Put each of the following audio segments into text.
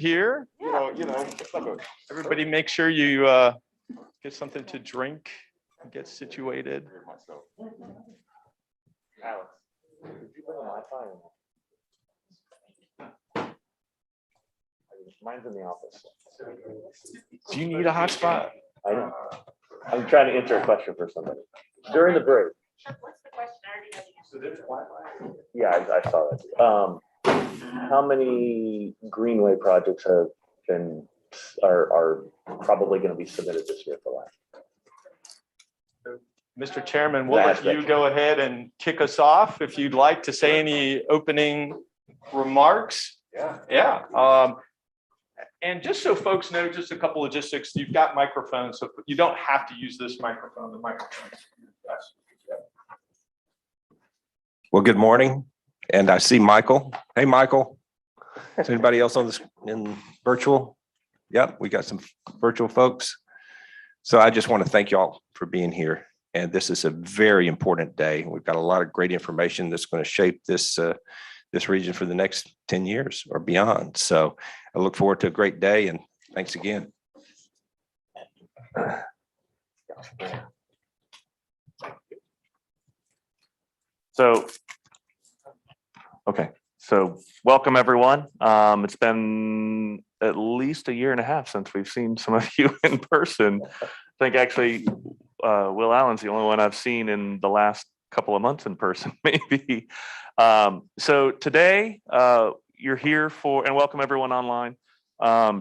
here. Everybody make sure you get something to drink, get situated. Alex, did you bring a Wi-Fi? Mine's in the office. Do you need a hotspot? I know. I'm trying to answer a question for somebody during the break. What's the question? Yeah, I saw that. How many Greenway projects have been are probably going to be submitted this year for land? Mr. Chairman, we'll let you go ahead and kick us off if you'd like to say any opening remarks. Yeah. And just so folks know, just a couple logistics, you've got microphones, so you don't have to use this microphone. The microphone. Yes. Well, good morning. And I see Michael. Hey, Michael. Is anybody else on this in virtual? Yep, we got some virtual folks. So I just want to thank you all for being here. And this is a very important day. We've got a lot of great information that's going to shape this this region for the next 10 years or beyond. So I look forward to a great day, and thanks again. So welcome everyone. It's been at least a year and a half since we've seen some of you in person. I think actually Will Allen's the only one I've seen in the last couple of months in person, maybe. So today you're here for, and welcome everyone online.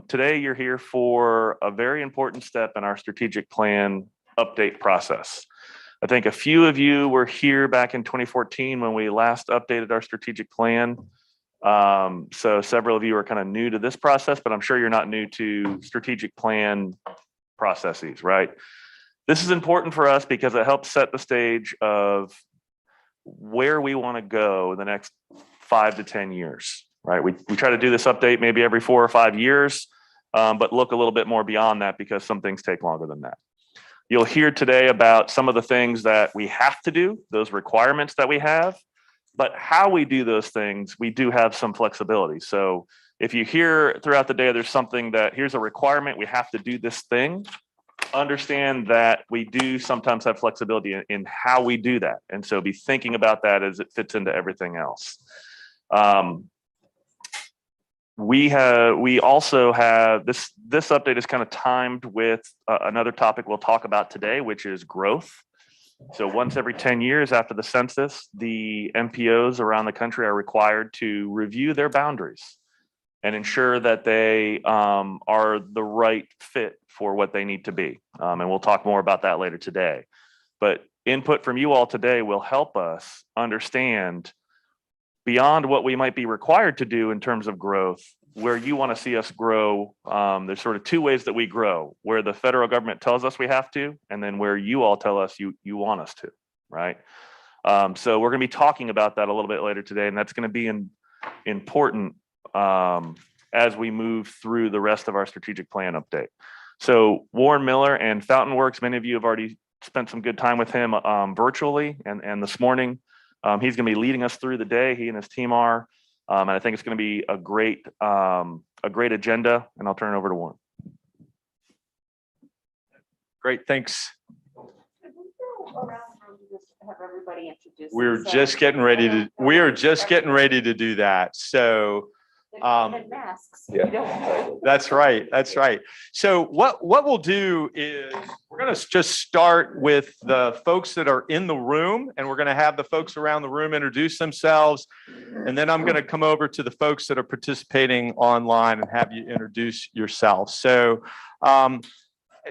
Today you're here for a very important step in our strategic plan update process. I think a few of you were here back in 2014 when we last updated our strategic plan. So several of you are kind of new to this process, but I'm sure you're not new to strategic plan processes, right? This is important for us because it helps set the stage of where we want to go the next 5 to 10 years, right? We try to do this update maybe every 4 or 5 years, but look a little bit more beyond that because some things take longer than that. You'll hear today about some of the things that we have to do, those requirements that we have, but how we do those things, we do have some flexibility. So if you hear throughout the day, there's something that here's a requirement, we have to do this thing, understand that we do sometimes have flexibility in how we do that. And so be thinking about that as it fits into everything else. We also have this update is kind of timed with another topic we'll talk about today, which is growth. So once every 10 years after the census, the MPOs around the country are required to review their boundaries and ensure that they are the right fit for what they need to be. And we'll talk more about that later today. But input from you all today will help us understand beyond what we might be required to do in terms of growth, where you want to see us grow. There's sort of 2 ways that we grow, where the federal government tells us we have to, and then where you all tell us you want us to, right? So we're going to be talking about that a little bit later today, and that's going to be important as we move through the rest of our strategic plan update. So Warren Miller and Fountain Works, many of you have already spent some good time with him virtually and this morning. He's going to be leading us through the day. He and his team are, and I think it's going to be a great agenda. And I'll turn it over to Warren. Great, thanks. Have everybody introduce We're themselves. just getting ready to. We are just getting ready to do that. So. Masks. Yeah. That's right. That's right. So what we'll do is we're going to just start with the folks that are in the room, and we're going to have the folks around the room introduce themselves. And then I'm going to come over to the folks that are participating online and have you introduce yourself. So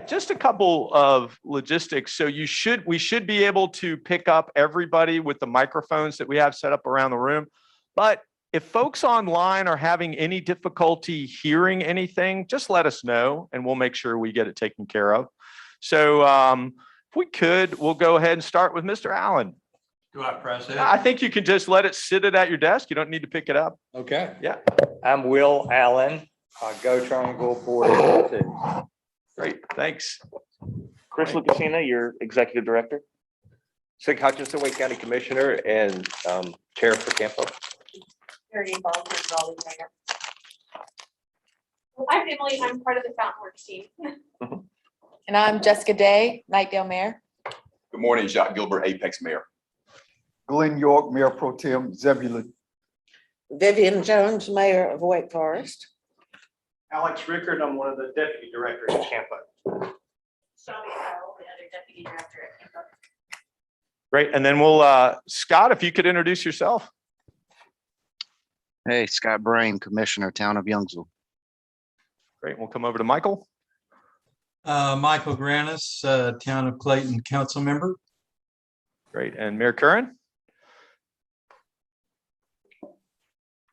just a couple of logistics. So we should be able to pick up everybody with the microphones that we have set up around the room. But if folks online are having any difficulty hearing anything, just let us know and we'll make sure we get it taken care of. So if we could, we'll go ahead and start with Mr. Allen. Do I press it? I think you can just let it sit at your desk. You don't need to pick it up. Okay. Yeah. I'm Will Allen. Go Triangle 42. Great. Thanks. Chris Lucasina, your executive director. Sig Hutchinson, Wake County Commissioner and Chair for CAMPO. Very involved in all the mayor. I'm Emily. I'm part of the Fountain Works team. And I'm Jessica Day, Nightdale Mayor. Good morning, Jacques Gilbert, Apex Mayor. Glenn York, Mayor Pro Tem Zebulon. Vivian Jones, Mayor of Wake Forest. Alex Rickard, I'm one of the deputy directors at CAMPO. Shelby Kyle, the other deputy director at CAMPO. Great. And then we'll, Scott, if you could introduce yourself. Hey, Scott Brain, Commissioner, Town of Youngsville. Great. We'll come over to Michael. Michael Granis, Town of Clayton Council Member. Great. And Mayor Curran?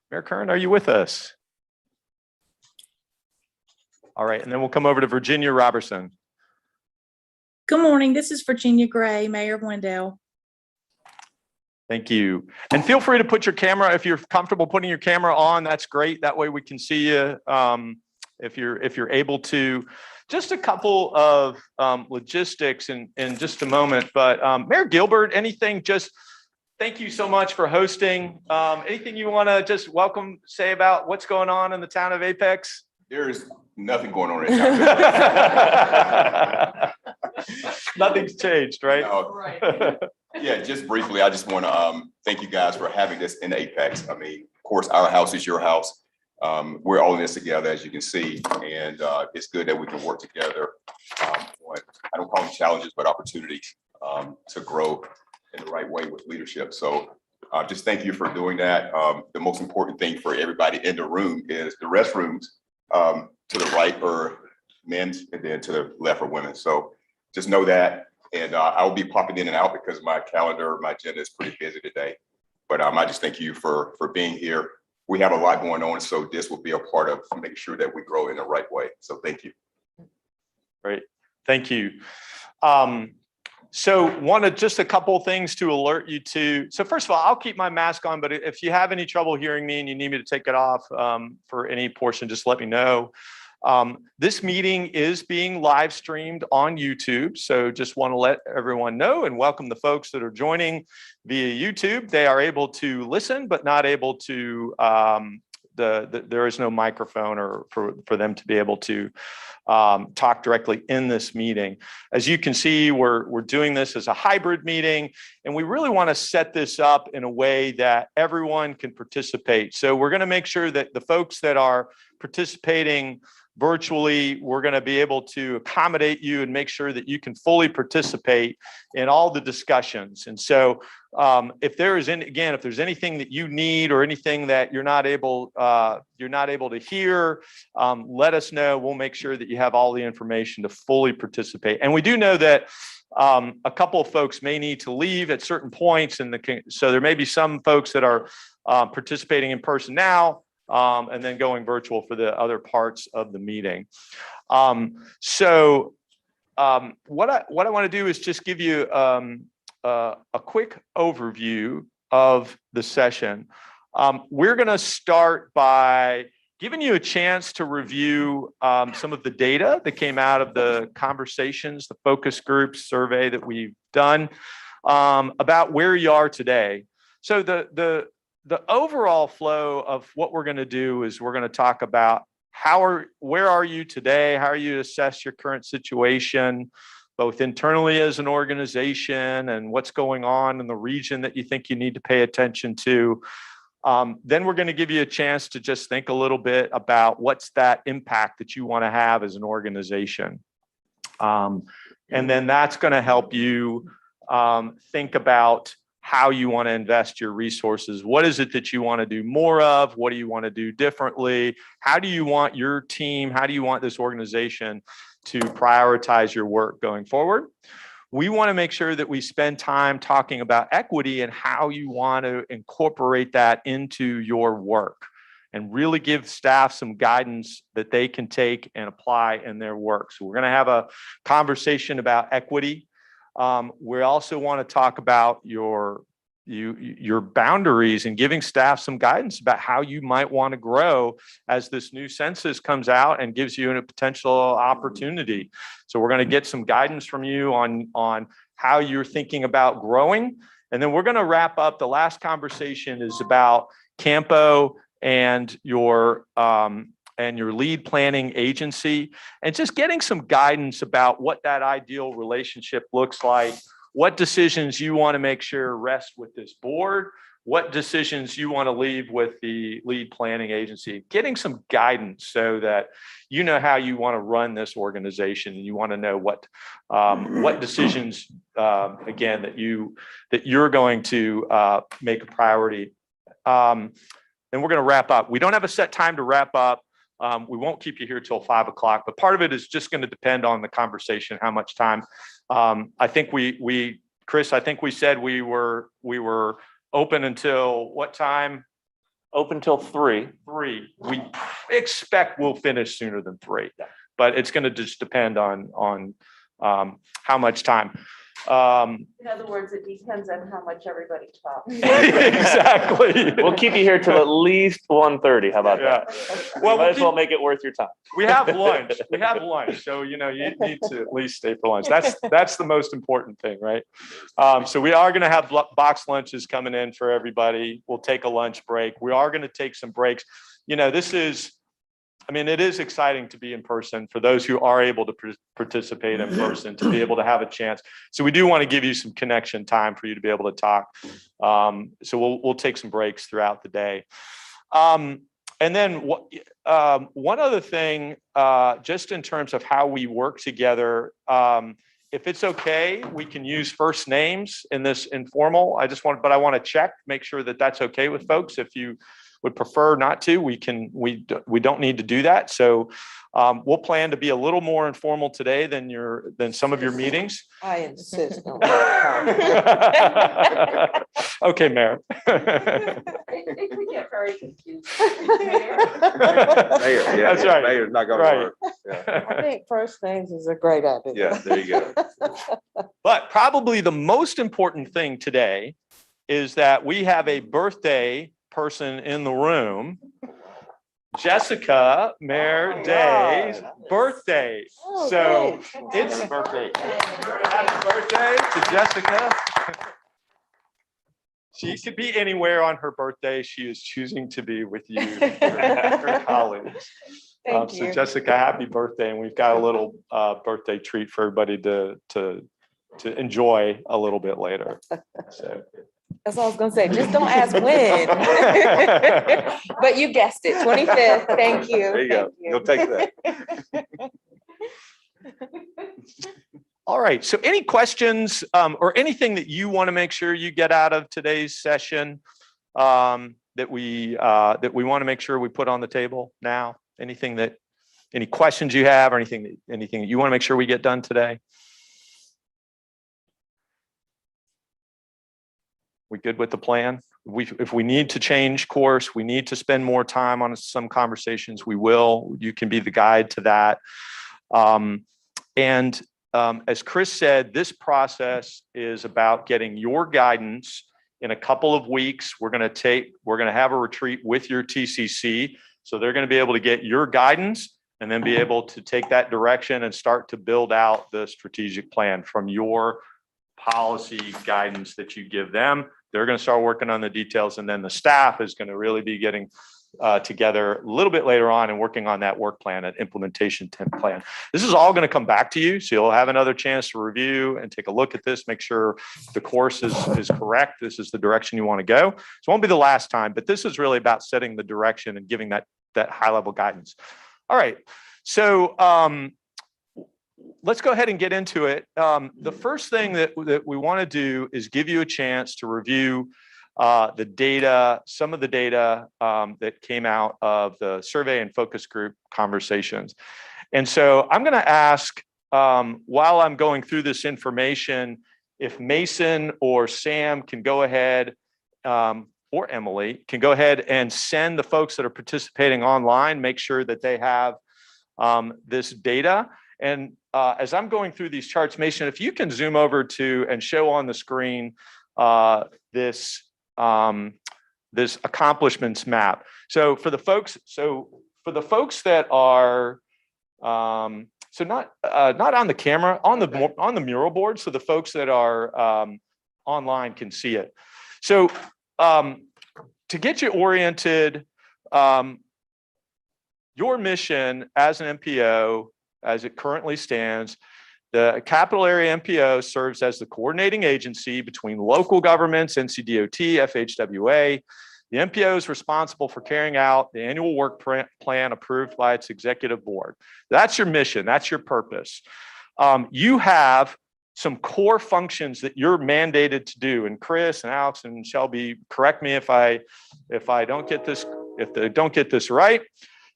Mayor Curran, are you with us? All right. And then we'll come over to Virginia Robertson. Good morning. This is Virginia Gray, Mayor of Wendell. Thank you. And feel free to put your camera, if you're comfortable putting your camera on, that's great. That way we can see you if you're able to. Just a couple of logistics in just a moment. But Mayor Gilbert, anything, just thank you so much for hosting. Anything you want to just say about what's going on in the town of Apex? There's nothing going on right now. Nothing's changed, right? No. Yeah, just briefly, I just want to thank you guys for having this in Apex. I mean, of course, our house is your house. We're all in this together, as you can see, and it's good that we can work together on, I don't call them challenges, but opportunities to grow in the right way with leadership. So just thank you for doing that. The most important thing for everybody in the room is the restrooms to the right for men's and then to the left for women. So just know that. And I'll be popping in and out because my calendar, my agenda is pretty busy today. But I just thank you for being here. We have a lot going on, so this will be a part of making sure that we grow in the right way. So thank you. Great, thank you. So wanted just a couple of things to alert you to. So first of all, I'll keep my mask on, but if you have any trouble hearing me and you need me to take it off for any portion, just let me know. This meeting is being live streamed on YouTube. So just want to let everyone know and welcome the folks that are joining via YouTube. They are able to listen, but not able to, there is no microphone or for them to be able to talk directly in this meeting. As you can see, we're doing this as a hybrid meeting, and we really want to set this up in a way that everyone can participate. So we're going to make sure that the folks that are participating virtually, we're going to be able to accommodate you and make sure that you can fully participate in all the discussions. And so if there's anything that you need or anything that you're not able to hear, let us know. We'll make sure that you have all the information to fully participate. And we do know that a couple of folks may need to leave at certain points, so there may be some folks that are participating in person now, and then going virtual for the other parts of the meeting. What I want to do is just give you a quick overview of the session. We're going to start by giving you a chance to review some of the data that came out of the conversations, the focus groups survey that we've done about where you are today. So the overall flow of what we're going to do is we're going to talk about where are you today? How are you to assess your current situation, both internally as an organization and what's going on in the region that you think you need to pay attention to. Then we're going to give you a chance to just think a little bit about what's that impact that you want to have as an organization. And then that's going to help you think about how you want to invest your resources. What is it that you want to do more of? What do you want to do differently? How do you want your team, how do you want this organization to prioritize your work going forward? We want to make sure that we spend time talking about equity and how you want to incorporate that into your work and really give staff some guidance that they can take and apply in their work. So we're going to have a conversation about equity. We also want to talk about your boundaries and giving staff some guidance about how you might want to grow as this new census comes out and gives you a potential opportunity. So we're going to get some guidance from you on how you're thinking about growing. And then we're going to wrap up. The last conversation is about CAMPO and your and your lead planning agency, and just getting some guidance about what that ideal relationship looks like, what decisions you want to make sure rest with this board, what decisions you want to leave with the lead planning agency, getting some guidance so that you know how you want to run this organization, and you want to know what decisions again that you're going to make a priority. And we're going to wrap up. We don't have a set time to wrap up. We won't keep you here till 5 o'clock, but part of it is just going to depend on the conversation, how much time. I think Chris, I think we said we were open until what time? Open till 3. 3. We expect we'll finish sooner than 3, but it's going to just depend on how much time. In other words, it depends on how much everybody talks. Exactly. We'll keep you here till at least 1:30. How about that? Well, Might as well make it worth your time. we have lunch. We have lunch. So, you need to at least stay for lunch. That's the most important thing, right? So we are going to have box lunches coming in for everybody. We'll take a lunch break. We are going to take some breaks. It is exciting to be in person for those who are able to participate in person, to be able to have a chance. So we do want to give you some connection time for you to be able to talk. So we'll take some breaks throughout the day. And then one other thing, just in terms of how we work together, if it's okay, we can use first names in this informal. But I want to check, make sure that that's okay with folks. If you would prefer not to, we don't need to do that. So we'll plan to be a little more informal today than some of your meetings. I insist on Okay, Mayor. It could get very confusing. That's right. Mayor's not going Right. to work. I think first names is a great idea. Yeah, there you go. But probably the most important thing today is that we have a birthday person in the room. Jessica Mayor Day's birthday. Oh, So great. it's birthday. Happy birthday to Jessica. She could be anywhere on her birthday. She is choosing to be with you, her colleagues. Thank So you. Jessica, happy birthday. And we've got a little birthday treat for everybody to enjoy a little bit later. So. That's all I was gonna say. Just don't ask when. But you guessed it, 25th. Thank you. There you go. Thank you. You'll take that. All right. So any questions or anything that you want to make sure you get out of today's session that we want to make sure we put on the table now? Any questions you have or anything that you want to make sure we get done today? We good with the plan? If we need to change course, we need to spend more time on some conversations, we will. You can be the guide to that. As Chris said, this process is about getting your guidance. In a couple of weeks, we're going to have a retreat with your TCC. So they're going to be able to get your guidance and then be able to take that direction and start to build out the strategic plan from your policy guidance that you give them. They're going to start working on the details, and then the staff is going to really be getting together a little bit later on and working on that work plan, that implementation plan. This is all going to come back to you, so you'll have another chance to review and take a look at this, make sure the course is correct. This is the direction you want to go. So it won't be the last time, but this is really about setting the direction and giving that high level guidance. All right, so let's go ahead and get into it. The first thing that we want to do is give you a chance to review the data, some of the data that came out of the survey and focus group conversations. And so I'm going to ask, while I'm going through this information, if Mason or Sam can go ahead, or Emily can go ahead and send the folks that are participating online, make sure that they have this data. And as I'm going through these charts, Mason, if you can zoom over to and show on the screen this accomplishments map. So for the folks that are so not on the camera, on the mural board, so the folks that are online can see it. So to get you oriented, your mission as an MPO, as it currently stands, the capital area MPO serves as the coordinating agency between local governments, NCDOT, FHWA. The MPO is responsible for carrying out the annual work plan approved by its executive board. That's your mission. That's your purpose. You have some core functions that you're mandated to do. And Chris and Alex and Shelby, correct me if I don't get this, if they don't get this right.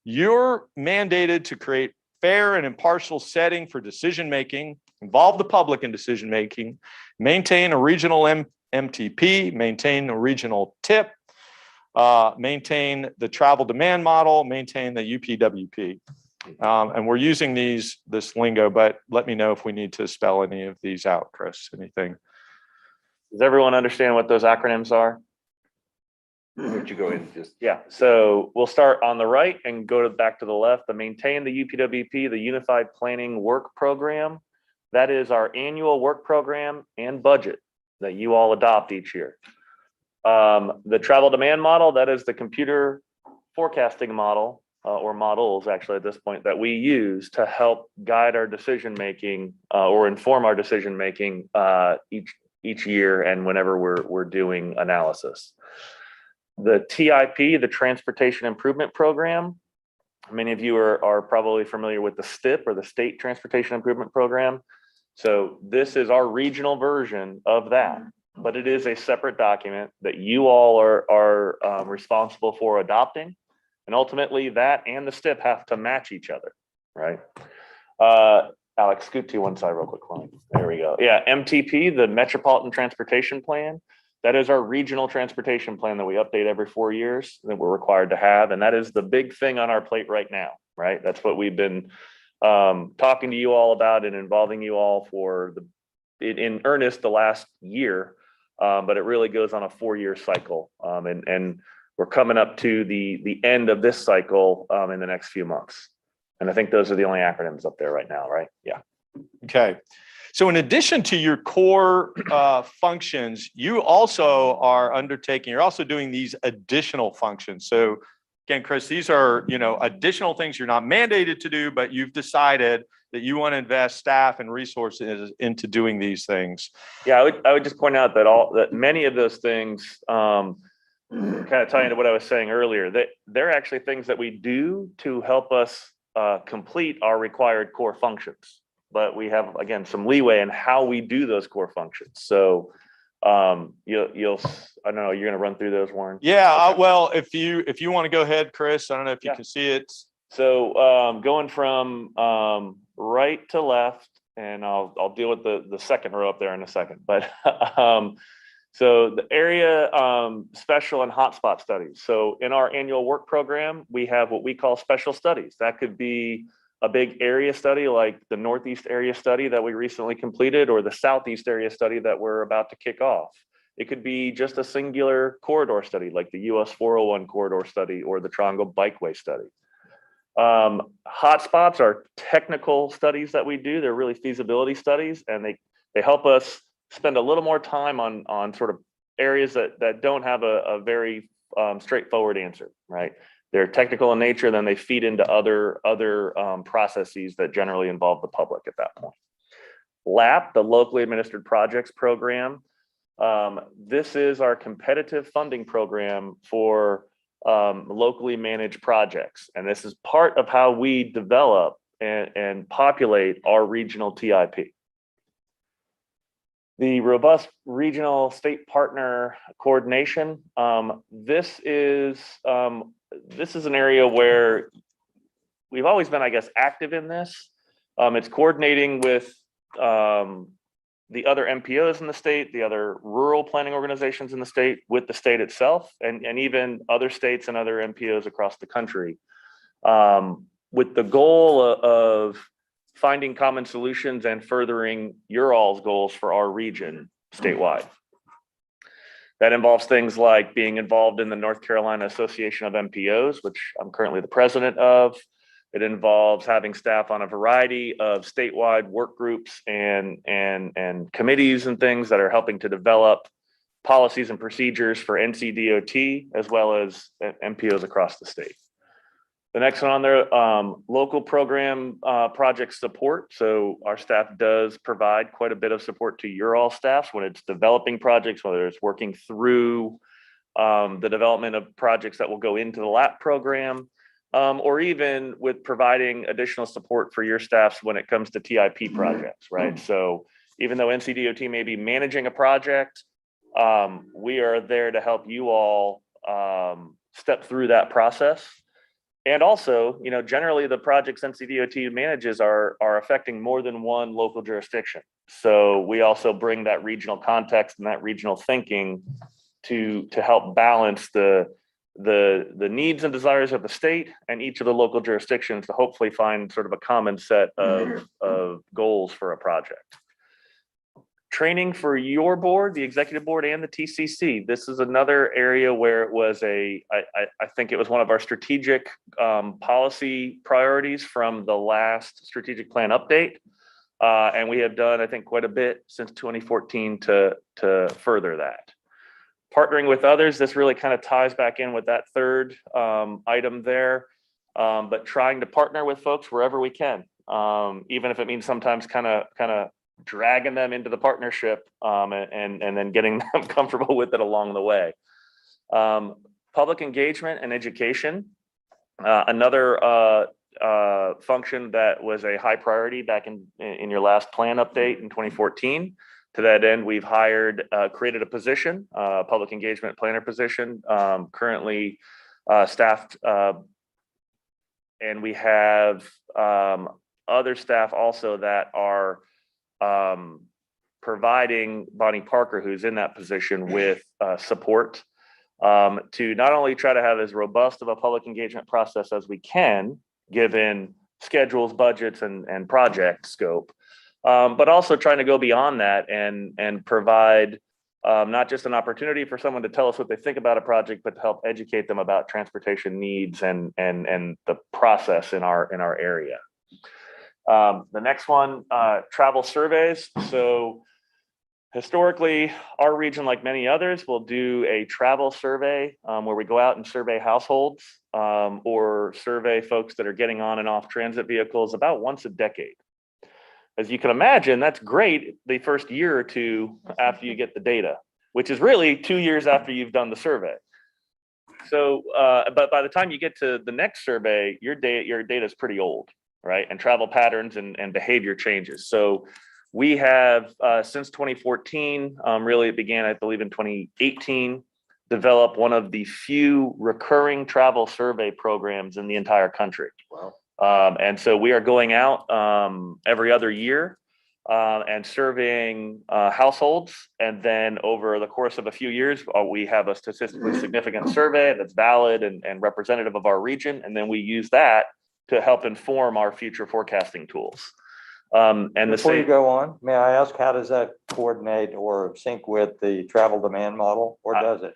You're mandated to create fair and impartial setting for decision-making, involve the public in decision-making, maintain a regional MTP, maintain a regional TIP, maintain the travel demand model, maintain the UPWP. And we're using this lingo, but let me know if we need to spell any of these out, Chris, anything. Does everyone understand what those acronyms are? Would you go ahead and just? Yeah, so we'll start on the right and go back to the left. The maintain the UPWP, the Unified Planning Work Program. That is our annual work program and budget that you all adopt each year. The travel demand model, that is the computer forecasting model, or models actually at this point, that we use to help guide our decision making or inform our decision making each year and whenever we're doing analysis. The TIP, the Transportation Improvement Program. Many of you are probably familiar with the STIP, or the State Transportation Improvement Program. So this is our regional version of that, but it is a separate document that you all are responsible for adopting. And ultimately that and the STIP have to match each other, right? Alex, scoot to one side real quick for me. There we go. Yeah, MTP, the Metropolitan Transportation Plan. That is our regional transportation plan that we update every 4 years that we're required to have. And that is the big thing on our plate right now, right? That's what we've been talking to you all about and involving you all for in earnest the last year. But it really goes on a 4-year cycle. And we're coming up to the end of this cycle in the next few months. And I think those are the only acronyms up there right now, right? Yeah. Okay. So in addition to your core functions, you also are undertaking, you're also doing these additional functions. So again, Chris, these are, additional things you're not mandated to do, but you've decided that you want to invest staff and resources into doing these things. Yeah, I would just point out that many of those things, kind of tying into what I was saying earlier, that they're actually things that we do to help us complete our required core functions. But we have, again, some leeway in how we do those core functions. So you'll I don't know, you're going to run through those, Warren? Yeah, well, if you want to go ahead, Chris, I don't know if you can see it. So going from right to left, and I'll deal with the second row up there in a second. But so the area special and hotspot studies. So in our annual work program, we have what we call special studies. That could be a big area study like the Northeast area study that we recently completed, or the Southeast area study that we're about to kick off. It could be just a singular corridor study like the US 401 corridor study or the Triangle Bikeway study. Hotspots are technical studies that we do. They're really feasibility studies, and they help us spend a little more time on sort of areas that don't have a very straightforward answer, right? They're technical in nature, then they feed into other processes that generally involve the public at that point. LAP, the Locally Administered Projects Program. This is our competitive funding program for locally managed projects. And this is part of how we develop and populate our regional TIP. The robust regional state partner coordination. This is an area where we've always been, I guess, active in this. It's coordinating with the other MPOs in the state, the other rural planning organizations in the state, with the state itself, and even other states and other MPOs across the country, with the goal of finding common solutions and furthering your all's goals for our region statewide. That involves things like being involved in the North Carolina Association of MPOs, which I'm currently the president of. It involves having staff on a variety of statewide work groups and committees and things that are helping to develop policies and procedures for NCDOT as well as MPOs across the state. The next one on there, local program project support. So our staff does provide quite a bit of support to your all staffs when it's developing projects, whether it's working through the development of projects that will go into the LAP program, or even with providing additional support for your staffs when it comes to TIP projects, right? So even though NCDOT may be managing a project, we are there to help you all step through that process. And also, you know, generally the projects NCDOT manages are affecting more than one local jurisdiction. So we also bring that regional context and that regional thinking to help balance the needs and desires of the state and each of the local jurisdictions to hopefully find sort of a common set of goals for a project. Training for your board, the executive board and the TCC. This is another area where it was I think it was one of our strategic policy priorities from the last strategic plan update. And we have done, I think, quite a bit since 2014 to further that. Partnering with others, this really kind of ties back in with that third item there, but trying to partner with folks wherever we can, even if it means sometimes kind of dragging them into the partnership and then getting them comfortable with it along the way. Public engagement and education, another function that was a high priority back in your last plan update in 2014. To that end, we've created a position, public engagement planner position, currently staffed, and we have other staff also that are providing Bonnie Parker, who's in that position, with support to not only try to have as robust of a public engagement process as we can, given schedules, budgets, and project scope, but also trying to go beyond that and provide not just an opportunity for someone to tell us what they think about a project, but to help educate them about transportation needs and the process in our area. The next one, travel surveys. So historically, our region, like many others, will do a travel survey where we go out and survey households or survey folks that are getting on and off transit vehicles about once a decade. As you can imagine, that's great the first year or two after you get the data, which is really 2 years after you've done the survey. So, but by the time you get to the next survey, your data is pretty old, right? And travel patterns and behavior changes. So we have, since 2014, really it began, I believe, in 2018, developed one of the few recurring travel survey programs in the entire country. Wow. And so we are going out every other year and surveying households. And then over the course of a few years, we have a statistically significant survey that's valid and representative of our region. And then we use that to help inform our future forecasting tools. And Before you go on, may I ask, how does that coordinate or sync with the travel demand model, or does it?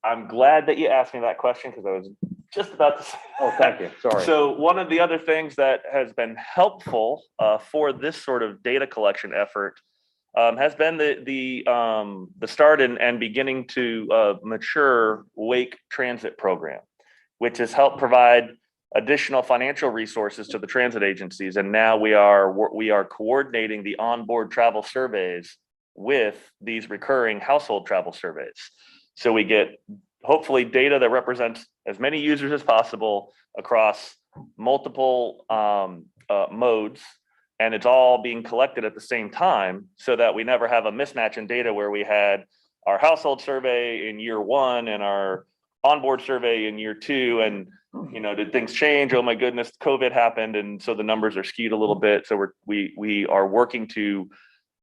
I'm glad that you asked me that question because I was just about to say Oh, thank you. Sorry. So one of the other things that has been helpful for this sort of data collection effort has been the start and beginning to mature Wake Transit program, which has helped provide additional financial resources to the transit agencies. And now we are coordinating the onboard travel surveys with these recurring household travel surveys. So we get hopefully data that represents as many users as possible across multiple modes, and it's all being collected at the same time so that we never have a mismatch in data where we had our household survey in year one and our onboard survey in year two, and did things change? Oh my goodness, COVID happened, and so the numbers are skewed a little bit. So we are working to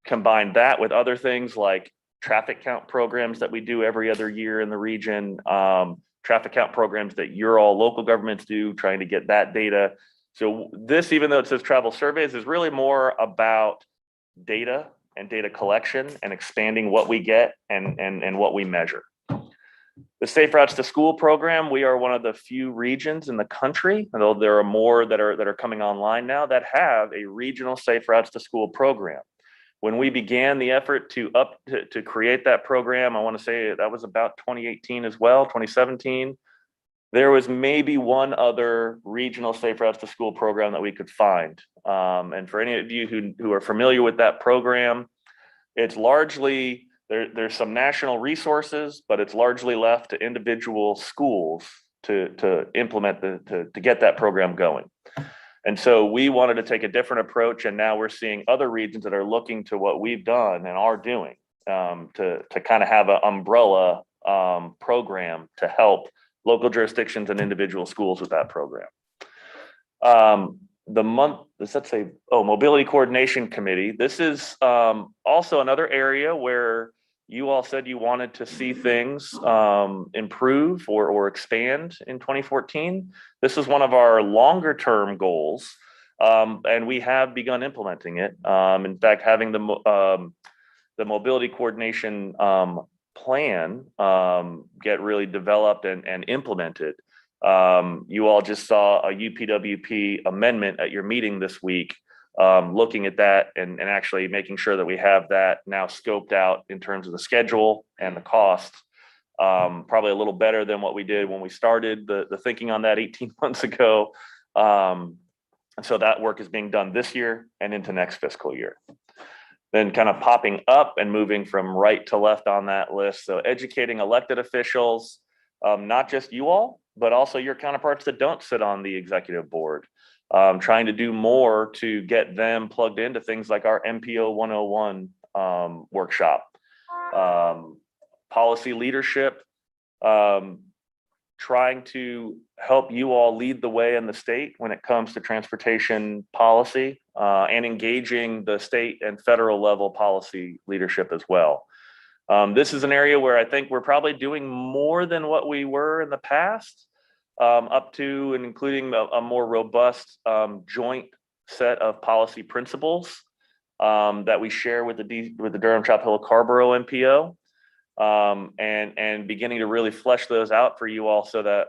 combine that with other things like traffic count programs that we do every other year in the region, traffic count programs that your all local governments do, trying to get that data. So this, even though it says travel surveys, is really more about data and data collection and expanding what we get and what we measure. The Safe Routes to School program, we are one of the few regions in the country, although there are more that are coming online now, that have a regional Safe Routes to School program. When we began the effort to create that program, I want to say that was about 2018 as well, 2017. There was maybe one other regional safe routes to school program that we could find. And for any of you who are familiar with that program, it's largely, there's some national resources, but it's largely left to individual schools to implement to get that program going. And so we wanted to take a different approach, and now we're seeing other regions that are looking to what we've done and are doing to kind of have an umbrella program to help local jurisdictions and individual schools with that program. Does that say, Mobility Coordination Committee. This is also another area where you all said you wanted to see things improve or expand in 2014. This is one of our longer term goals, and we have begun implementing it. In fact, having the mobility coordination plan get really developed and implemented. You all just saw a UPWP amendment at your meeting this week, looking at that and actually making sure that we have that now scoped out in terms of the schedule and the cost. Probably a little better than what we did when we started the thinking on that 18 months ago. And so that work is being done this year and into next fiscal year. Then kind of popping up and moving from right to left on that list. So educating elected officials, not just you all, but also your counterparts that don't sit on the executive board. Trying to do more to get them plugged into things like our MPO 101 workshop. Policy leadership, trying to help you all lead the way in the state when it comes to transportation policy, and engaging the state and federal level policy leadership as well. This is an area where I think we're probably doing more than what we were in the past, up to and including a more robust joint set of policy principles that we share with the Durham Chapel Hill Carrboro MPO, and beginning to really flesh those out for you all so that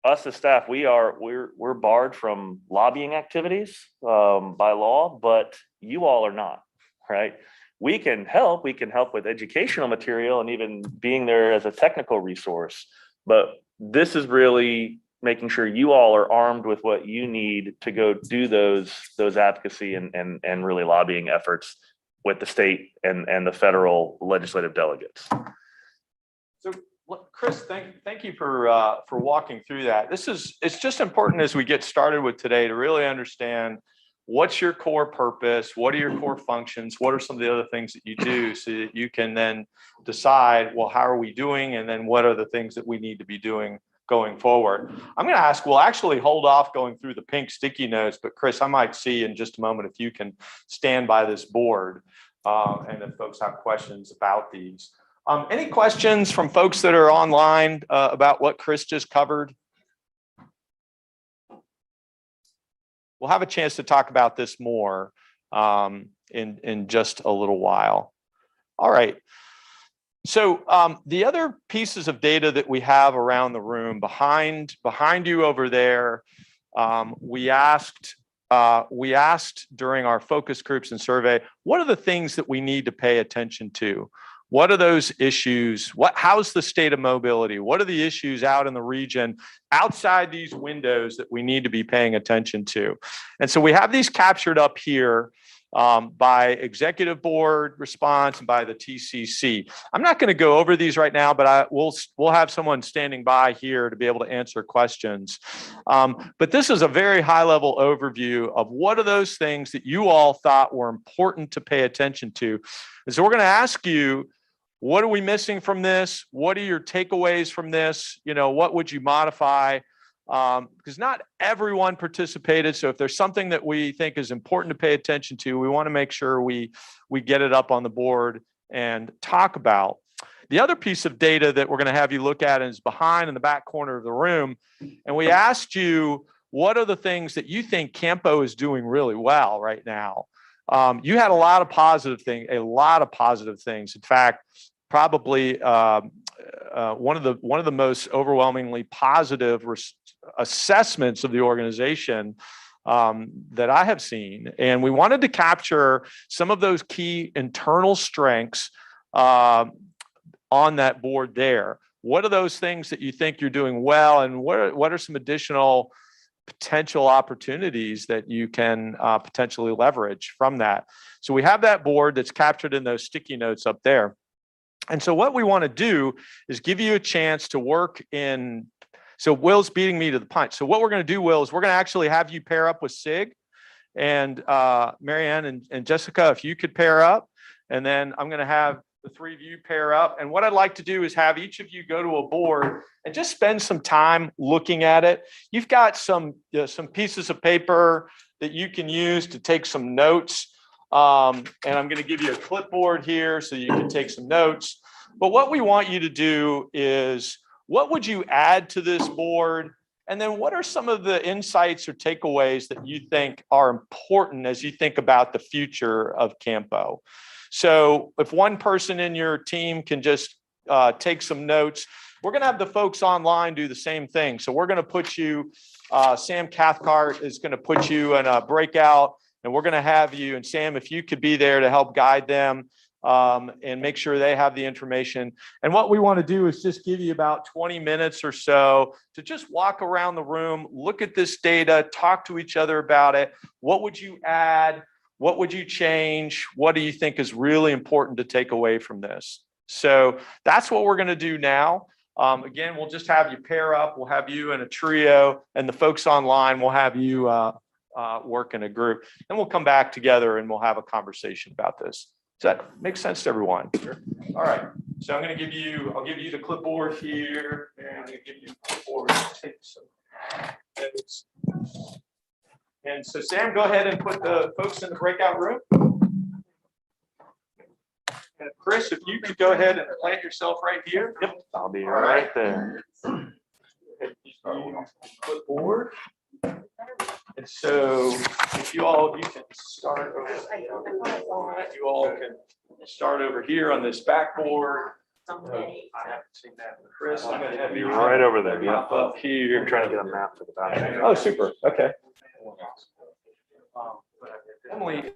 us as staff, we're barred from lobbying activities by law, but you all are not, right? We can help with educational material and even being there as a technical resource, but this is really making sure you all are armed with what you need to go do those advocacy and really lobbying efforts with the state and the federal legislative delegates. So Chris, thank you for walking through that. It's just important as we get started with today to really understand what's your core purpose, what are your core functions, what are some of the other things that you do, so that you can then decide, well, how are we doing, and then what are the things that we need to be doing going forward. I'm going to ask, we'll actually hold off going through the pink sticky notes, but Chris, I might see in just a moment if you can stand by this board, and if folks have questions about these. Any questions from folks that are online about what Chris just covered? We'll have a chance to talk about this more in just a little while. All right. So the other pieces of data that we have around the room, behind you over there, we asked during our focus groups and survey, what are the things that we need to pay attention to? What are those issues? How's the state of mobility? What are the issues out in the region outside these windows that we need to be paying attention to? And so we have these captured up here by executive board response and by the TCC. I'm not going to go over these right now, but we'll have someone standing by here to be able to answer questions. But this is a very high level overview of what are those things that you all thought were important to pay attention to. And so we're going to ask you, what are we missing from this? What are your takeaways from this? You know, what would you modify? Because not everyone participated. So if there's something that we think is important to pay attention to, we want to make sure we get it up on the board and talk about. The other piece of data that we're going to have you look at is behind in the back corner of the room. And we asked you, what are the things that you think CAMPO is doing really well right now? You had a lot of positive things. In fact, probably one of the most overwhelmingly positive assessments of the organization that I have seen. And we wanted to capture some of those key internal strengths on that board there. what are those things that you think you're doing well, and what are some additional potential opportunities that you can potentially leverage from that. So we have that board that's captured in those sticky notes up there. And so what we want to do is give you a chance to work in. So Will's beating me to the punch. So what we're going to do, Will, is we're going to actually have you pair up with Sig and Marianne and Jessica, if you could pair up. And then I'm going to have the three of you pair up. And what I'd like to do is have each of you go to a board and just spend some time looking at it. You've got some pieces of paper that you can use to take some notes. And I'm going to give you a clipboard here so you can take some notes. But what we want you to do is, what would you add to this board? And then what are some of the insights or takeaways that you think are important as you think about the future of CAMPO? So if one person in your team can just take some notes, we're going to have the folks online do the same thing. So we're going to put you, Sam Cathcart is going to put you in a breakout, and we're going to have you, and Sam, if you could be there to help guide them and make sure they have the information. And what we want to do is just give you about 20 minutes or so to just walk around the room, look at this data, talk to each other about it. What would you add? What would you change? What do you think is really important to take away from this? So that's what we're going to do now. Again, we'll just have you pair up. We'll have you in a trio, and the folks online will have you work in a group. Then we'll come back together and we'll have a conversation about this. Does that make sense to everyone? All right. So I'll give you the clipboard here, and I'm going to give you a clipboard to take some notes. And so Sam, go ahead and put the folks in the breakout room. And Chris, if you could go ahead and plant yourself right here. Yep, I'll be right there. Clipboard. And so if you can start over, you all can start over here on this backboard. I haven't seen that. Chris, I'm going to have you Right over there. Yeah. Up here. I'm trying to get a map for the back. Oh, super. Okay. Emily,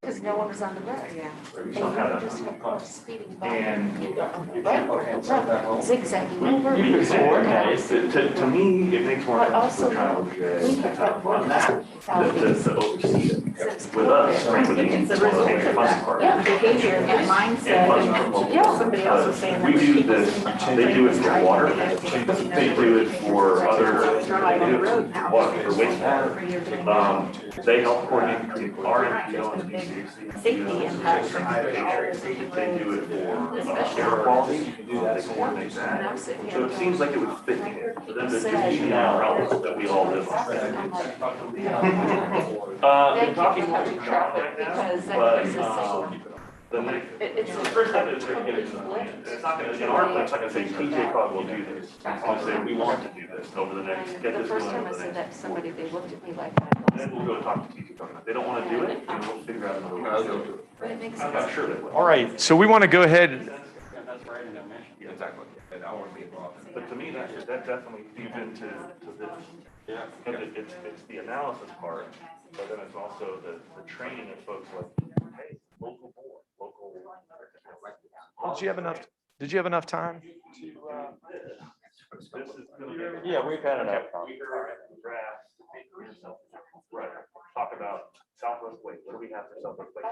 Because no one was on the road. Yeah. We just don't have that. Speeding by. And Zigzagging over. to me, it makes more But sense also, for travel we to have got one. to oversee it. With us, frankly, it's one of the major fun parts. Yeah, behavior and mindset. Yeah, somebody else was saying. We do this, they do it for water, they do it for other, they do it for water, for wastewater. They help coordinate between our MPO and DCC. Safety impact. They do it for air quality, they coordinate that. So it seems like it would fit in for them to just be the umbrellas that we all live on. I'm talking more to John right now, but, It's the first step is they're gonna get it to the plan. And it's not gonna, in our plan, it's not gonna say TJ Cog will do this. It's gonna say, we want to do this over the next, get the this first going time I over the said next. that to somebody, they looked at me like Then we'll go talk to TJ Cog. If they don't wanna do it, then we'll figure out another way. but it makes I'm sense. not sure they will. All right, so we want to go ahead. Yeah, exactly. And I want to be involved. But to me, that definitely feeds into this. Yeah. Because it's the analysis part, but then it's also the training of folks like, hey, local board, local. Did you have enough time? This is gonna be. Yeah, we've had enough time. Draft, right, talk about Southwest Lake, what do we have for Southwest Lake?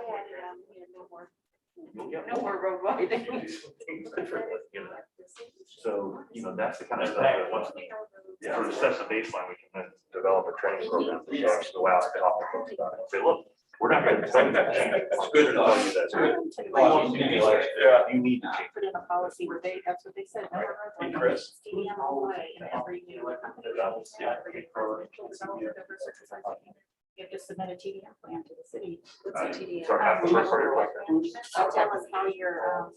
No more road widening. So, that's the kind of stuff that once we sort of sets the baseline, we can then develop a training program for folks to go out and talk to folks about it. Say, look, we're not going to tell you that. It's good to tell you that. You need to change. Put in a policy where that's what they said. Hey, Chris. TDM all the way in every new company. You have to submit a TDM plan to the city. What's a TDM? So half the first part of your I'll tell us how your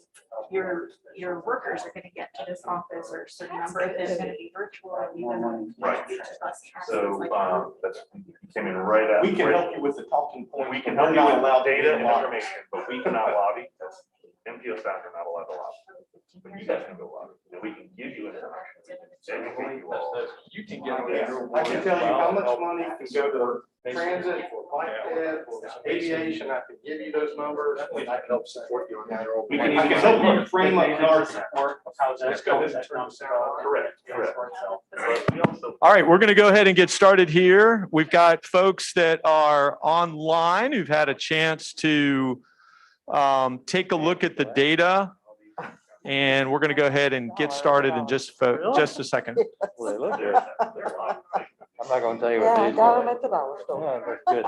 workers are gonna get to this office, or a certain number of them are gonna be virtual. And you're gonna- Right. So, that's, you came in right at. We can help you with the talking point. We can help you with data and information, but we cannot lobby. That's, MPO staff are not allowed to lobby. But you guys can go lobby, and we can give you information. Educate you all. You can get. I can tell you how much money can go to transit, for bike ped, for aviation. I can give you those numbers. I can help support you on that. We I can can even help you look. frame up yard support. Let's go. Correct. But we also. All right, we're going to go ahead and get started here. We've got folks that are online who've had a chance to take a look at the data. And we're going to go ahead and get started in just a second. Well, they look good. I'm not gonna tell you Yeah, what I these got them are. at the dollar store. No, that's good.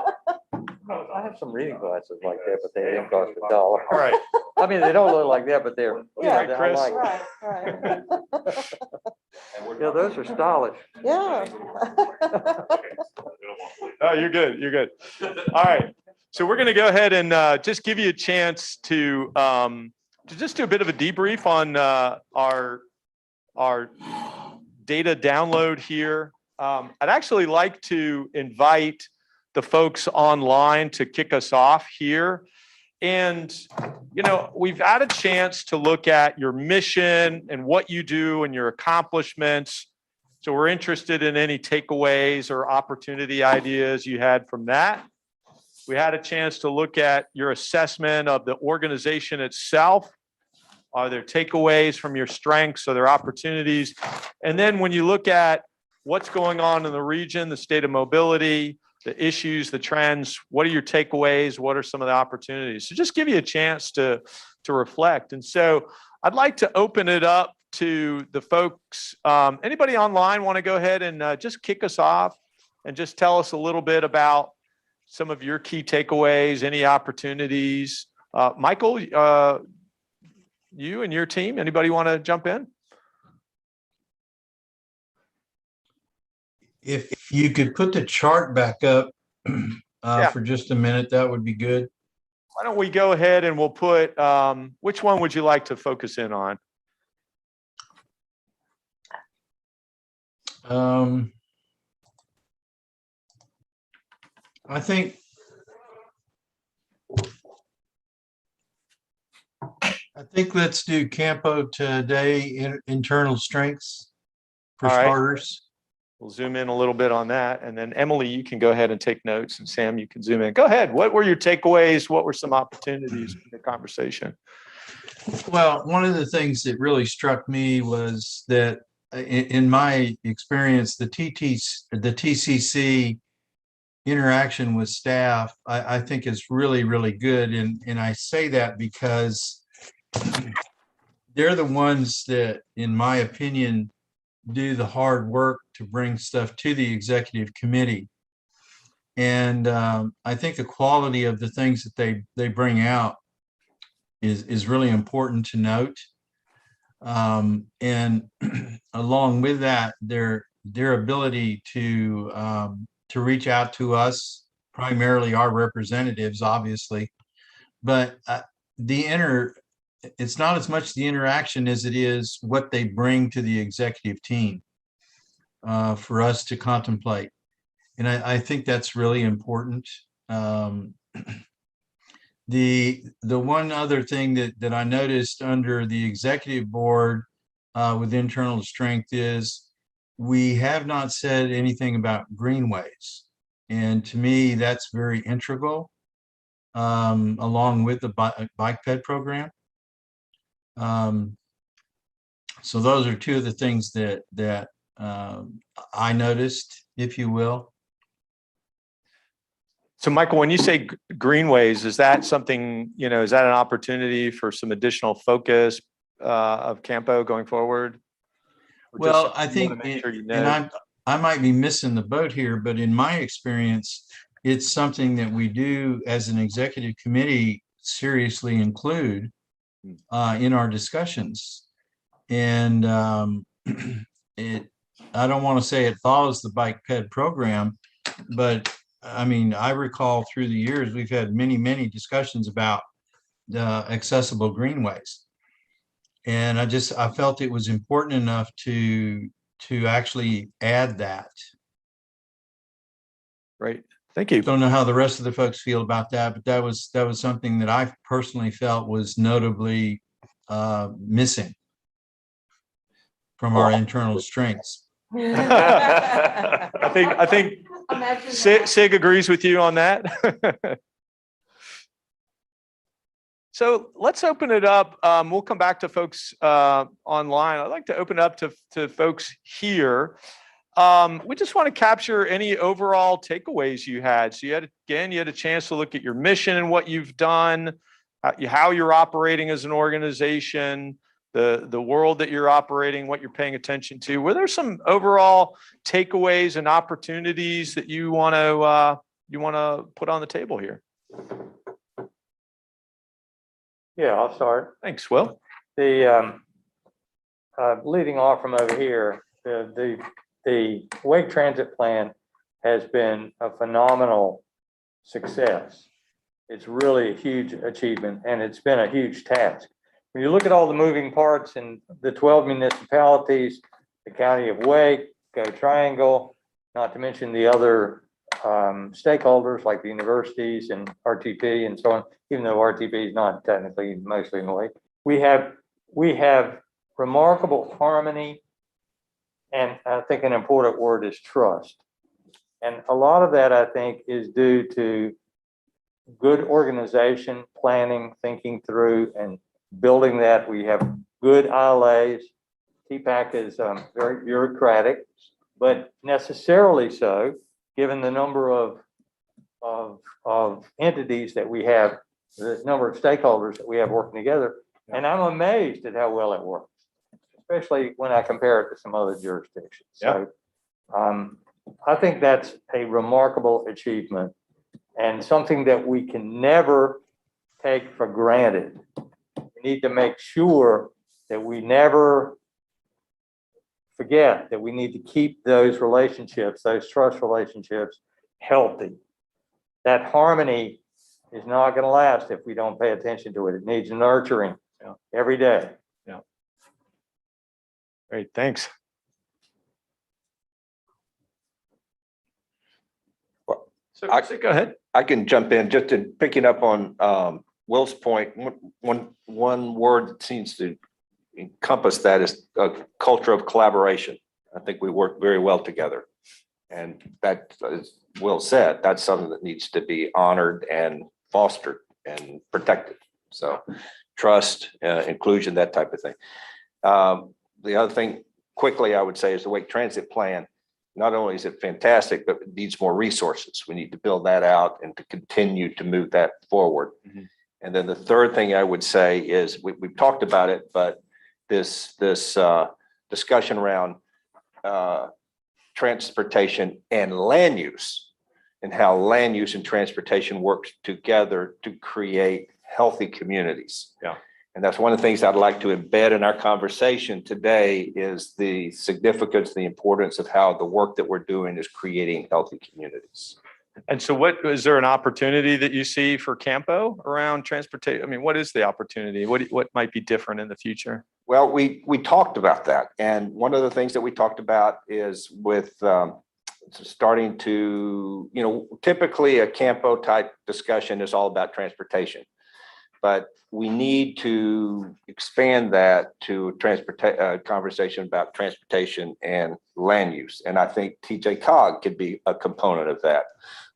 I have some reading glasses like that, but they didn't cost $1. All right. I mean, they don't look like that, but they're, Yeah, I Chris. like. Right, right. Yeah, those are stylish. Yeah. Oh, you're good. You're good. All right. So we're going to go ahead and just give you a chance to just do a bit of a debrief on our data download here. I'd actually like to invite the folks online to kick us off here. And, we've had a chance to look at your mission and what you do and your accomplishments. So we're interested in any takeaways or opportunity ideas you had from that. We had a chance to look at your assessment of the organization itself. Are there takeaways from your strengths? Are there opportunities? And then when you look at what's going on in the region, the state of mobility, the issues, the trends, what are your takeaways? What are some of the opportunities? So just give you a chance to reflect. And so I'd like to open it up to the folks. Anybody online want to go ahead and just kick us off and just tell us a little bit about some of your key takeaways, any opportunities? Michael, you and your team, anybody want to jump in? If you could put the chart back up Yeah. for just a minute, that would be good. Why don't we go ahead and we'll put, which one would you like to focus in on? I think let's do CAMPO today, internal strengths for All right. starters. We'll zoom in a little bit on that. And then Emily, you can go ahead and take notes, and Sam, you can zoom in. Go ahead. What were your takeaways? What were some opportunities for the conversation? Well, one of the things that really struck me was that in my experience, the TCC interaction with staff, I think is really, really good. And I say that because they're the ones that, in my opinion, do the hard work to bring stuff to the executive committee. And I think the quality of the things that they bring out is really important to note. And along with that, their ability to reach out to us, primarily our representatives, obviously, but it's not as much the interaction as it is what they bring to the executive team for us to contemplate. And I think that's really important. The one other thing that I noticed under the executive board with internal strength is we have not said anything about greenways. And to me, that's very integral along with the bike ped program. So those are two of the things that I noticed, if you will. So Michael, when you say greenways, is that something, is that an opportunity for some additional focus of CAMPO going forward? Well, I think, and I might be missing the boat here, but in my experience, it's something that we do as an executive committee seriously include in our discussions. And I don't want to say it follows the bike ped program, but I mean, I recall through the years, we've had many, many discussions about accessible greenways. And I felt it was important enough to actually add that. Right. Thank you. Don't know how the rest of the folks feel about that, but that was something that I personally felt was notably missing from our internal strengths. I think Sig agrees with you on that. So let's open it up. We'll come back to folks online. I'd like to open it up to folks here. We just want to capture any overall takeaways you had. So you had a chance to look at your mission and what you've done, how you're operating as an organization, the world that you're operating, what you're paying attention to. Were there some overall takeaways and opportunities that you want to put on the table here? Yeah, I'll start. Thanks, Will. The leading off from over here, the Wake Transit Plan has been a phenomenal success. It's really a huge achievement, and it's been a huge task. When you look at all the moving parts in the 12 municipalities, the county of Wake, Go Triangle, not to mention the other stakeholders like the universities and RTP and so on, even though RTP is not technically mostly in the Wake, we have remarkable harmony. And I think an important word is trust. And a lot of that, I think, is due to good organization, planning, thinking through, and building that. We have good ILAs. TPAC is very bureaucratic, but necessarily so, given the number of entities that we have, the number of stakeholders that we have working together. And I'm amazed at how well it works, especially when I compare it to some other jurisdictions. Yeah. So I think that's a remarkable achievement and something that we can never take for granted. We need to make sure that we never forget that we need to keep those relationships, those trust relationships, healthy. That harmony is not going to last if we don't pay attention to it. It needs nurturing every day. Yeah. Great, thanks. So go ahead. I can jump in just in picking up on Will's point. One word that seems to encompass that is a culture of collaboration. I think we work very well together. And that is well said. That's something that needs to be honored and fostered and protected. So trust, inclusion, that type of thing. The other thing quickly, I would say, is the Wake Transit Plan. Not only is it fantastic, but it needs more resources. We need to build that out and to continue to move that forward. Mhm. And then the third thing I would say is we've talked about it, but this discussion around transportation and land use, and how land use and transportation works together to create healthy communities. Yeah. And that's one of the things I'd like to embed in our conversation today is the significance, the importance of how the work that we're doing is creating healthy communities. And so what, is there an opportunity that you see for CAMPO around transportation? I mean, what is the opportunity? What might be different in the future? Well, we talked about that. And one of the things that we talked about is with starting to, typically a CAMPO type discussion is all about transportation. But we need to expand that to conversation about transportation and land use. And I think TJ-COG could be a component of that.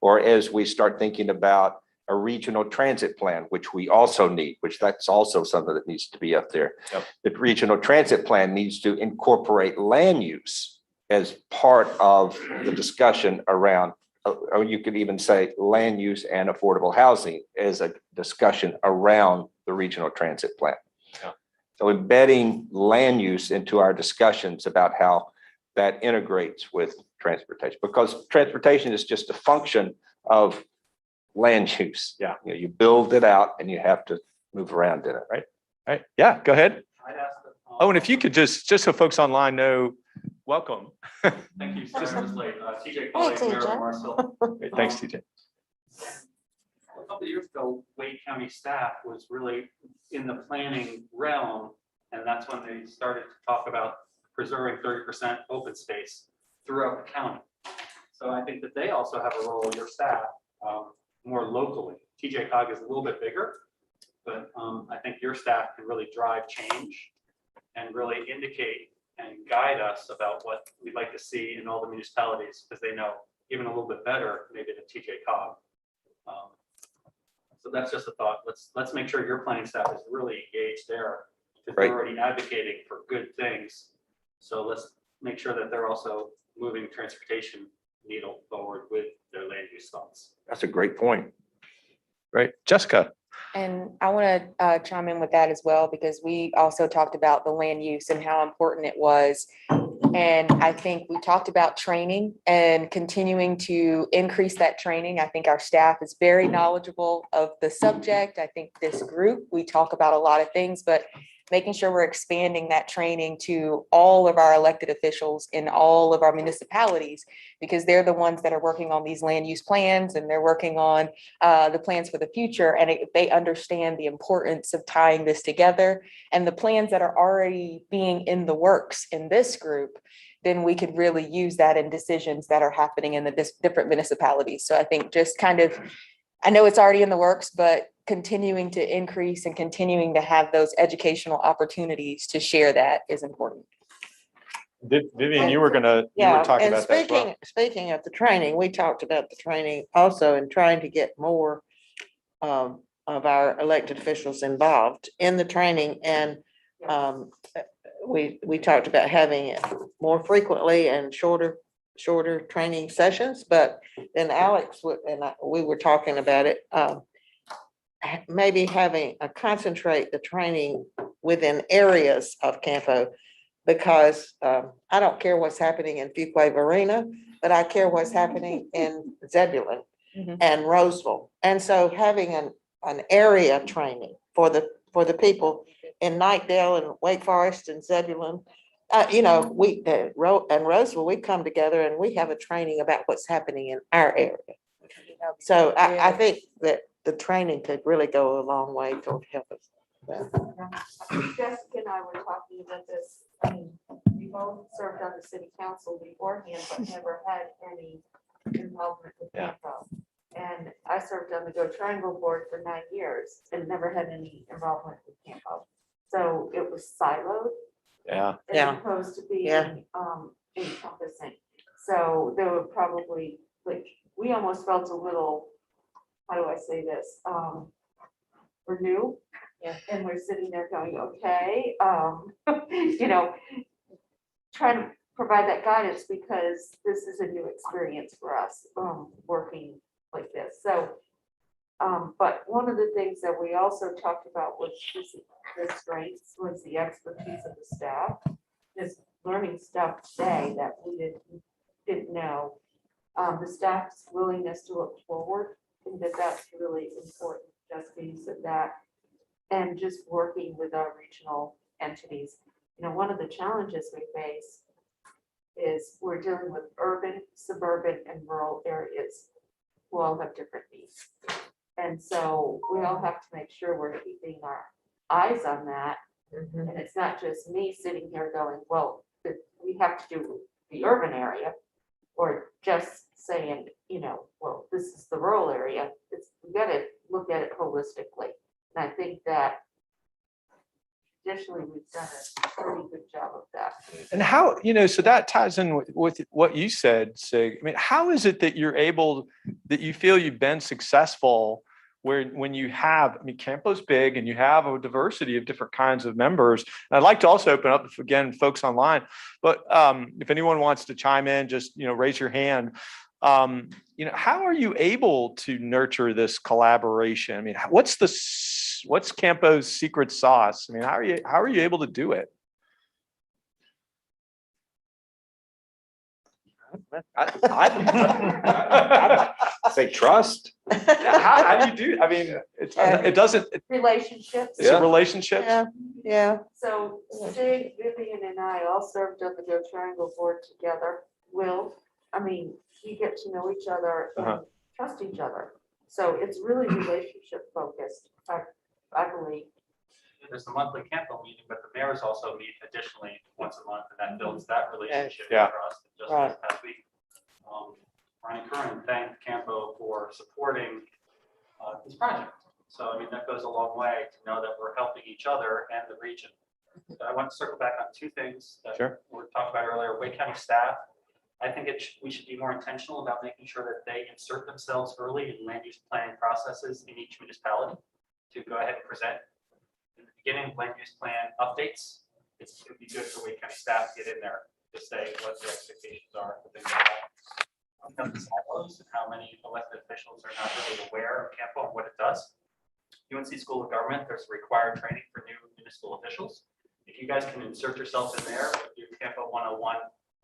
Or as we start thinking about a regional transit plan, which we also need, which that's also something that needs to be up there. Yep. The regional transit plan needs to incorporate land use as part of the discussion around, or you could even say land use and affordable housing as a discussion around the regional transit plan. Yeah. So embedding land use into our discussions about how that integrates with transportation, because transportation is just a function of land use. Yeah. You build it out and you have to move around in it. Right. Right. Yeah, go ahead. I'd ask that, Oh, and if you could just so folks online know, welcome. Thank you. Sorry I was late. TJ Colley, Mayor of Marcel. Great, thanks, TJ. A couple of years ago, Wake County staff was really in the planning realm, and that's when they started to talk about preserving 30% open space throughout the county. So I think that they also have a role, your staff, more locally. TJ-COG is a little bit bigger, but I think your staff can really drive change and really indicate and guide us about what we'd like to see in all the municipalities, because they know even a little bit better maybe than TJ-COG. So that's just a thought. Let's make sure your planning staff is really engaged there, because Right. they're already advocating for good things. So let's make sure that they're also moving transportation needle forward with their land use thoughts. That's a great point. Right, Jessica. And I want to chime in with that as well, because we also talked about the land use and how important it was. And I think we talked about training and continuing to increase that training. I think our staff is very knowledgeable of the subject. I think this group, we talk about a lot of things, but making sure we're expanding that training to all of our elected officials in all of our municipalities, because they're the ones that are working on these land use plans, and they're working on the plans for the future. And if they understand the importance of tying this together and the plans that are already being in the works in this group, then we could really use that in decisions that are happening in the different municipalities. So I think just kind of, I know it's already in the works, but continuing to increase and continuing to have those educational opportunities to share that is important. Vivian, you were talking about that as well. Speaking of the training, we talked about the training also and trying to get more of our elected officials involved in the training. And we talked about having it more frequently and shorter training sessions. But then Alex we were talking about it, maybe having a concentrate the training within areas of CAMPO, because I don't care what's happening in Fuquay Arena, but I care what's happening in Zebulon and Roseville. And so having an area training for the people in Nightdale and Wake Forest and Zebulon, and Roseville, we come together and we have a training about what's happening in our area. So I think that the training could really go a long way toward help us. Jessica and I were talking about this. I mean, we both served on the city council beforehand, but never had any involvement with CAMPO. And I served on the Go Triangle board for 9 years and never had any involvement with CAMPO. So it was siloed. Yeah. As opposed to being encompassing. So there were probably, like, we almost felt a little, how do I say this? We're new. Yeah. And we're sitting there going, okay, you know, trying to provide that guidance because this is a new experience for us, working like this. So, but one of the things that we also talked about was the strengths, was the expertise of the staff. Just learning stuff today that we didn't know. The staff's willingness to look forward, and that's really important, just piece of that. And just working with our regional entities. You know, one of the challenges we face is we're dealing with urban, suburban, and rural areas who all have different needs. And so we all have to make sure we're keeping our eyes on that. And it's not just me sitting here going, well, we have to do the urban area, or just saying, you know, well, this is the rural area. We got to look at it holistically. And I think that additionally, we've done a pretty good job of that. And how, so that ties in with what you said, Sig. I mean, how is it that that you feel you've been successful when you have, CAMPO's big and you have a diversity of different kinds of members. And I'd like to also open up, again, folks online, but if anyone wants to chime in, just, raise your hand. How are you able to nurture this collaboration? I mean, what's CAMPO's secret sauce? I mean, how are you able to do it? I say trust. How do you do? I mean, it doesn't. Relationships. It's a relationship. Yeah. So Sig, Vivian, and I all served on the Go Triangle board together. We get to know each other and trust each other. So it's really relationship focused, I believe. There's the monthly CAMPO meeting, but the mayors also meet additionally once a month, and that builds that relationship. Yeah. For us. Just Right. this past week, Ronnie Curran thanked CAMPO for supporting this project. So, that goes a long way to know that we're helping each other and the region. So I want to circle back on two things that we talked about earlier. Wake County staff, I think we should be more intentional about making sure that they insert themselves early in land use planning processes in each municipality to go ahead and present in the beginning land use plan updates. It would be good for Wake County staff to get in there to say what the expectations are for things like that. And how many elected officials are not really aware of CAMPO and what it does. UNC School of Government, there's required training for new municipal officials. If you guys can insert yourself in there with your CAMPO 101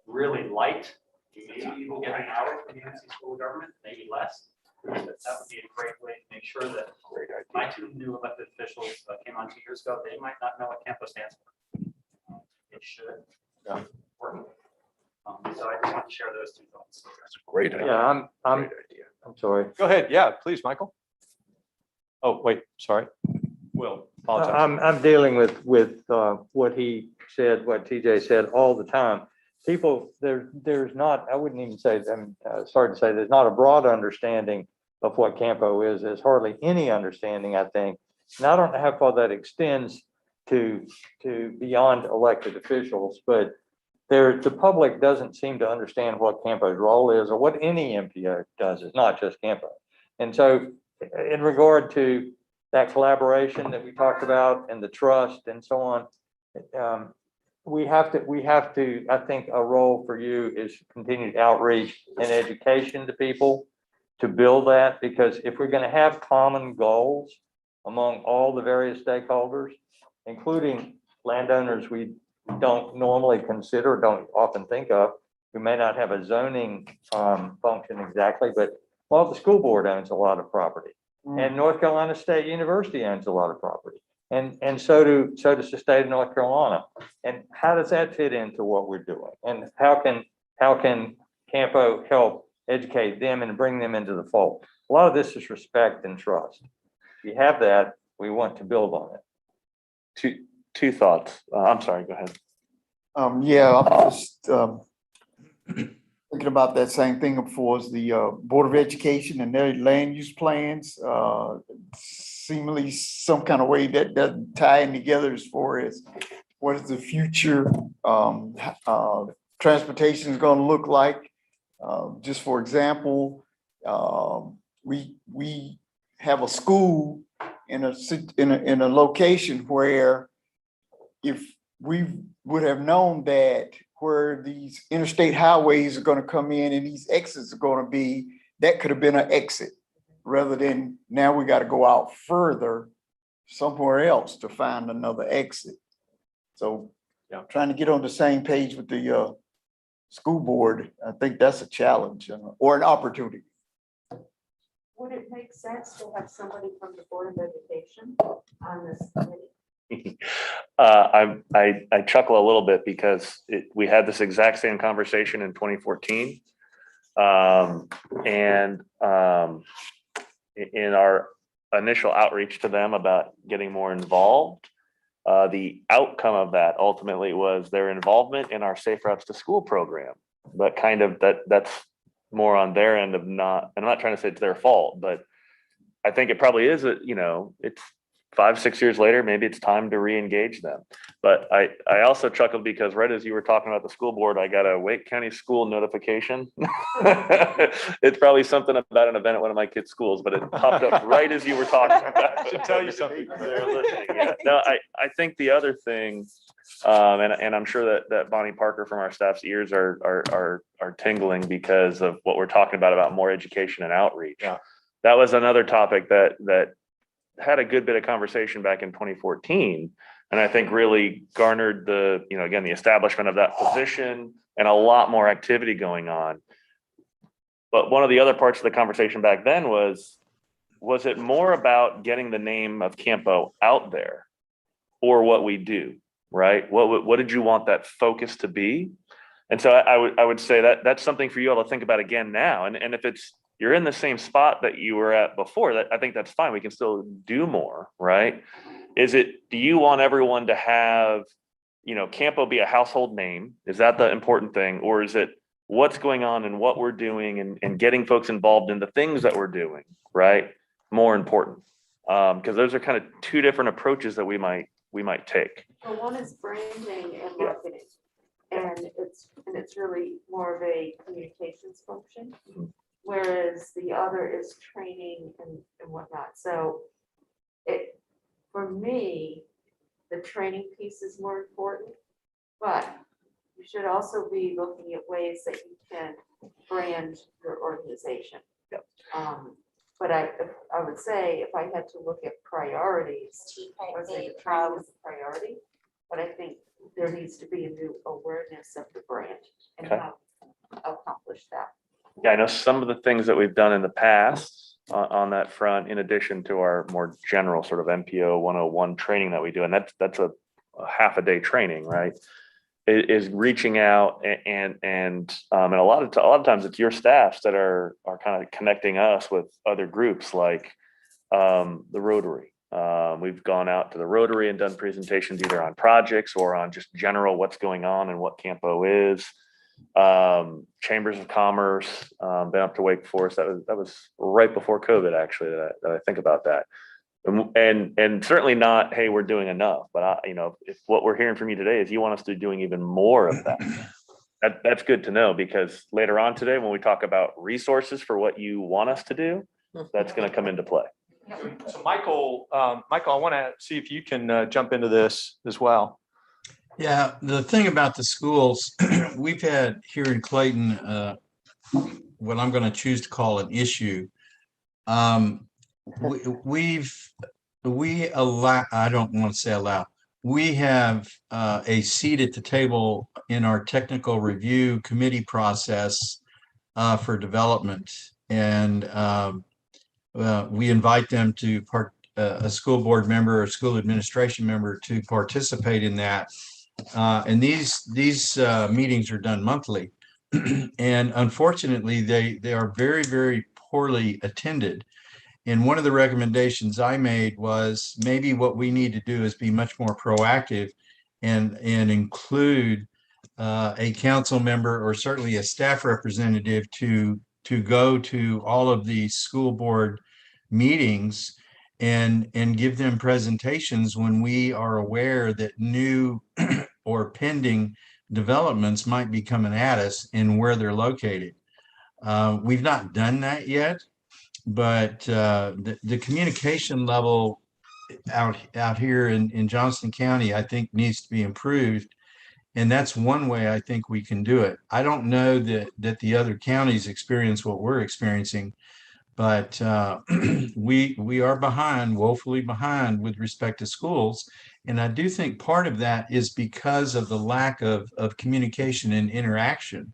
really light, maybe you will get an hour from UNC School of Government, maybe less. That would be a great way to make sure that my two new elected officials came on 2 years ago. They might not know what CAMPO stands for. It should work. So I just want to share those two thoughts. That's a great idea. Yeah, I'm sorry. Go ahead. Yeah, please, Michael. Oh, wait, sorry. Will, apologize. I'm dealing with what he said, what TJ said all the time. People, there's not, I wouldn't even say, I'm sorry to say, there's not a broad understanding of what CAMPO is. There's hardly any understanding, I think. And I don't know how far that extends to beyond elected officials, but the public doesn't seem to understand what CAMPO's role is or what any MPO does. It's not just CAMPO. And so in regard to that collaboration that we talked about and the trust and so on, we have to, I think a role for you is continued outreach and education to people to build that, because if we're going to have common goals among all the various stakeholders, including landowners we don't normally consider, don't often think of, we may not have a zoning function exactly, but the school board owns a lot of property, and North Carolina State University owns a lot of property. And so does the state of North Carolina. And how does that fit into what we're doing? And how can CAMPO help educate them and bring them into the fold? A lot of this is respect and trust. If you have that, we want to build on it. Two thoughts. I'm sorry, go ahead. I'm just thinking about that same thing before as the Board of Education and their land use plans. Seemingly some kind of way that doesn't tie in together as far as what is the future transportation is gonna look like. Just for example, we have a school in a location where if we would have known that where these interstate highways are gonna come in and these exits are gonna be, that could have been an exit, rather than now we gotta go out further somewhere else to find another exit. So Yeah. trying to get on the same page with the school board, I think that's a challenge or an opportunity. Would it make sense to have somebody from the Board of Education on this committee? I chuckle a little bit because we had this exact same conversation in 2014. In our initial outreach to them about getting more involved, the outcome of that ultimately was their involvement in our Safe Routes to School program. But kind of that's more on their end of not, and I'm not trying to say it's their fault, but I think it probably is, it's 5-6 years later, maybe it's time to re-engage them. But I also chuckled because right as you were talking about the school board, I got a Wake County school notification. It's probably something about an event at one of my kids' schools, but it popped up right as you were talking about it. I should tell you something. They're listening, yeah. No, I think the other thing, and I'm sure that Bonnie Parker from our staff's ears are tingling because of what we're talking about more education and outreach. Yeah. That was another topic that had a good bit of conversation back in 2014. And I think really garnered the establishment of that position and a lot more activity going on. But one of the other parts of the conversation back then was it more about getting the name of CAMPO out there or what we do, right? What did you want that focus to be? And so I would say that that's something for you all to think about again now. And if you're in the same spot that you were at before, that I think that's fine. We can still do more, right? Do you want everyone to have, CAMPO be a household name? Is that the important thing? Or is it what's going on and what we're doing and getting folks involved in the things that we're doing, right? More important. Because those are kind of two different approaches that we might take. Well, one is branding and marketing, and it's really more of a communications function. Whereas the other is training and whatnot. So for me, the training piece is more important, but you should also be looking at ways that you can brand your organization. Yep. But I would say if I had to look at priorities, I would say the training is a priority, but I think there needs to be a new awareness of the brand and how to accomplish that. Yeah, I know some of the things that we've done in the past on that front, in addition to our more general sort of MPO 101 training that we do, and that's a half a day training, right? Is reaching out and a lot of times it's your staffs that are kind of connecting us with other groups like the Rotary. We've gone out to the Rotary and done presentations either on projects or on just general what's going on and what CAMPO is. Chambers of Commerce, been up to Wake Forest. That was right before COVID, actually, that I think about that. And certainly not, hey, we're doing enough. But if what we're hearing from you today is you want us to be doing even more of that, that's good to know, because later on today, when we talk about resources for what you want us to do, that's going to come into play. So Michael, I want to see if you can jump into this as well. Yeah, the thing about the schools, we've had here in Clayton, what I'm going to choose to call an issue. We allow, I don't want to say allow, we have a seat at the table in our technical review committee process for development. And we invite them to a school board member or school administration member to participate in that. And these meetings are done monthly. And unfortunately, they are very, very poorly attended. And one of the recommendations I made was maybe what we need to do is be much more proactive and include a council member or certainly a staff representative to go to all of the school board meetings and give them presentations when we are aware that new or pending developments might be coming at us and where they're located. We've not done that yet, but the communication level out here in Johnston County, I think needs to be improved. And that's one way I think we can do it. I don't know that the other counties experience what we're experiencing, but we are behind, woefully behind with respect to schools. And I do think part of that is because of the lack of communication and interaction.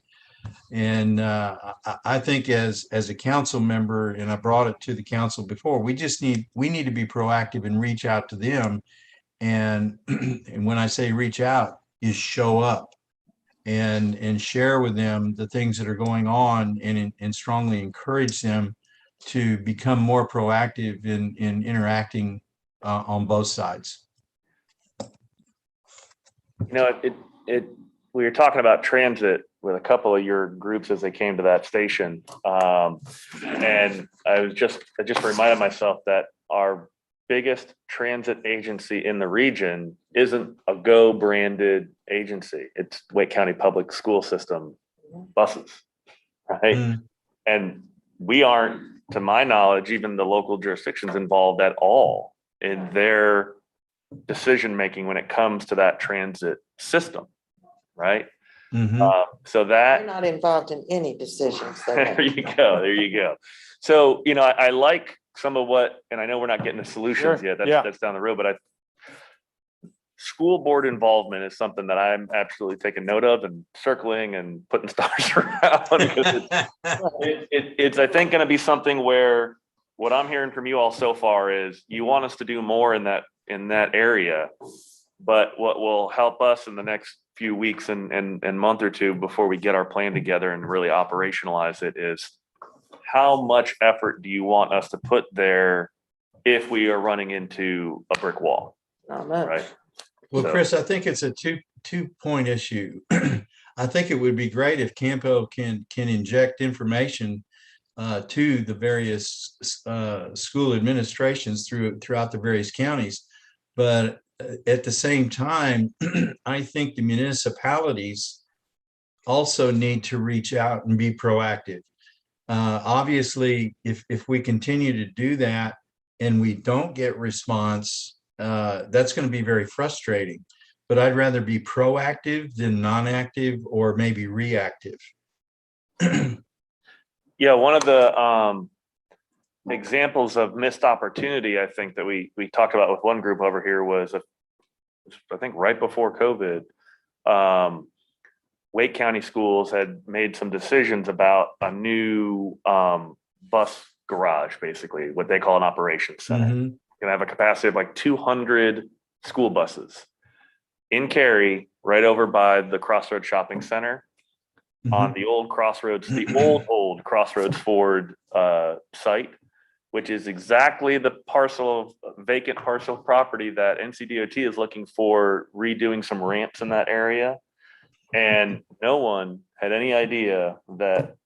And I think as a council member, and I brought it to the council before, we need to be proactive and reach out to them. And, and when I say reach out, is show up and share with them the things that are going on, and strongly encourage them to become more proactive in interacting on both sides. You know, we were talking about transit with a couple of your groups as they came to that station. And I just reminded myself that our biggest transit agency in the region isn't a GO branded agency. It's Wake County Public School System buses, right? Mm. And we aren't, to my knowledge, even the local jurisdictions involved at all in their decision-making when it comes to that transit system, right? Mhm. So They're that, not involved in any decisions. they there make. you go, there you go. So, you know, I like some of what, and I know we're not getting to solutions Sure, yet, yeah. that's down the road, but school board involvement is something that I'm absolutely taking note of and circling and putting stars around. Because it's, I think, gonna be something where what I'm hearing from you all so far is you want us to do more in that area. But what will help us in the next few weeks and month or two before we get our plan together and really operationalize it is how much effort do you want us to put there if we are running into a brick wall, Not much. right? Well, So- Chris, I think it's a two point issue. I think it would be great if CAMPO can inject information to the various school administrations throughout the various counties. But at the same time, I think the municipalities also need to reach out and be proactive. Obviously, if we continue to do that and we don't get response, that's going to be very frustrating. But I'd rather be proactive than non-active or maybe reactive. Yeah, one of the examples of missed opportunity, I think, that we talked about with one group over here was, I think right before COVID, Wake County schools had made some decisions about a new bus garage, basically what they call an operations center. Mhm. Gonna have a capacity of like 200 school buses in Cary, right over by the Crossroads Shopping Center on the old Crossroads, the old Crossroads Ford site, which is exactly the vacant parcel of property that NCDOT is looking for redoing some ramps in that area. And no one had any idea that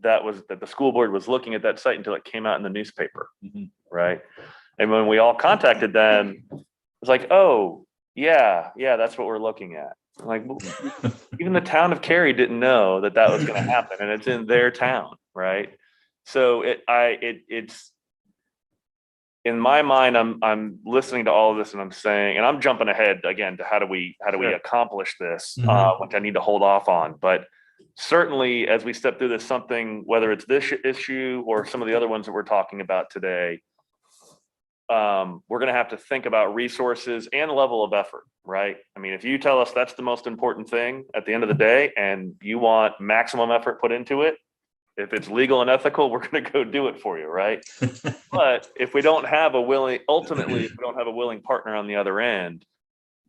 the school board was looking at that site until it came out in the newspaper, right? And when we all contacted them, it was like, oh, yeah, that's what we're looking at. Like, even the town of Cary didn't know that was going to happen, and it's in their town, right? So it's in my mind, I'm listening to all of this and I'm saying, and I'm jumping ahead again to how do we accomplish this, which I need to hold off on. But certainly as we step through this, something, whether it's this issue or some of the other ones that we're talking about today, we're going to have to think about resources and level of effort, right? I mean, if you tell us that's the most important thing at the end of the day and you want maximum effort put into it, if it's legal and ethical, we're going to go do it for you, right? But if we don't have a willing partner on the other end,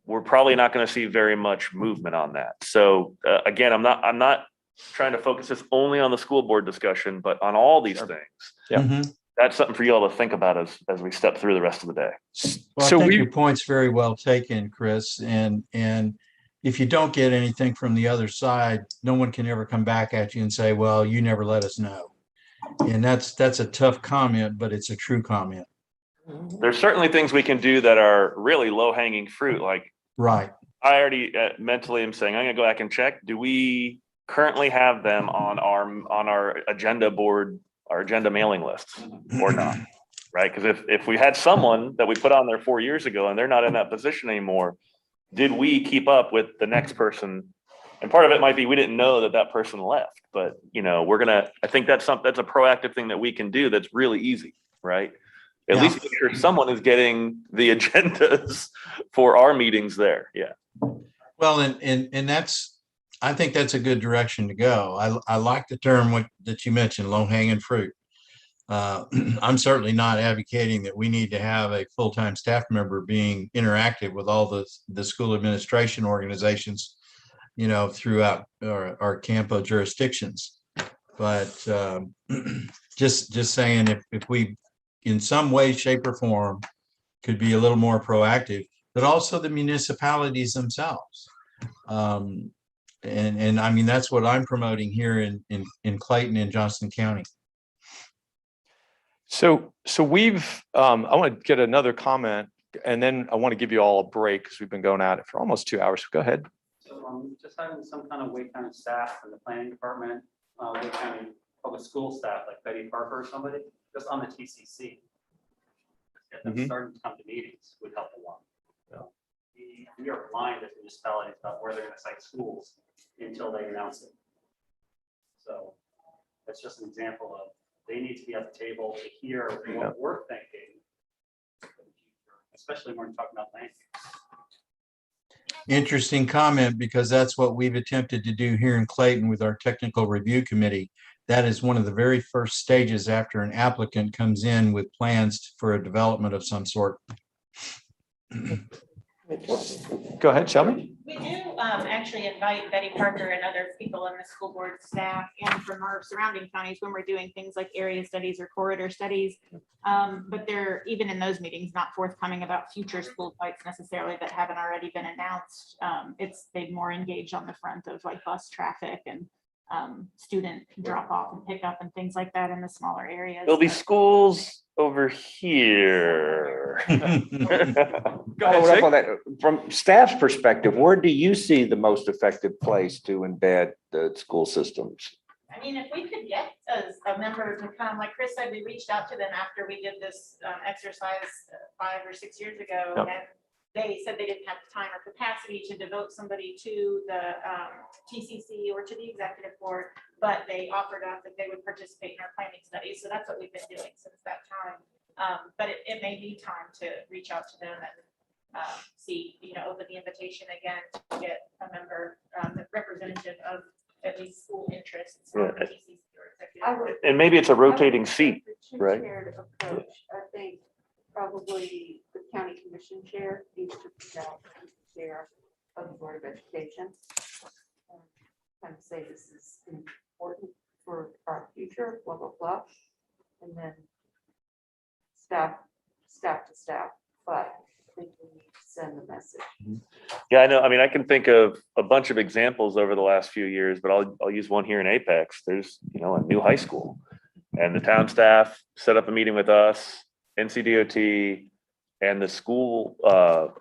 we're probably not going to see very much movement on that. So again, I'm not trying to focus this only on the school board discussion, but on all these things. Yeah. That's something for you all to think about as we step through the rest of the day. Well, I think your point's very well taken, Chris. And if you don't get anything from the other side, no one can ever come back at you and say, well, you never let us know. And that's a tough comment, but it's a true comment. There's certainly things we can do that are really low hanging fruit. Like, right. I already mentally am saying, I'm gonna go back and check. Do we currently have them on our agenda board, our agenda mailing lists or not? Right? Because if we had someone that we put on there 4 years ago and they're not in that position anymore, did we keep up with the next person? And part of it might be we didn't know that person left, but I think that's a proactive thing that we can do that's really easy, right? At Yeah. least make sure someone is getting the agendas for our meetings there. Yeah. Well, and I think that's a good direction to go. I like the term that you mentioned, low hanging fruit. I'm certainly not advocating that we need to have a full-time staff member being interactive with all the school administration organizations, throughout our CAMPO jurisdictions. But just saying, if we, in some way, shape, or form, could be a little more proactive, but also the municipalities themselves. And I mean, that's what I'm promoting here in Clayton and Johnston County. So we've, I want to get another comment, and then I want to give you all a break because we've been going at it for almost 2 hours. Go ahead. So just having some kind of Wake County staff in the planning department, Wake County public school staff, like Betty Parker or somebody, just on the TCC. Get them starting to come to meetings would help a lot. So we are blind as municipalities about where they're going to cite schools until they announce it. So that's just an example of they need to be at the table to hear what we're thinking, especially when we're talking about land use. Interesting comment, because that's what we've attempted to do here in Clayton with our technical review committee. That is one of the very first stages after an applicant comes in with plans for a development of some sort. Go ahead, Shelby. We do actually invite Betty Parker and other people in the school board staff and from our surrounding counties when we're doing things like area studies or corridor studies. But they're, even in those meetings, not forthcoming about future school sites necessarily that haven't already been announced. They've more engaged on the front of like bus traffic and student drop off and pick up and things like that in the smaller areas. There'll be schools over here. Go ahead, Follow up Sig. on that. From staff's perspective, where do you see the most effective place to embed the school systems? I mean, if we could get a member to come, like Chris said, we reached out to them after we did this exercise 5 or 6 years ago. Yep. And they said they didn't have the time or capacity to devote somebody to the TCC or to the executive board, but they offered up that they would participate in our planning studies. So that's what we've been doing since that time. But it may need time to reach out to them and see, open the invitation again to get a member, representative of at least school interests. From the TCC or executive board. And maybe it's a rotating seat, right? Two-tiered approach. I think probably the county commission chair needs to be out as the chair of the Board of Education. Kind of say this is important for our future, blah, blah, blah. And then staff to staff, but I think we need to send the message. Yeah, I know. I mean, I can think of a bunch of examples over the last few years, but I'll use one here in Apex. There's, a new high school, and the town staff set up a meeting with us, NCDOT, and the school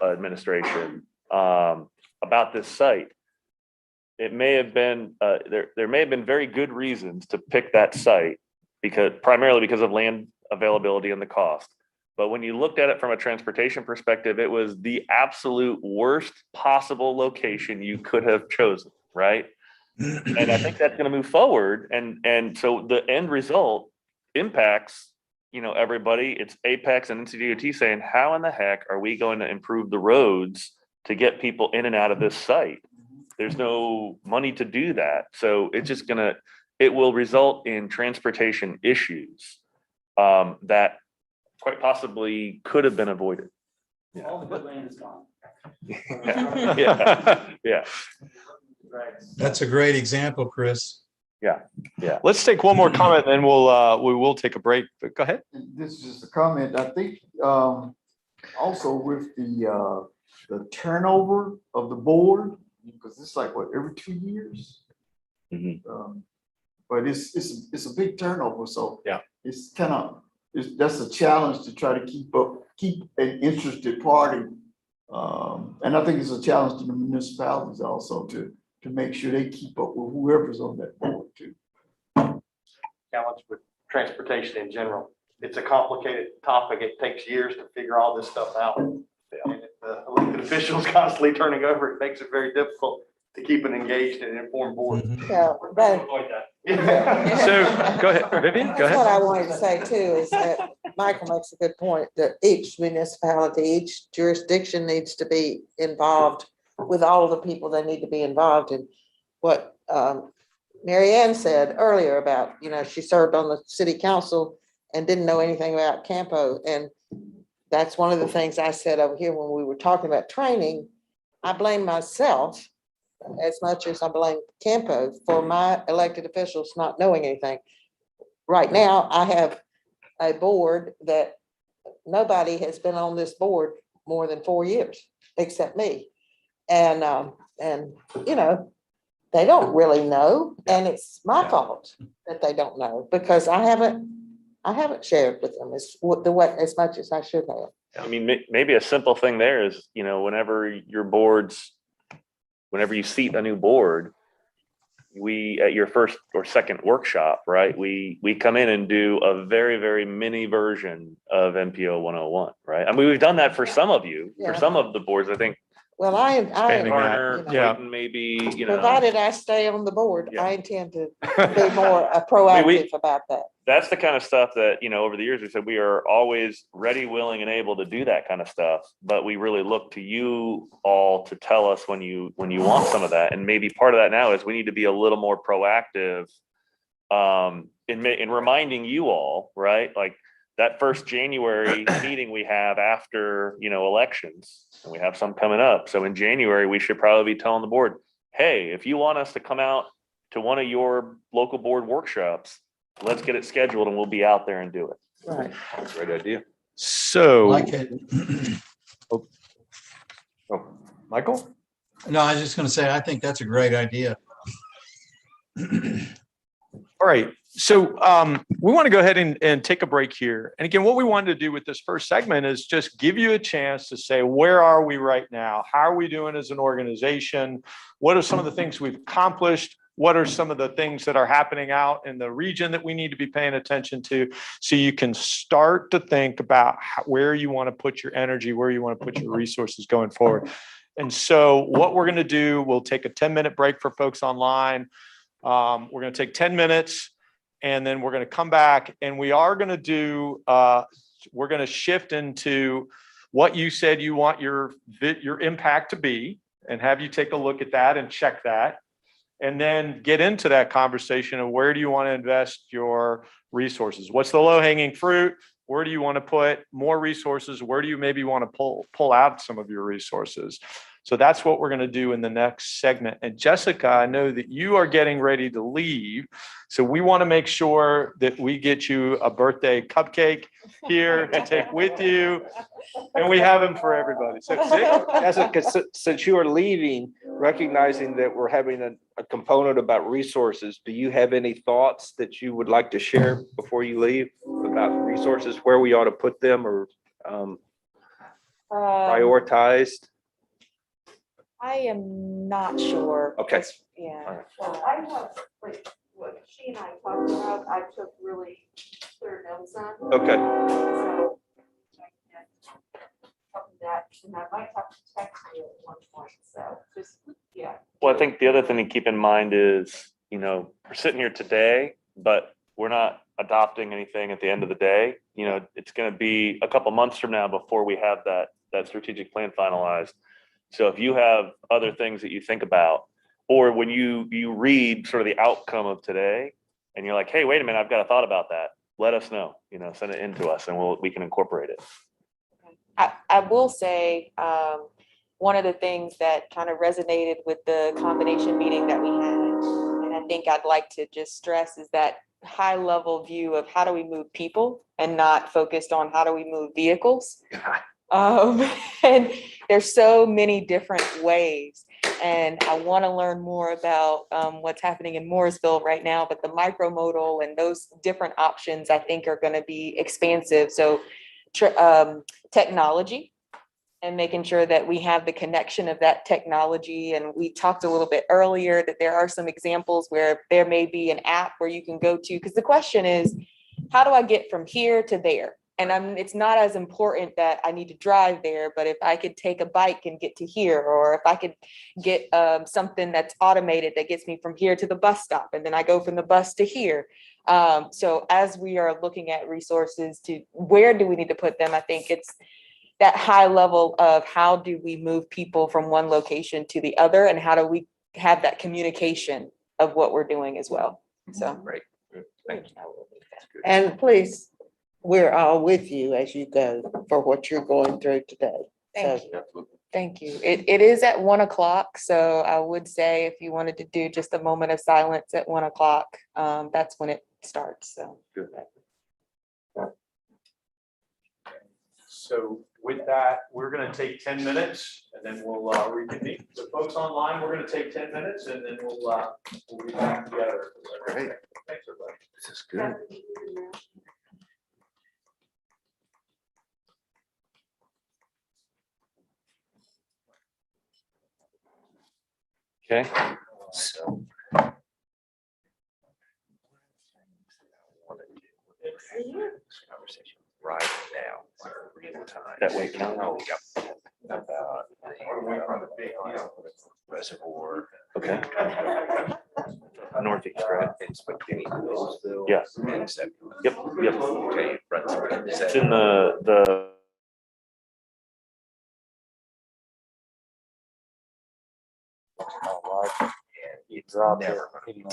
administration about this site. It may have been there may have been very good reasons to pick that site primarily because of land availability and the cost. But when you looked at it from a transportation perspective, it was the absolute worst possible location you could have chosen, right? And I think that's going to move forward. And so the end result impacts, everybody. It's Apex and NCDOT saying, how in the heck are we going to improve the roads to get people in and out of this site? There's no money to do that. So it's just it will result in transportation issues that quite possibly could have been avoided. All the good land is gone. Yeah. Right. That's a great example, Chris. Yeah. Let's take one more comment, then we will take a break. But go ahead. This is just a comment. I think also with the turnover of the board, because it's like every 2 years. But it's a big turnover, so yeah, it's that's a challenge to try to keep an interested party And I think it's a challenge to the municipalities also to make sure they keep up with whoever's on that board too. Challenge with transportation in general. It's a complicated topic. It takes years to figure all this stuff out. And if the elected officials constantly turning over, it makes it very difficult to keep an engaged and informed board. Yeah, but Avoid that. So, go ahead, Vivian, go that's what ahead. I wanted to say too, is that Michael makes a good point, that each municipality, each jurisdiction needs to be involved with all the people that need to be involved in what Mary Ann said earlier about, she served on the city council and didn't know anything about CAMPO. And that's one of the things I said over here when we were talking about training. I blame myself as much as I blame CAMPO for my elected officials not knowing anything. Right now, I have a board that nobody has been on this board more than 4 years, except me. And they don't really know, and it's my fault that they don't know, because I haven't shared with them as much as I should have. I mean, maybe a simple thing there is, whenever you seat a new board, we, at your first or second workshop, right, we come in and do a very, very mini version of MPO 101, right? I mean, we've done that for some of you, for Yeah. some of the boards, I think. Well, I Expanding that. Garner, Yeah. Clayton, maybe, provided I stay on the board, Yeah. I intend to be more proactive about that. that's the kind of stuff that, over the years, we said we are always ready, willing, and able to do that kind of stuff. But we really look to you all to tell us when you want some of that. And maybe part of that now is we need to be a little more proactive in reminding you all, right? Like that first January meeting we have after, elections, and we have some coming up. So in January, we should probably be telling the board, hey, if you want us to come out to one of your local board workshops, let's get it scheduled and we'll be out there and do it. Right. Great idea. So, Like it. Oh, Michael? No, I was just going to say, I think that's a great idea. all right. So we want to go ahead and take a break here. And again, what we wanted to do with this first segment is just give you a chance to say, where are we right now? How are we doing as an organization? What are some of the things we've accomplished? What are some of the things that are happening out in the region that we need to be paying attention to? So you can start to think about where you want to put your energy, where you want to put your resources going forward. And so what we're going to do, we'll take a 10-minute break for folks online. We're going to take 10 minutes. And then we're going to come back and we are going to do, we're going to shift into what you said you want your impact to be, and have you take a look at that and check that. And then get into that conversation of where do you want to invest your resources? What's the low hanging fruit? Where do you want to put more resources? Where do you maybe want to pull out some of your resources? So that's what we're going to do in the next segment. And Jessica, I know that you are getting ready to leave. So we want to make sure that we get you a birthday cupcake here to take with you. And we have them for everybody. So Jessica, since you are leaving, recognizing that we're having a component about resources, do you have any thoughts that you would like to share before you leave about resources, where we ought to put them, or prioritized? I am not sure. Okay. Yeah. Well, I have, like, what she and I talked about, I took really clear notes on. Okay. So I can copy that, and I might have to text you at one point, so just, yeah. Well, I think the other thing to keep in mind is, we're sitting here today, but we're not adopting anything at the end of the day. It's going to be a couple months from now before we have that strategic plan finalized. So if you have other things that you think about, or when you read sort of the outcome of today and you're like, hey, wait a minute, I've got a thought about that, let us know, send it in to us and we can incorporate it. I will say, one of the things that kind of resonated with the combination meeting that we had, and I think I'd like to just stress, is that high level view of how do we move people and not focused on how do we move vehicles. And there's so many different ways. And I want to learn more about what's happening in Morrisville right now, but the micromodal and those different options I think are going to be expansive. So technology and making sure that we have the connection of that technology. And we talked a little bit earlier that there are some examples where there may be an app where you can go to, because the question is, how do I get from here to there? And it's not as important that I need to drive there, but if I could take a bike and get to here, or if I could get something that's automated that gets me from here to the bus stop, and then I go from the bus to here. So as we are looking at resources to where do we need to put them, I think it's that high level of how do we move people from one location to the other, and how do we have that communication of what we're doing as well. So. Great. Thank you. And please, we're all with you as you go for what you're going through today. Thank So, you. Thank you. It is at 1 o'clock. So I would say if you wanted to do just a moment of silence at 1 o'clock, that's when it starts. So. Good. So with that, we're going to take 10 minutes and then we'll reconvene. So folks online, we're going to take 10 minutes and then we'll be back together. Great. Thanks, everybody. This is good. Okay. So. Conversation right now, real time. That Wake County? Oh, yep. About the reservoir. Okay. Northeast, right? It's between Roseville. Yes. And Seven. Yep, yep. Okay, right. It's in the It's never gonna be.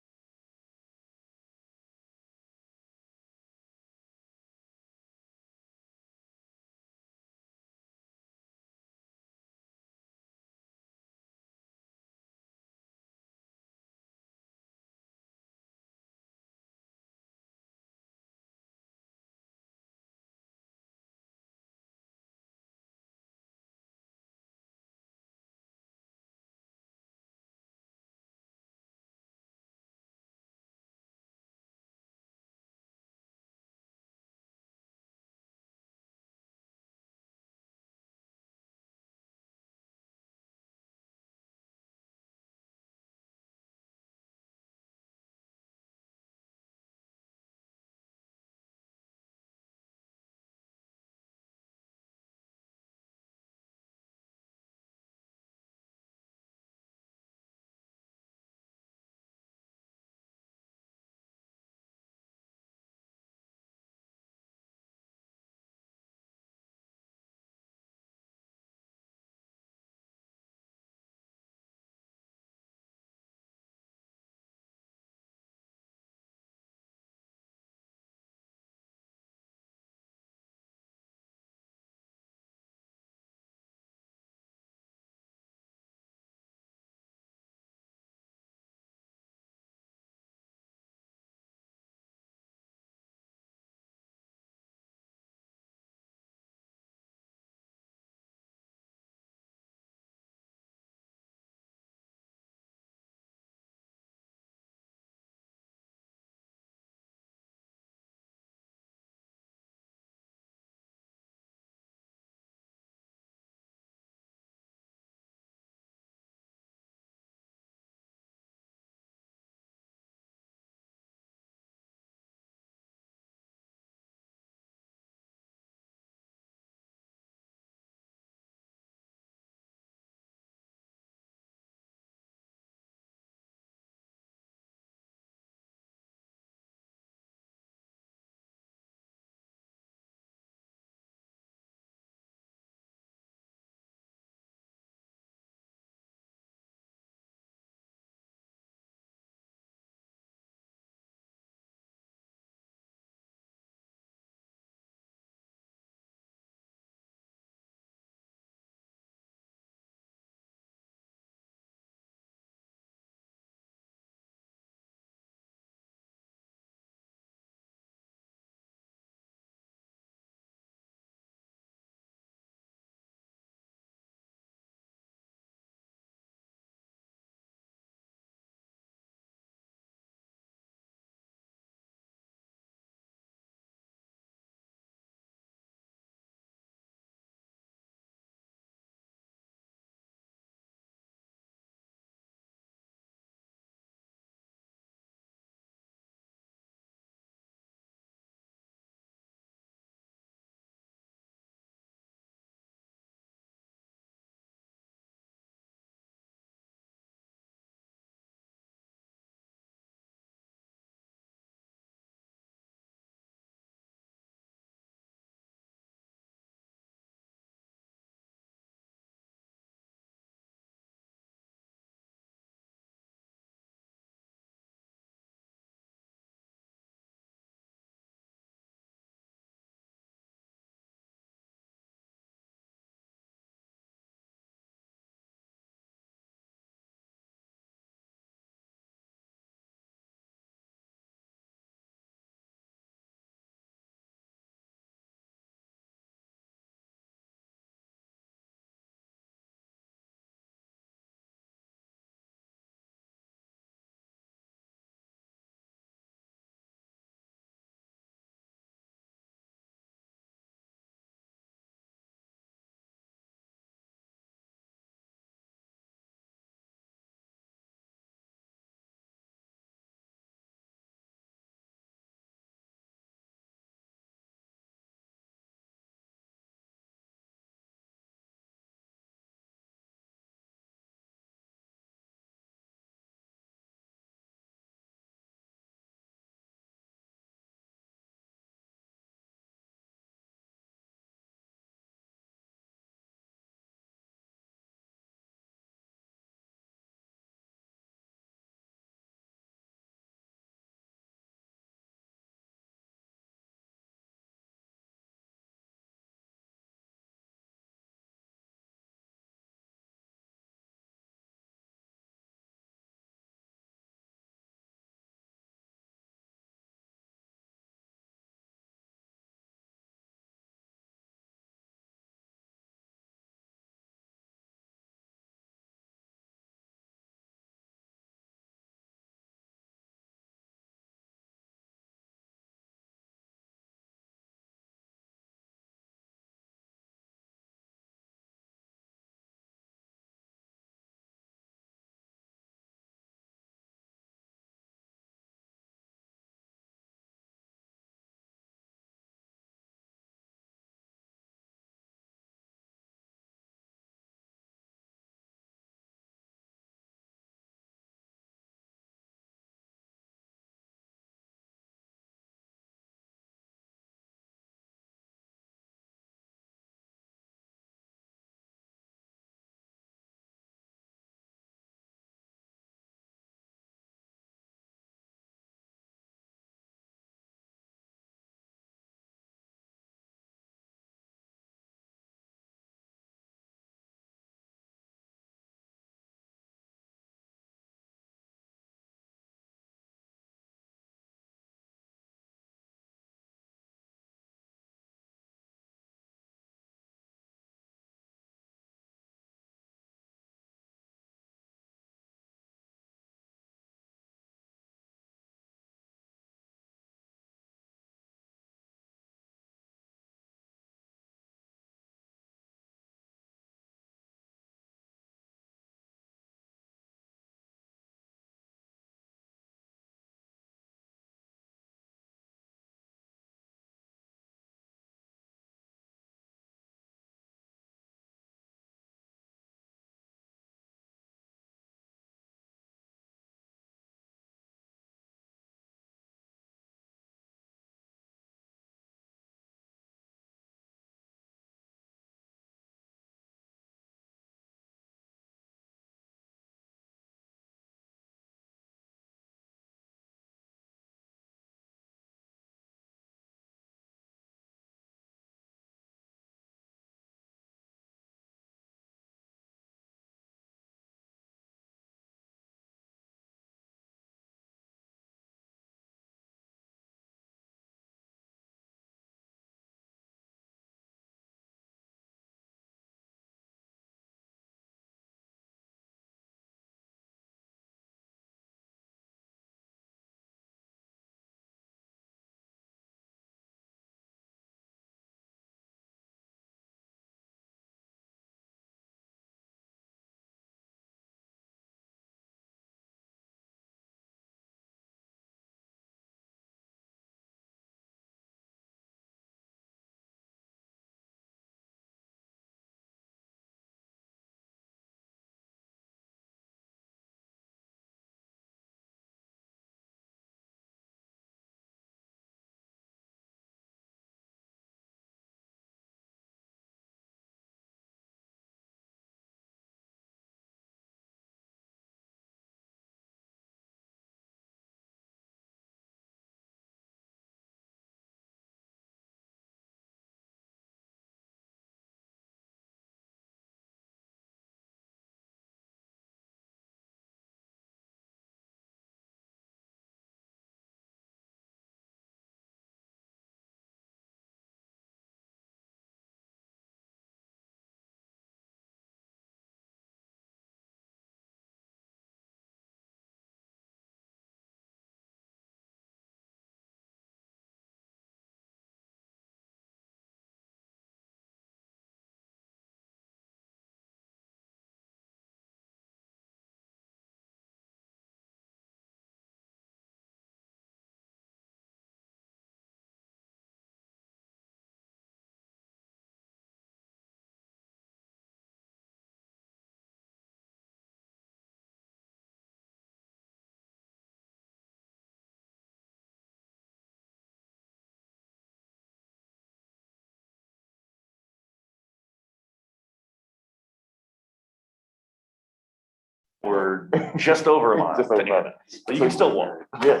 We're just over a mile Just to over a mile. Anna, but you can still walk. Yes.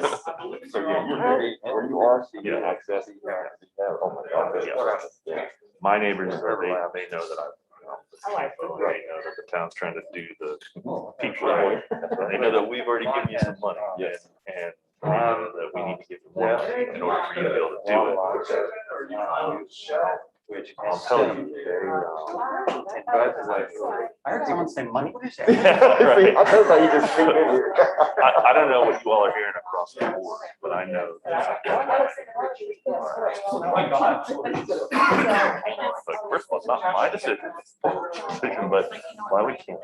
So yeah, you're very, where you are, so you Yeah. can access. Oh my God. Yeah. My neighbors, they know that they know that the town's trying to do the people. They know that we've already given you some money. Yes. And they know that we need to give you more money in order for you to be able to do it. I'll tell you. I heard someone say money. Right. I know that you just came in here. I don't know what you all are hearing across the board, but I know. But first of all, it's not my decision, but why we can't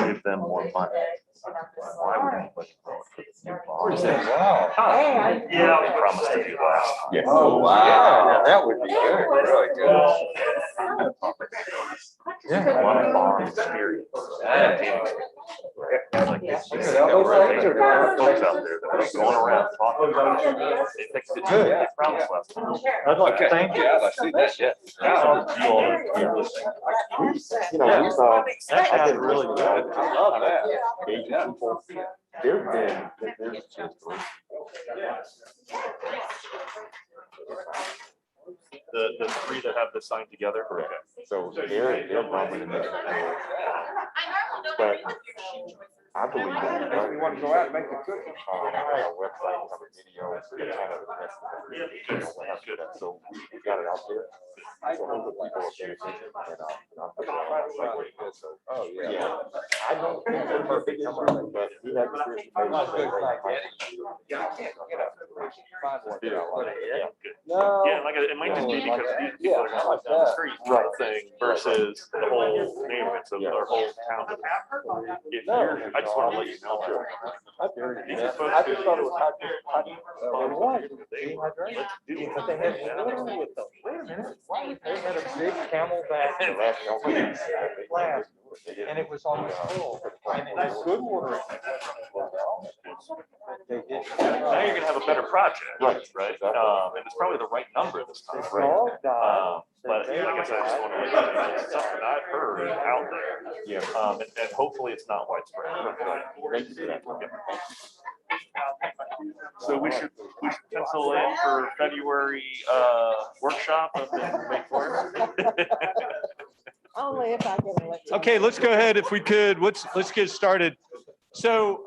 give them more money? Why would anybody vote for the new bond? Wow. Yeah, we promised to do last. Yes. Oh, wow. That would be good, really good. Yeah. A lot of bond experience. Like this, there's folks out there that are going around talking about it. They fixed it. They promised last time. I'd like to thank you. I see that, yeah. You all are fearless. You know, I've been really good. I love that. Engaging people. There's just. The three that have this signed together. Okay. So they're bumping and but I believe that we want to go out and make a cookie. Our website, have a video, kind of the rest of it. We'll have to do that. So we got it out there. So hopefully people will pay attention and I'm putting it on our site where it goes. So, oh yeah. I don't think they're perfect, but we have the Yeah, good. Yeah, like it might just be because these people are gonna live down the street thing versus the whole neighborhood, so our whole town. If you're, I just want to let you know. These are folks I just thought it was let's do it. but they had water with them. Wait a minute, why they had a big camelback glass and it was on the floor and it had good water. Now you're gonna have a better project. Right. And it's probably the right number this time. But like I said, I just want to let you know, it's something I've heard out there. Yeah. And hopefully it's not widespread. Thank you for that. So we should pencil in for February, workshop up in Lake Forest. Only if I get elected. Okay, let's go ahead if we could. Let's get started. So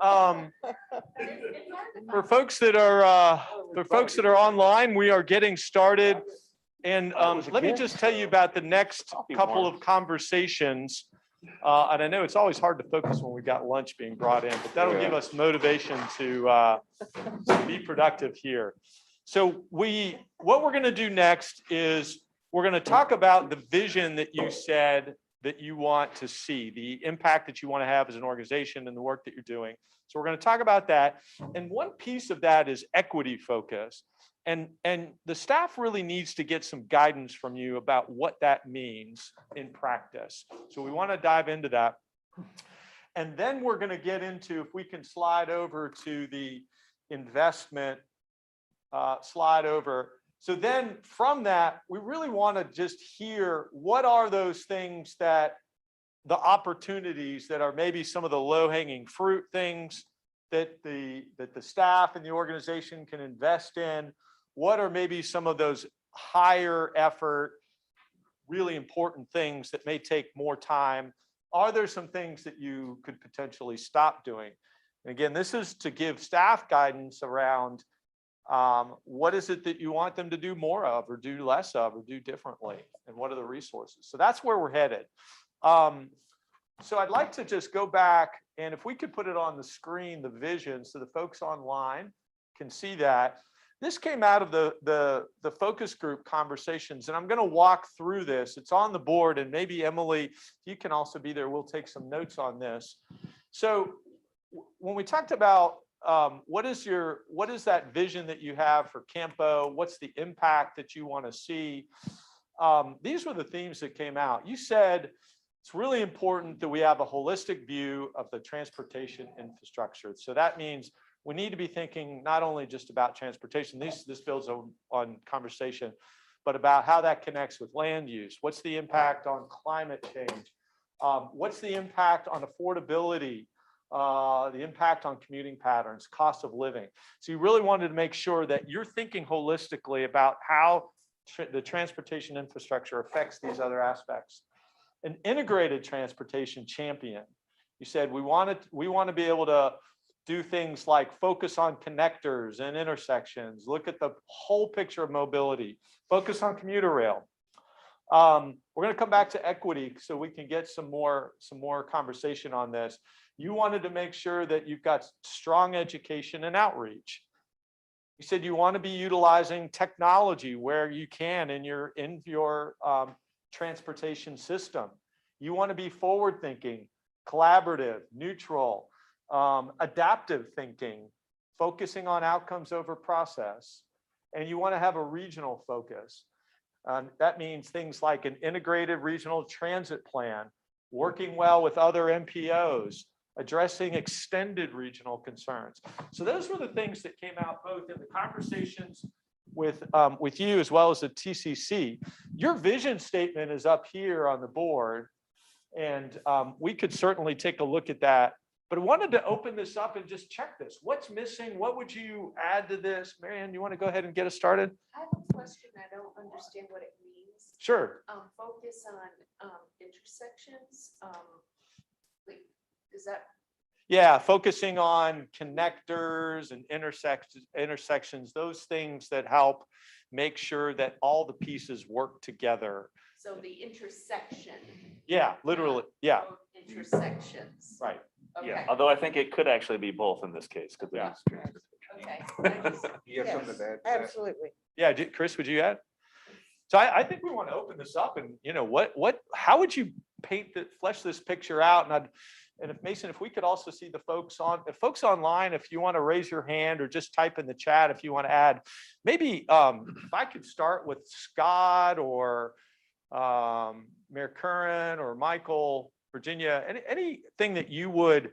for folks that are online, we are getting started. And let me just tell you about the next couple of conversations. And I know it's always hard to focus when we've got lunch being brought in, but that'll give us motivation to be productive here. So what we're going to do next is we're going to talk about the vision that you said that you want to see, the impact that you want to have as an organization and the work that you're doing. So we're going to talk about that. And one piece of that is equity focus. And the staff really needs to get some guidance from you about what that means in practice. So we want to dive into that. And then we're going to get into, if we can slide over to the investment slide over. So then from that, we really want to just hear what are those things that the opportunities that are maybe some of the low-hanging fruit things that the staff and the organization can invest in. What are maybe some of those higher effort, really important things that may take more time? Are there some things that you could potentially stop doing? And again, this is to give staff guidance around what is it that you want them to do more of or do less of or do differently? And what are the resources? So that's where we're headed. So I'd like to just go back, and if we could put it on the screen, the vision, so the folks online can see that. This came out of the focus group conversations, and I'm going to walk through this. It's on the board, and maybe Emily, you can also be there. We'll take some notes on this. So when we talked about what is that vision that you have for CAMPO? What's the impact that you want to see? These were the themes that came out. You said it's really important that we have a holistic view of the transportation infrastructure. So that means we need to be thinking not only just about transportation, this builds on conversation, but about how that connects with land use. What's the impact on climate change? What's the impact on affordability? the impact on commuting patterns, cost of living. So you really wanted to make sure that you're thinking holistically about how the transportation infrastructure affects these other aspects. An integrated transportation champion. You said we want to be able to do things like focus on connectors and intersections, look at the whole picture of mobility, focus on commuter rail. We're going to come back to equity so we can get some more conversation on this. You wanted to make sure that you've got strong education and outreach. You said you want to be utilizing technology where you can in your transportation system. You want to be forward thinking, collaborative, neutral, adaptive thinking, focusing on outcomes over process. And you want to have a regional focus. That means things like an integrated regional transit plan, working well with other MPOs, addressing extended regional concerns. So those were the things that came out both in the conversations with you as well as the TCC. Your vision statement is up here on the board, and we could certainly take a look at that. But I wanted to open this up and just check this. What's missing? What would you add to this? Marianne, you want to go ahead and get us started? I have a question. I don't understand what it means. Sure. Focus on intersections. Like, is that? Yeah, focusing on connectors and intersections, those things that help make sure that all the pieces work together. So the intersection. Yeah, literally. Yeah. Intersections. Right. Okay. Yeah, although I think it could actually be both in this case, because Yeah. Okay. You have something to add to that? Absolutely. Yeah, Chris, would you add? So I think we want to open this up and, how would you flesh this picture out? And if Mason, if we could also see the folks online, if you want to raise your hand or just type in the chat, if you want to add, maybe if I could start with Scott or Mayor Curran or Michael, Virginia, anything that you would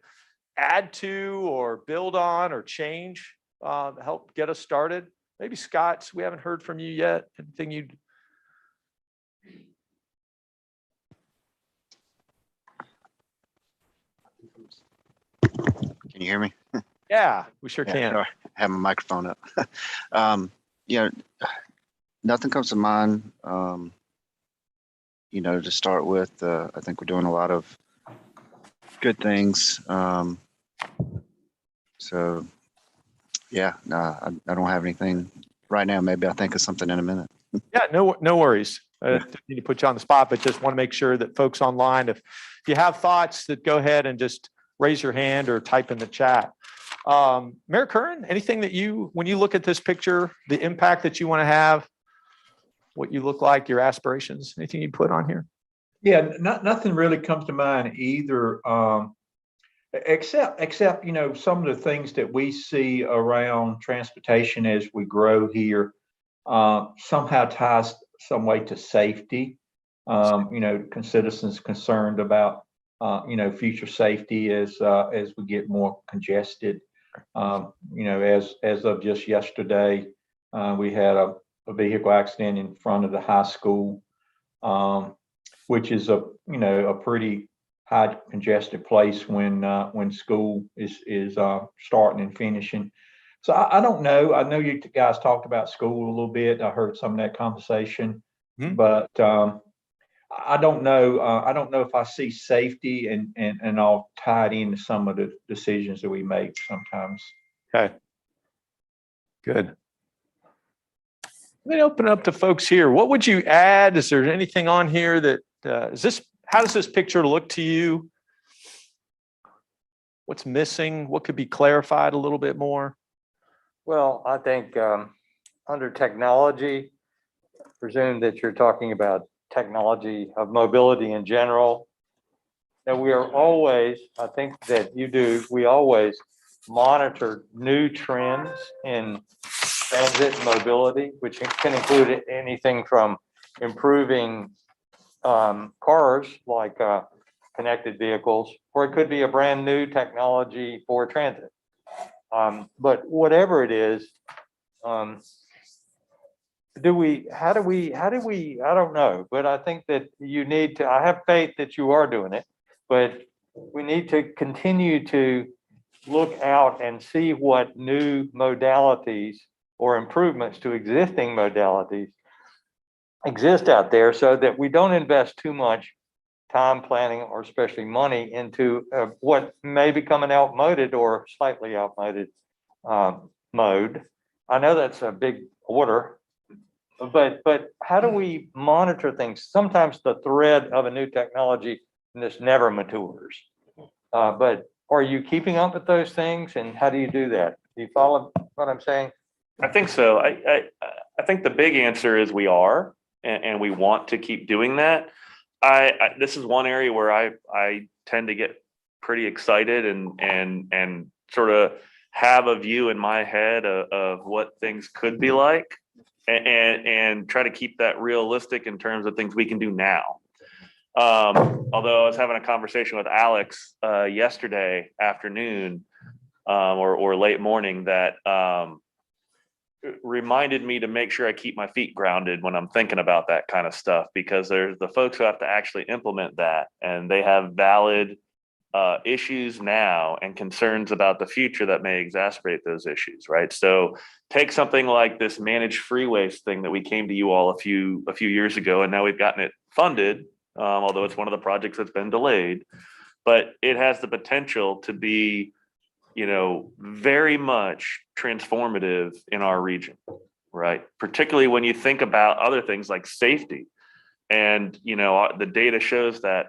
add to or build on or change, help get us started. Maybe Scott, we haven't heard from you yet. Anything you'd. Can you hear me? Yeah, we sure Yeah, can. sorry. I have my microphone up. Nothing comes to mind. To start with, I think we're doing a lot of good things. I don't have anything right now. Maybe I'll think of something in a minute. Yeah, no worries. I didn't need to put you on the spot, but just want to make sure that folks online, if you have thoughts, that go ahead and just raise your hand or type in the chat. Mayor Curran, anything that when you look at this picture, the impact that you want to have, what you look like, your aspirations, anything you put on here? Yeah, nothing really comes to mind either, except some of the things that we see around transportation as we grow here somehow ties some way to safety. Citizens concerned about future safety as we get more congested. As of just yesterday, we had a vehicle accident in front of the high school, which is a pretty high congested place when school is starting and finishing. So I don't know. I know you guys talked about school a little bit. I heard some of that conversation, but I don't know. I don't know if I see safety and all tied into some of the decisions that we make sometimes. Okay. Good. Let me open up to folks here. What would you add? Is there anything on here that how does this picture look to you? What's missing? What could be clarified a little bit more? Well, I think under technology, presume that you're talking about technology of mobility in general. And we are always, I think that you do, we always monitor new trends in transit mobility, which can include anything from improving cars like connected vehicles, or it could be a brand new technology for transit. But whatever it is, how do we, I don't know, but I think that you need to, I have faith that you are doing it, but we need to continue to look out and see what new modalities or improvements to existing modalities exist out there so that we don't invest too much time planning or especially money into what may become an outmoded or slightly outmoded mode. I know that's a big order, but how do we monitor things? Sometimes the thread of a new technology just never matures. But are you keeping up with those things, and how do you do that? Do you follow what I'm saying? I think so. I think the big answer is we are, and we want to keep doing that. This is one area where I tend to get pretty excited and sort of have a view in my head of what things could be like, and try to keep that realistic in terms of things we can do now. Although I was having a conversation with Alex yesterday afternoon or late morning that reminded me to make sure I keep my feet grounded when I'm thinking about that kind of stuff, because there's the folks who have to actually implement that, and they have valid issues now and concerns about the future that may exacerbate those issues, right? So take something like this managed freeways thing that we came to you all a few years ago, and now we've gotten it funded, although it's one of the projects that's been delayed, but it has the potential to be, very much transformative in our region, right? Particularly when you think about other things like safety. And, the data shows that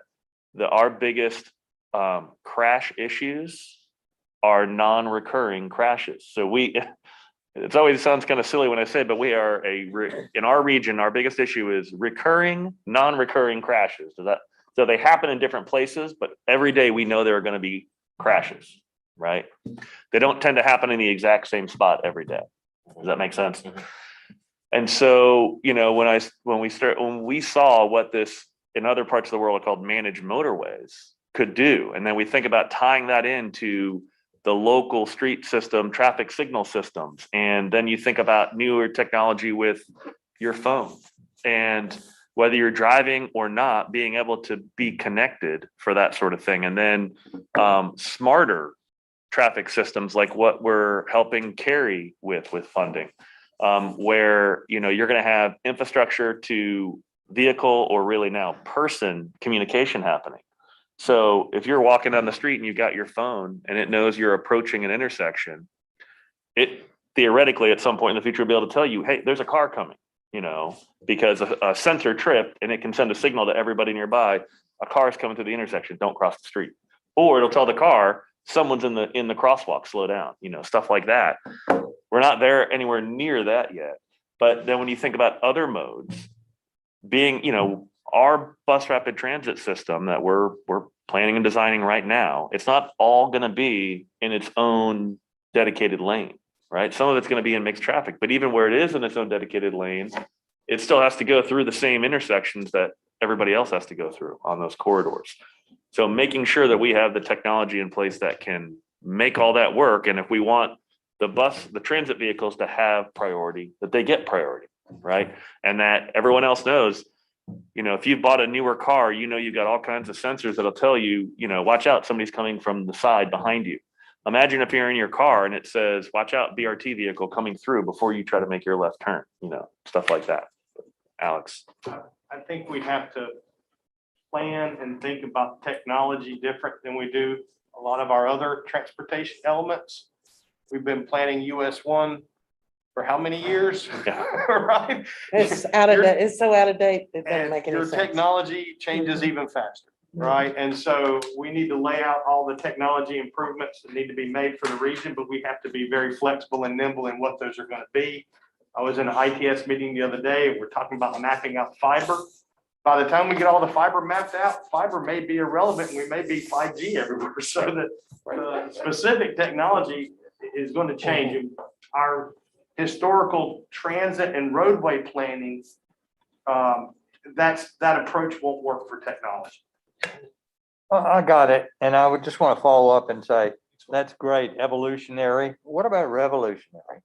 our biggest crash issues are non-recurring crashes. So it always sounds kind of silly when I say, but we are in our region, our biggest issue is recurring, non-recurring crashes. So they happen in different places, but every day we know there are going to be crashes, right? They don't tend to happen in the exact same spot every day. Does that make sense? And so, when we saw what this in other parts of the world are called managed motorways could do, and then we think about tying that into the local street system, traffic signal systems, and then you think about newer technology with your phone, and whether you're driving or not, being able to be connected for that sort of thing, and then smarter traffic systems like what we're helping carry with funding, where you're going to have infrastructure to vehicle or really now person communication happening. So if you're walking down the street and you've got your phone and it knows you're approaching an intersection, it theoretically at some point in the future will be able to tell you, hey, there's a car coming, because a sensor tripped, and it can send a signal to everybody nearby, a car is coming to the intersection, don't cross the street. Or it'll tell the car, someone's in the crosswalk, slow down, stuff like that. We're not there anywhere near that yet. But then when you think about other modes, being, our bus rapid transit system that we're planning and designing right now, it's not all going to be in its own dedicated lane, right? Some of it's going to be in mixed traffic, but even where it is in its own dedicated lane, it still has to go through the same intersections that everybody else has to go through on those corridors. So making sure that we have the technology in place that can make all that work. And if we want the transit vehicles to have priority, that they get priority, right? And that everyone else knows, if you've bought a newer car, you've got all kinds of sensors that'll tell you, watch out, somebody's coming from the side behind you. Imagine if you're in your car and it says, watch out, BRT vehicle coming through before you try to make your left turn, stuff like that. Alex. I think we have to plan and think about technology different than we do a lot of our other transportation elements. We've been planning US 1 for how many years? Right? It's out of date. It's so out of date. It doesn't make any Your sense. technology changes even faster, right? And so we need to lay out all the technology improvements that need to be made for the region, but we have to be very flexible and nimble in what those are going to be. I was in an ITS meeting the other day. We're talking about mapping out fiber. By the time we get all the fiber mapped out, fiber may be irrelevant, and we may be 5G everywhere. So that the specific technology is going to change. And our historical transit and roadway planning, that approach won't work for technology. I got it. And I would just want to follow up and say, that's great, evolutionary. What about revolutionary?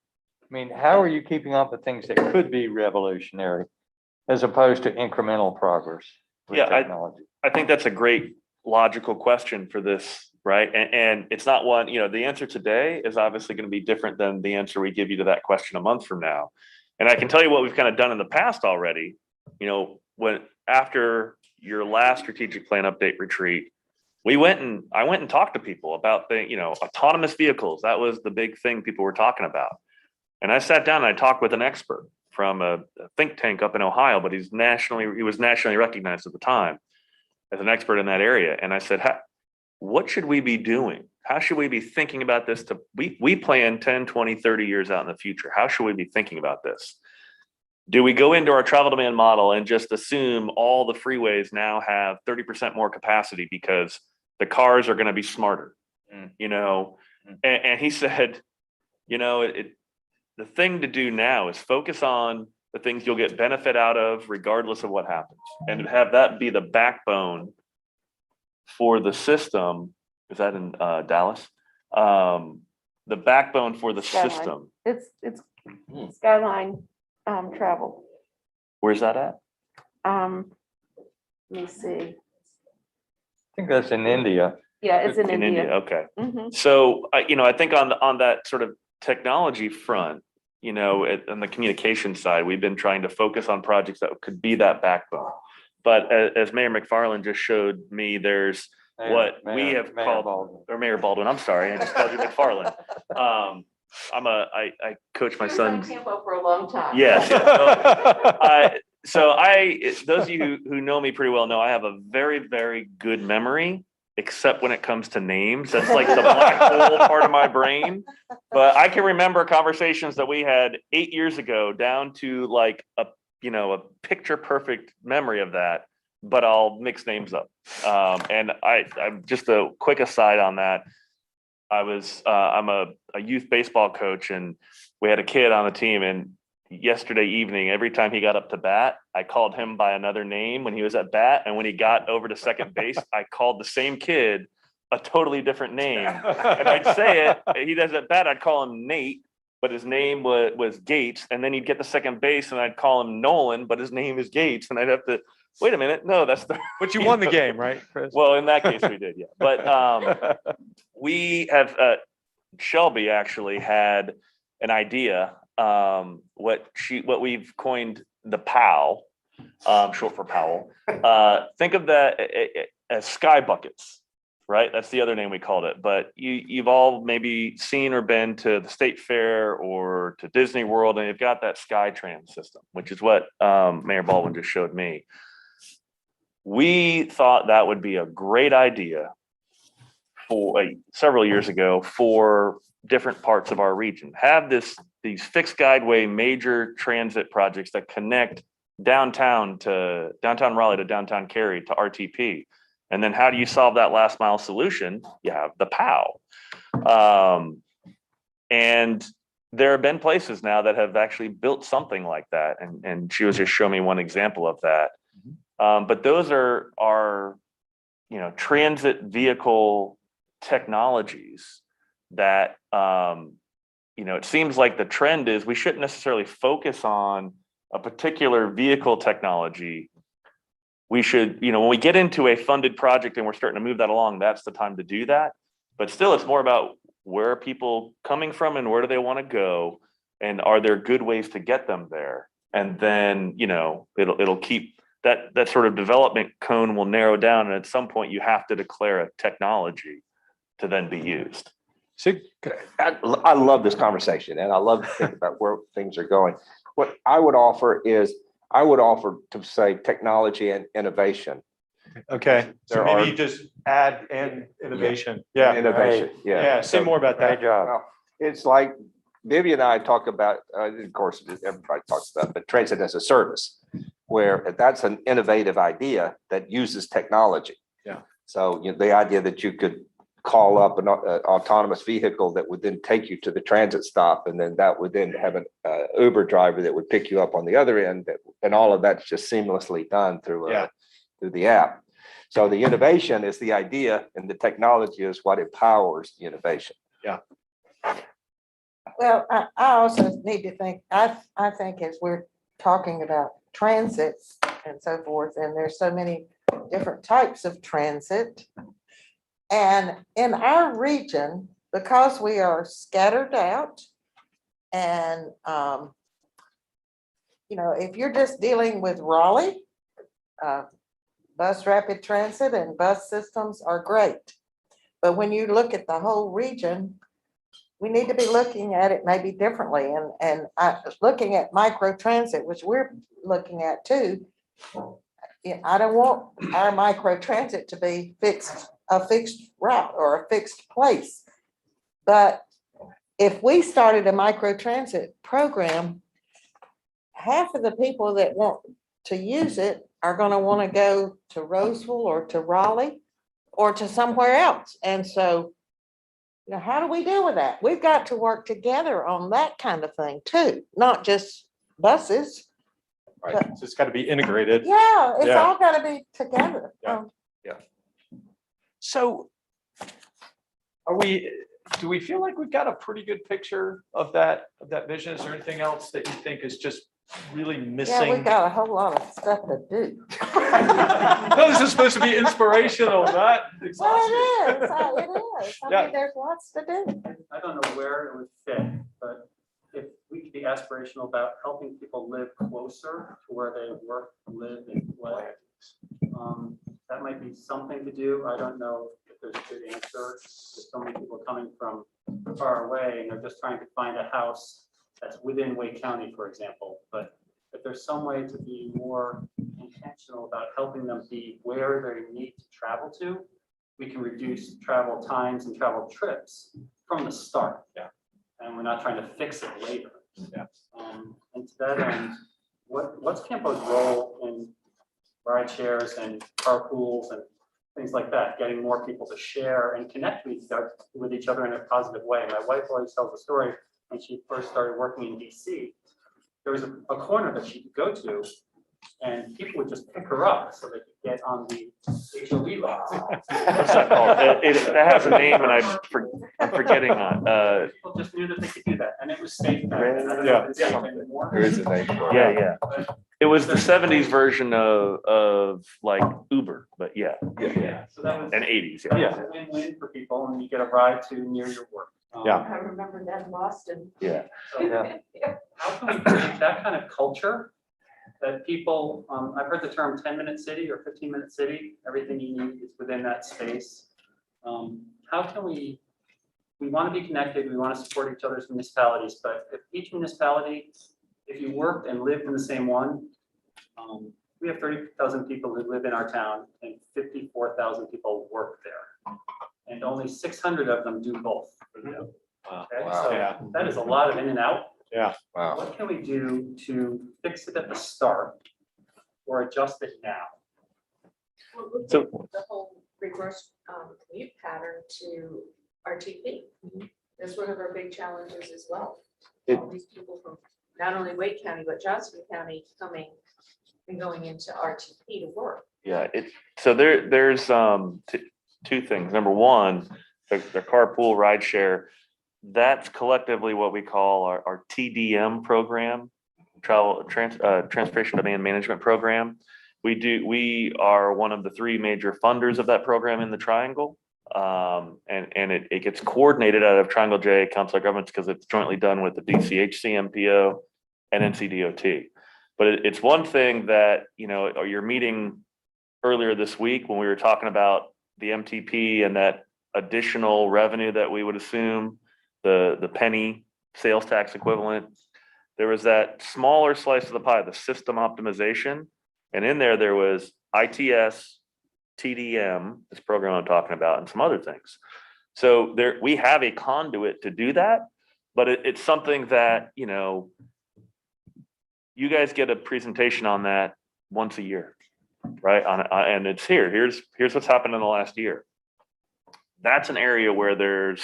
I mean, how are you keeping up with things that could be revolutionary as opposed to incremental progress with technology? I think that's a great logical question for this, right? And it's not one, the answer today is obviously going to be different than the answer we give you to that question a month from now. And I can tell you what we've kind of done in the past already, when after your last strategic plan update retreat, I went and talked to people about the, autonomous vehicles. That was the big thing people were talking about. And I sat down and I talked with an expert from a think tank up in Ohio, but he was nationally recognized at the time as an expert in that area. And I said, what should we be doing? How should we be thinking about this? We plan 10, 20, 30 years out in the future. How should we be thinking about this? Do we go into our travel demand model and just assume all the freeways now have 30% more capacity because the cars are going to be smarter? And he said, the thing to do now is focus on the things you'll get benefit out of regardless of what happens, and have that be the backbone for the system. Is that in Dallas? The backbone for the Skyline. system. It's Skyline travel. Where's that at? Let me see. I think that's in India. Yeah, it's in India. Okay. Mhm. So, I think on that sort of technology front, on the communication side, we've been trying to focus on projects that could be that backbone. But as Mayor McFarland just showed me, there's we have called Baldwin. or Mayor Baldwin. I'm sorry, I just called you McFarland. I coach my He was on son. CAMPO for a long time. Yes. So those of you who know me pretty well know I have a very, very good memory, except when it comes to names. That's like the black hole part of my brain. But I can remember conversations that we had 8 years ago down to like a picture perfect memory of that, but I'll mix names up. And I'm just a quick aside on that. I'm a youth baseball coach, and we had a kid on the team, and yesterday evening, every time he got up to bat, I called him by another name when he was at bat. And when he got over to second base, I called the same kid a totally different name. And I'd say it, he does at bat, I'd call him Nate, but his name was Gates. And then he'd get to second base and I'd call him Nolan, but his name is Gates. And I'd have to, wait a minute, no, that's the. But you won the game, right, Chris? Well, in that case, we did, yeah. But we have, Shelby actually had an idea. What we've coined the POW, short for Powell. Think of that as sky buckets, right? That's the other name we called it. But you've all maybe seen or been to the State Fair or to Disney World, and you've got that SkyTrans system, which is what Mayor Baldwin just showed me. We thought that would be a great idea for several years ago for different parts of our region. Have these fixed guideway major transit projects that connect downtown Raleigh to downtown Cary to RTP. And then how do you solve that last mile solution? You have the POW. And there have been places now that have actually built something like that. And she was just showing me one example of that. But those are transit vehicle technologies that it seems like the trend is we shouldn't necessarily focus on a particular vehicle technology. We should, when we get into a funded project and we're starting to move that along, that's the time to do that. But still, it's more about where are people coming from and where do they want to go, and are there good ways to get them there? And then it'll keep that sort of development cone will narrow down, and at some point you have to declare a technology to then be used. So I love this conversation, and I love to think about where things are going. What I would offer to say technology and innovation. Okay, so There maybe are- just add and innovation. Yeah, Innovation, yeah. yeah, say more about that. Great job. Well, it's like Vivian and I talk about, of course, everybody talks about, but transit as a service, where that's an innovative idea that uses technology. Yeah. So the idea that you could call up an autonomous vehicle that would then take you to the transit stop, and then that would then have an Uber driver that would pick you up on the other end, and all of that's just seamlessly done through the app. So the innovation is the idea, and the technology is what empowers the innovation. Yeah. Well, I also need to think, I think as we're talking about transit and so forth, and there's so many different types of transit. And in our region, because we are scattered out and, if you're just dealing with Raleigh, bus rapid transit and bus systems are great. But when you look at the whole region, we need to be looking at it maybe differently and looking at micro transit, which we're looking at too. I don't want our micro transit to be a fixed route or a fixed place. But if we started a micro transit program, half of the people that want to use it are going to want to go to Roseville or to Raleigh or to somewhere else. And so, how do we deal with that? We've got to work together on that kind of thing too, not just buses. Right. So it's got to be integrated. Yeah, it's Yeah. all got to be together. Yeah. So do we feel like we've got a pretty good picture of that vision? Is there anything else that you think is just really Yeah, missing? we've got a whole lot of stuff to do. No, this is supposed to be inspirational, not exhausting. Well, it is. It is. I Yeah. mean, there's lots to do. I don't know where it would fit, but if we could be aspirational about helping people live closer to where they work, live, and play, that might be something to do. I don't know if there's a good answer. There's so many people coming from far away and they're just trying to find a house that's within Wake County, for example. But if there's some way to be more intentional about helping them be where they need to travel to, we can reduce travel times and travel trips from the start. Yeah. And we're not trying to fix it later. Yeah. And to that end, what's CAMPO's role in ride shares and carpools and things like that, getting more people to share and connect with each other in a positive way? My wife always tells the story when she first started working in DC. There was a corner that she could go to and people would just pick her up so they could get on the HOV lots. What's that called? It has a name and I'm forgetting on. People just knew that they could do that and it was safe. back then. I don't know Yeah. if it's safe anymore. There is a name for it. Yeah. It was the 70s version of like Uber, but yeah. So that was. And 80s. That Yeah. was a win-win for people and you get a ride to near your work. Yeah. I remember that in Boston. Yeah. So how can we create that kind of culture that people, I've heard the term 10-minute city or 15-minute city, everything you need is within that space. How can we want to be connected, we want to support each other's municipalities, but if each municipality, if you worked and lived in the same one, we have 30,000 people who live in our town and 54,000 people work there. And only 600 of them do both. Wow. Okay, Wow. so Yeah. that is a lot of in and out. Wow. What can we do to fix it at the start or adjust it now? So- The whole reverse commute pattern to RTP. That's one of our big challenges as well. All these people from not only Wake County, but Johnson County coming and going into RTP to work. Yeah, so there's two things. Number one, the carpool ride share, that's collectively what we call our TDM program, Transportation Demand Management Program. We are one of the three major funders of that program in the Triangle. And it gets coordinated out of Triangle J Council of Governments because it's jointly done with the DCHC MPO and NCDOT. But it's one thing that, your meeting earlier this week when we were talking about the MTP and that additional revenue that we would assume, the penny sales tax equivalent, there was that smaller slice of the pie, the system optimization. And in there was ITS, TDM, this program I'm talking about, and some other things. So we have a conduit to do that, but it's something that, you guys get a presentation on that once a year, right? And it's here's what's happened in the last year. That's an area where there's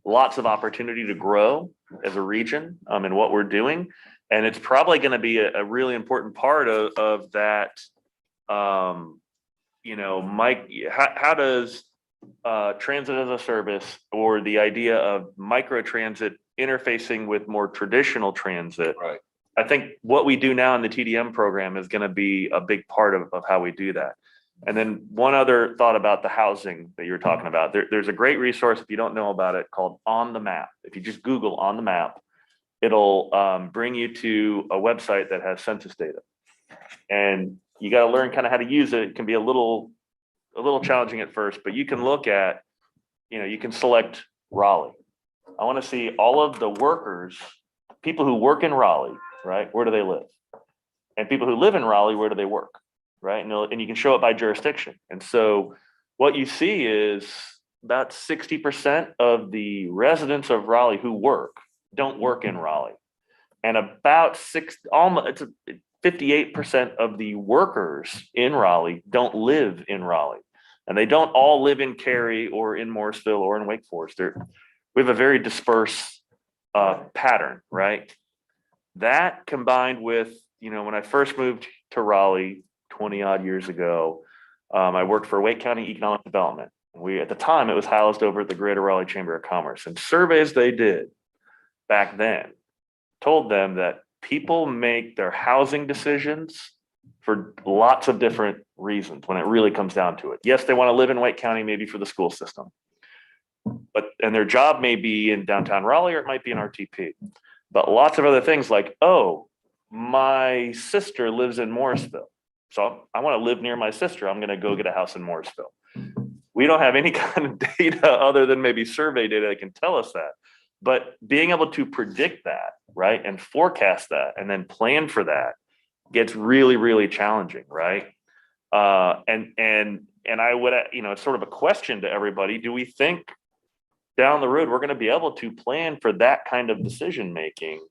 lots of opportunity to grow as a region in what we're doing. And it's probably going to be a really important part of that. Mike, how does transit as a service or the idea of micro transit interfacing with more traditional transit? Right. I think what we do now in the TDM program is going to be a big part of how we do that. And then one other thought about the housing that you were talking about. There's a great resource, if you don't know about it, called On the Map. If you just Google On the Map, it'll bring you to a website that has census data. And you got to learn kind of how to use it. It can be a little challenging at first, but you can look at, you can select Raleigh. I want to see all of the workers, people who work in Raleigh, right? Where do they live? And people who live in Raleigh, where do they work? Right. And you can show it by jurisdiction. And so what you see is about 60% of the residents of Raleigh who work don't work in Raleigh. And about 58% of the workers in Raleigh don't live in Raleigh. And they don't all live in Cary or in Morrisville or in Wake Forest. We have a very dispersed pattern, right? That combined with, when I first moved to Raleigh 20 odd years ago, I worked for Wake County Economic Development. At the time, it was housed over at the Greater Raleigh Chamber of Commerce. And surveys they did back then told them that people make their housing decisions for lots of different reasons when it really comes down to it. Yes, they want to live in Wake County, maybe for the school system. And their job may be in downtown Raleigh, or it might be in RTP. But lots of other things like, oh, my sister lives in Morrisville, so I want to live near my sister. I'm going to go get a house in Morrisville. We don't have any kind of data other than maybe survey data that can tell us that. But being able to predict that, right, and forecast that, and then plan for that gets really, really challenging, right? And I would, it's sort of a question to everybody. Do we think down the road we're going to be able to plan for that kind of decision making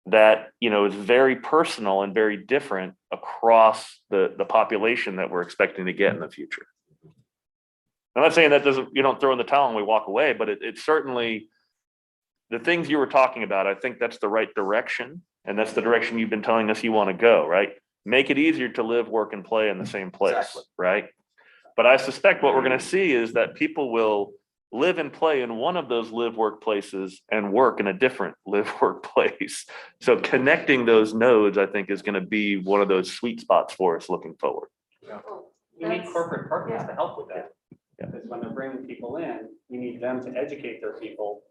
that is very personal and very different across the population that we're expecting to get in the future? I'm not saying that you don't throw in the towel and we walk away, but it's certainly the things you were talking about. I think that's the right direction, and that's the direction you've been telling us you want to go, right? Make it easier to live, work, and play in the same place, exactly. Right? But I suspect what we're going to see is that people will live and play in one of those live work places and work in a different live work place. So connecting those nodes, I think, is going to be one of those sweet spots for us looking forward. Yeah. You need corporate partners to help with that. Yeah. Because when they're bringing people in, you need them to educate their people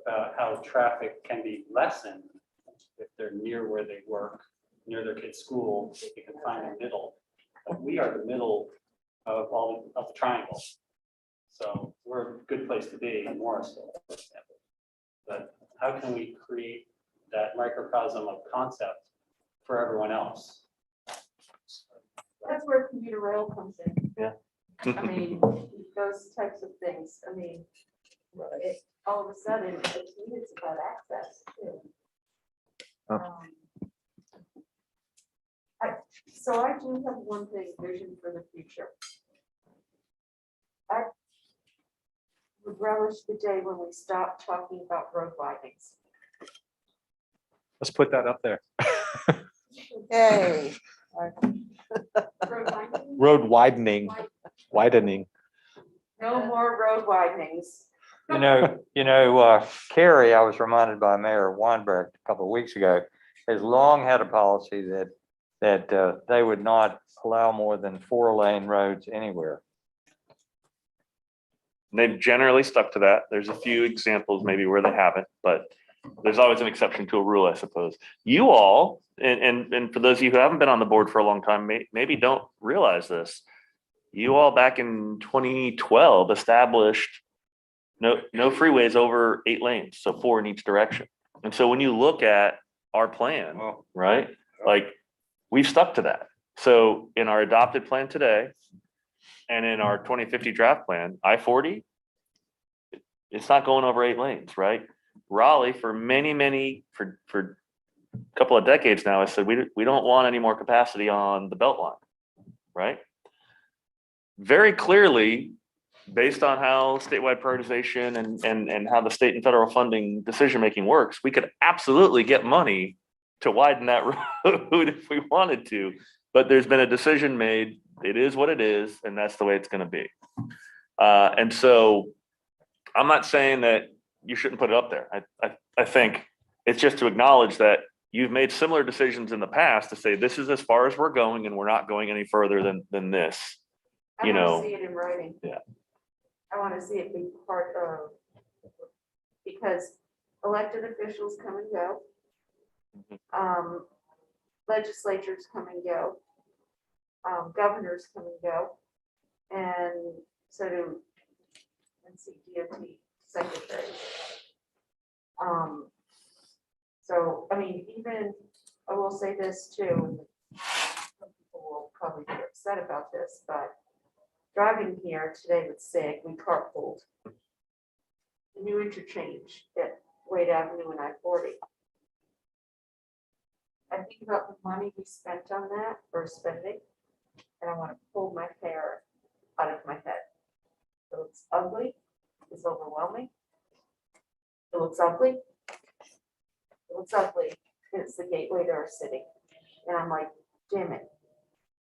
about how traffic can be lessened if they're near where they work, near their kids' school, if you can find a middle. But we are the middle of all of the triangle. So we're a good place to be in Morrisville, for example. But how can we create that microcosm of concept for everyone else? That's where commuter rail comes in. Yeah. I mean, those types of things. I mean, all of a sudden, it's about access too. So I do have one thing, vision for the future. I would relish the day when we stop talking about road widenings. Let's put that up there. Yay. Road widening. No more road widenings. Cary, I was reminded by Mayor Weinberg a couple of weeks ago, has long had a policy that they would not allow more than 4-lane roads anywhere. They've generally stuck to that. There's a few examples maybe where they haven't, but there's always an exception to a rule, I suppose. You all, and for those of you who haven't been on the board for a long time, maybe don't realize this. You all back in 2012 established no freeways over 8 lanes, so 4 in each direction. And so when you look at our plan, right, like we've stuck to that. So in our adopted plan today, and in our 2050 draft plan, I-40, it's not going over 8 lanes, right? Raleigh, for for a couple of decades now, I said we don't want any more capacity on the Beltline, right? Very clearly, based on how statewide prioritization and how the state and federal funding decision making works, we could absolutely get money to widen that road if we wanted to. But there's been a decision made. It is what it is, and that's the way it's going to be. And so I'm not saying that you shouldn't put it up there. I think it's just to acknowledge that you've made similar decisions in the past to say this is as far as we're going and we're not going any further than this. I you want know, to see it in writing. Yeah. I want to see it be part of, because elected officials come and go. Legislatures come and go. Governors come and go. And so do, let's see, DOT secretaries. So, I mean, even, I will say this too, some people will probably be upset about this, but driving here today with SIG, we carpooled. The new interchange at Wade Avenue and I-40. I think about the money we spent on that or spending, and I want to pull my hair out of my head. It looks ugly, it's overwhelming. It looks ugly. It looks ugly. It's the gateway to our city. And I'm like, damn it.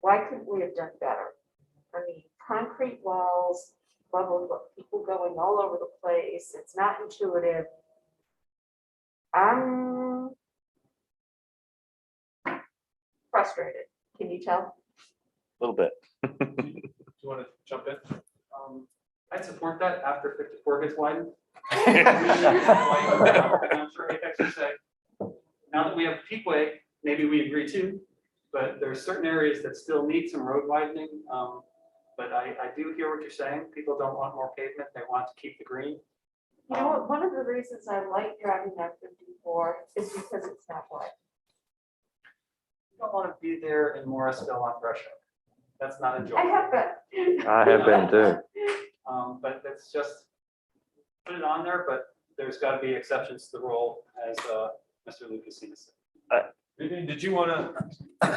Why couldn't we have done better? I mean, concrete walls, blah, blah, blah, people going all over the place. It's not intuitive. I'm frustrated. Can you tell? a little bit. Do you want to jump in? I'd support that after 54 gets widened. And I'm sure Apex would say, now that we have Peakway, maybe we agree too, but there's certain areas that still need some road widening. But I do hear what you're saying. People don't want more pavement. They want to keep the green. You know what? One of the reasons I like driving that 54 is because it's not wide. You don't want to be there in Morrisville on Fresh Oak. That's not I enjoyable. have been. I have been too. But it's just, put it on there, but there's got to be exceptions to the rule, as Mr. Lucas said. Vivian, did you want to?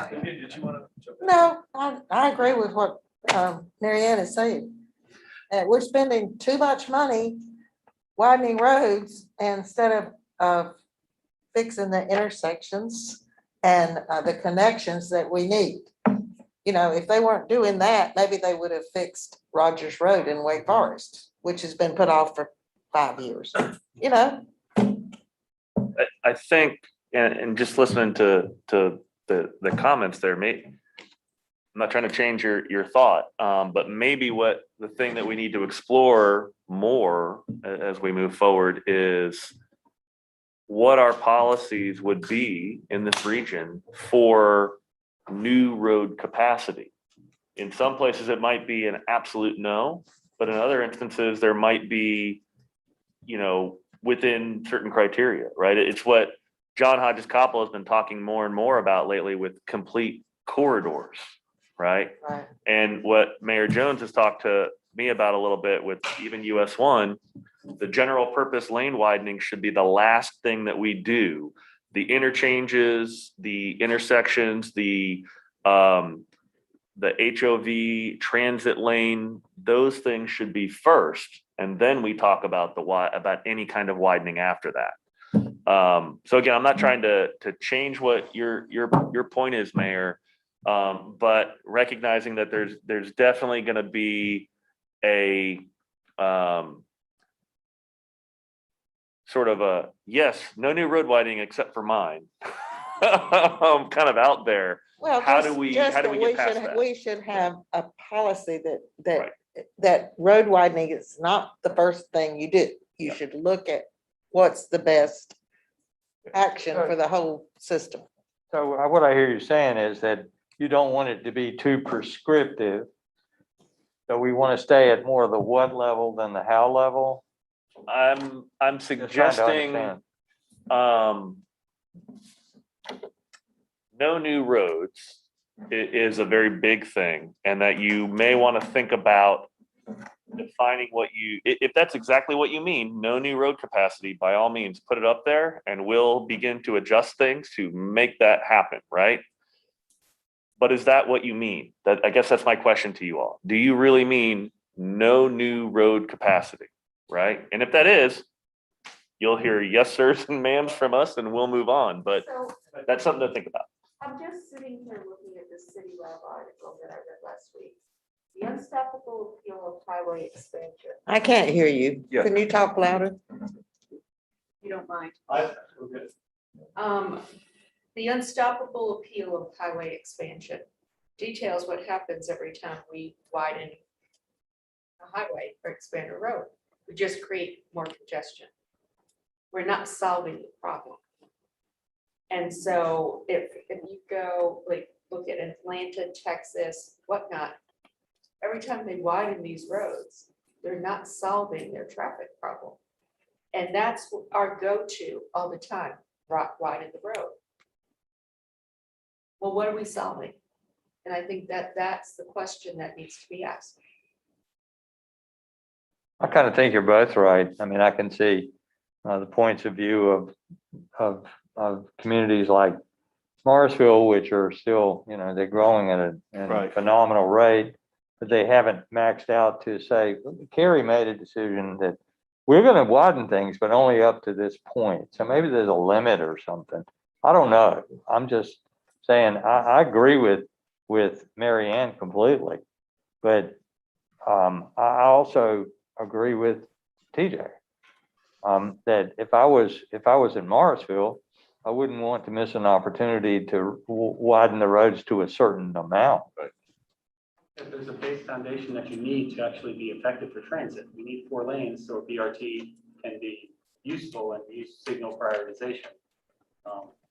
Vivian, did you want to jump in? No, I agree with what Mary Ann is saying. We're spending too much money widening roads instead of fixing the intersections and the connections that we need. You know, if they weren't doing that, maybe they would have fixed Rogers Road in Wake Forest, which has been put off for 5 years, you know? I think, and just listening to the comments there, I'm not trying to change your thought, but maybe what the thing that we need to explore more as we move forward is what our policies would be in this region for new road capacity. In some places, it might be an absolute no, but in other instances, there might be, you know, within certain criteria, right? It's what John Hodges Koppel has been talking more and more about lately with complete corridors, right? Right. And what Mayor Jones has talked to me about a little bit with even US 1, the general purpose lane widening should be the last thing that we do. The interchanges, the intersections, the HOV transit lane, those things should be first. And then we talk about about any kind of widening after that. So again, I'm not trying to change what your point is, Mayor, but recognizing that there's definitely going to be a sort of a yes, no new road widening except for mine. Kind of out there. Well, How do just- we just how do we that get past that? We should have a policy that Right. that road widening is not the first thing you do. You should look at what's the best action for the whole system. So what I hear you saying is that you don't want it to be too prescriptive. So we want to stay at more of the what level than the how level. I'm Just trying to suggesting understand. no new roads is a very big thing, and that you may want to think about defining what if that's exactly what you mean, no new road capacity, by all means, put it up there and we'll begin to adjust things to make that happen, right? But is that what you mean? I guess that's my question to you all. Do you really mean no new road capacity, right? And if that is, you'll hear yes sirs and ma'ams from us and we'll move on, but So that's something to think about. I'm just sitting here looking at this City Lab article that I read last week. The unstoppable appeal of highway expansion. I can't hear you. Yeah. Can you talk louder? You don't mind. We're good. The unstoppable appeal of highway expansion details what happens every time we widen a highway or expand a road. We just create more congestion. We're not solving the problem. And so if you go, like, look at Atlanta, Texas, whatnot, every time they widen these roads, they're not solving their traffic problem. And that's our go-to all the time, widen the road. Well, what are we solving? And I think that that's the question that needs to be asked. I kind of think you're both right. I mean, I can see the points of view of communities like Morrisville, which are still, they're growing at a Right. phenomenal rate, but they haven't maxed out to say, Kerry made a decision that we're going to widen things, but only up to this point. So maybe there's a limit or something. I don't know. I'm just saying, I agree with Mary Ann completely, but I also agree with TJ. That if I was in Morrisville, I wouldn't want to miss an opportunity to widen the roads to a certain amount. If there's a base foundation that you need to actually be effective for transit, we need 4 lanes so a BRT can be useful and use signal prioritization.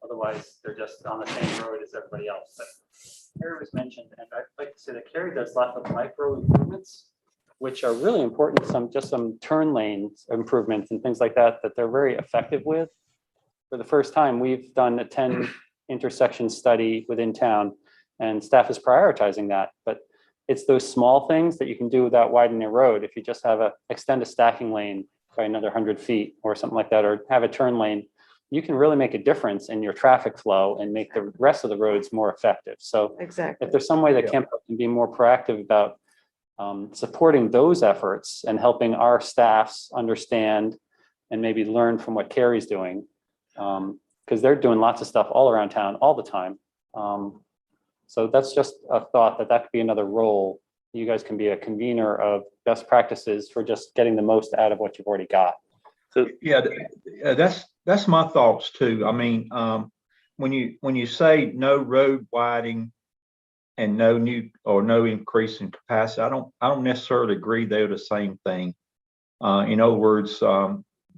Otherwise, they're just on the same road as everybody else. But Kerry was mentioned, and I'd like to say that Kerry does lots of micro improvements, which are really important. Just some turn lanes improvements and things like that, that they're very effective with. For the first time, we've done a 10 intersection study within town, and staff is prioritizing that. But it's those small things that you can do without widening a road. If you just extend a stacking lane by another 100 feet or something like that, or have a turn lane, you can really make a difference in your traffic flow and make the rest of the roads more effective. So Exactly. if there's some way that CAMPO can be more proactive about supporting those efforts and helping our staffs understand and maybe learn from what Kerry's doing, because they're doing lots of stuff all around town all the time. So that's just a thought that could be another role. You guys can be a convener of best practices for just getting the most out of what you've already got. So yeah, that's my thoughts too. I mean, when you say no road widening and no increase in capacity, I don't necessarily agree they're the same thing. In other words,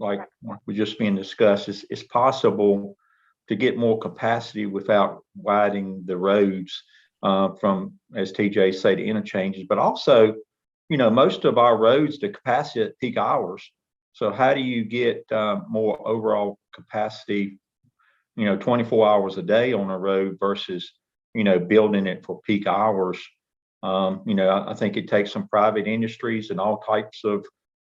like we're just being discussed, it's possible to get more capacity without widening the roads from, as TJ said, the interchanges, but also, most of our roads, the capacity at peak hours. So how do you get more overall capacity, 24 hours a day on a road versus, building it for peak hours? I think it takes some private industries and all types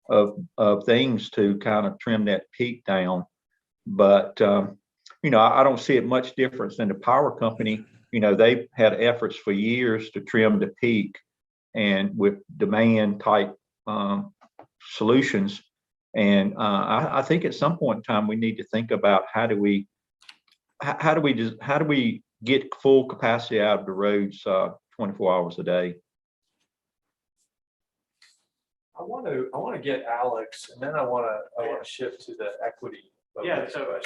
of things to kind of trim that peak down. But, I don't see it much difference than the power company. They've had efforts for years to trim the peak and with demand type solutions. And I think at some point in time, we need to think about how do we get full capacity out of the roads 24 hours a day. I want to get Alex, and then I want to shift to the equity. Yeah, so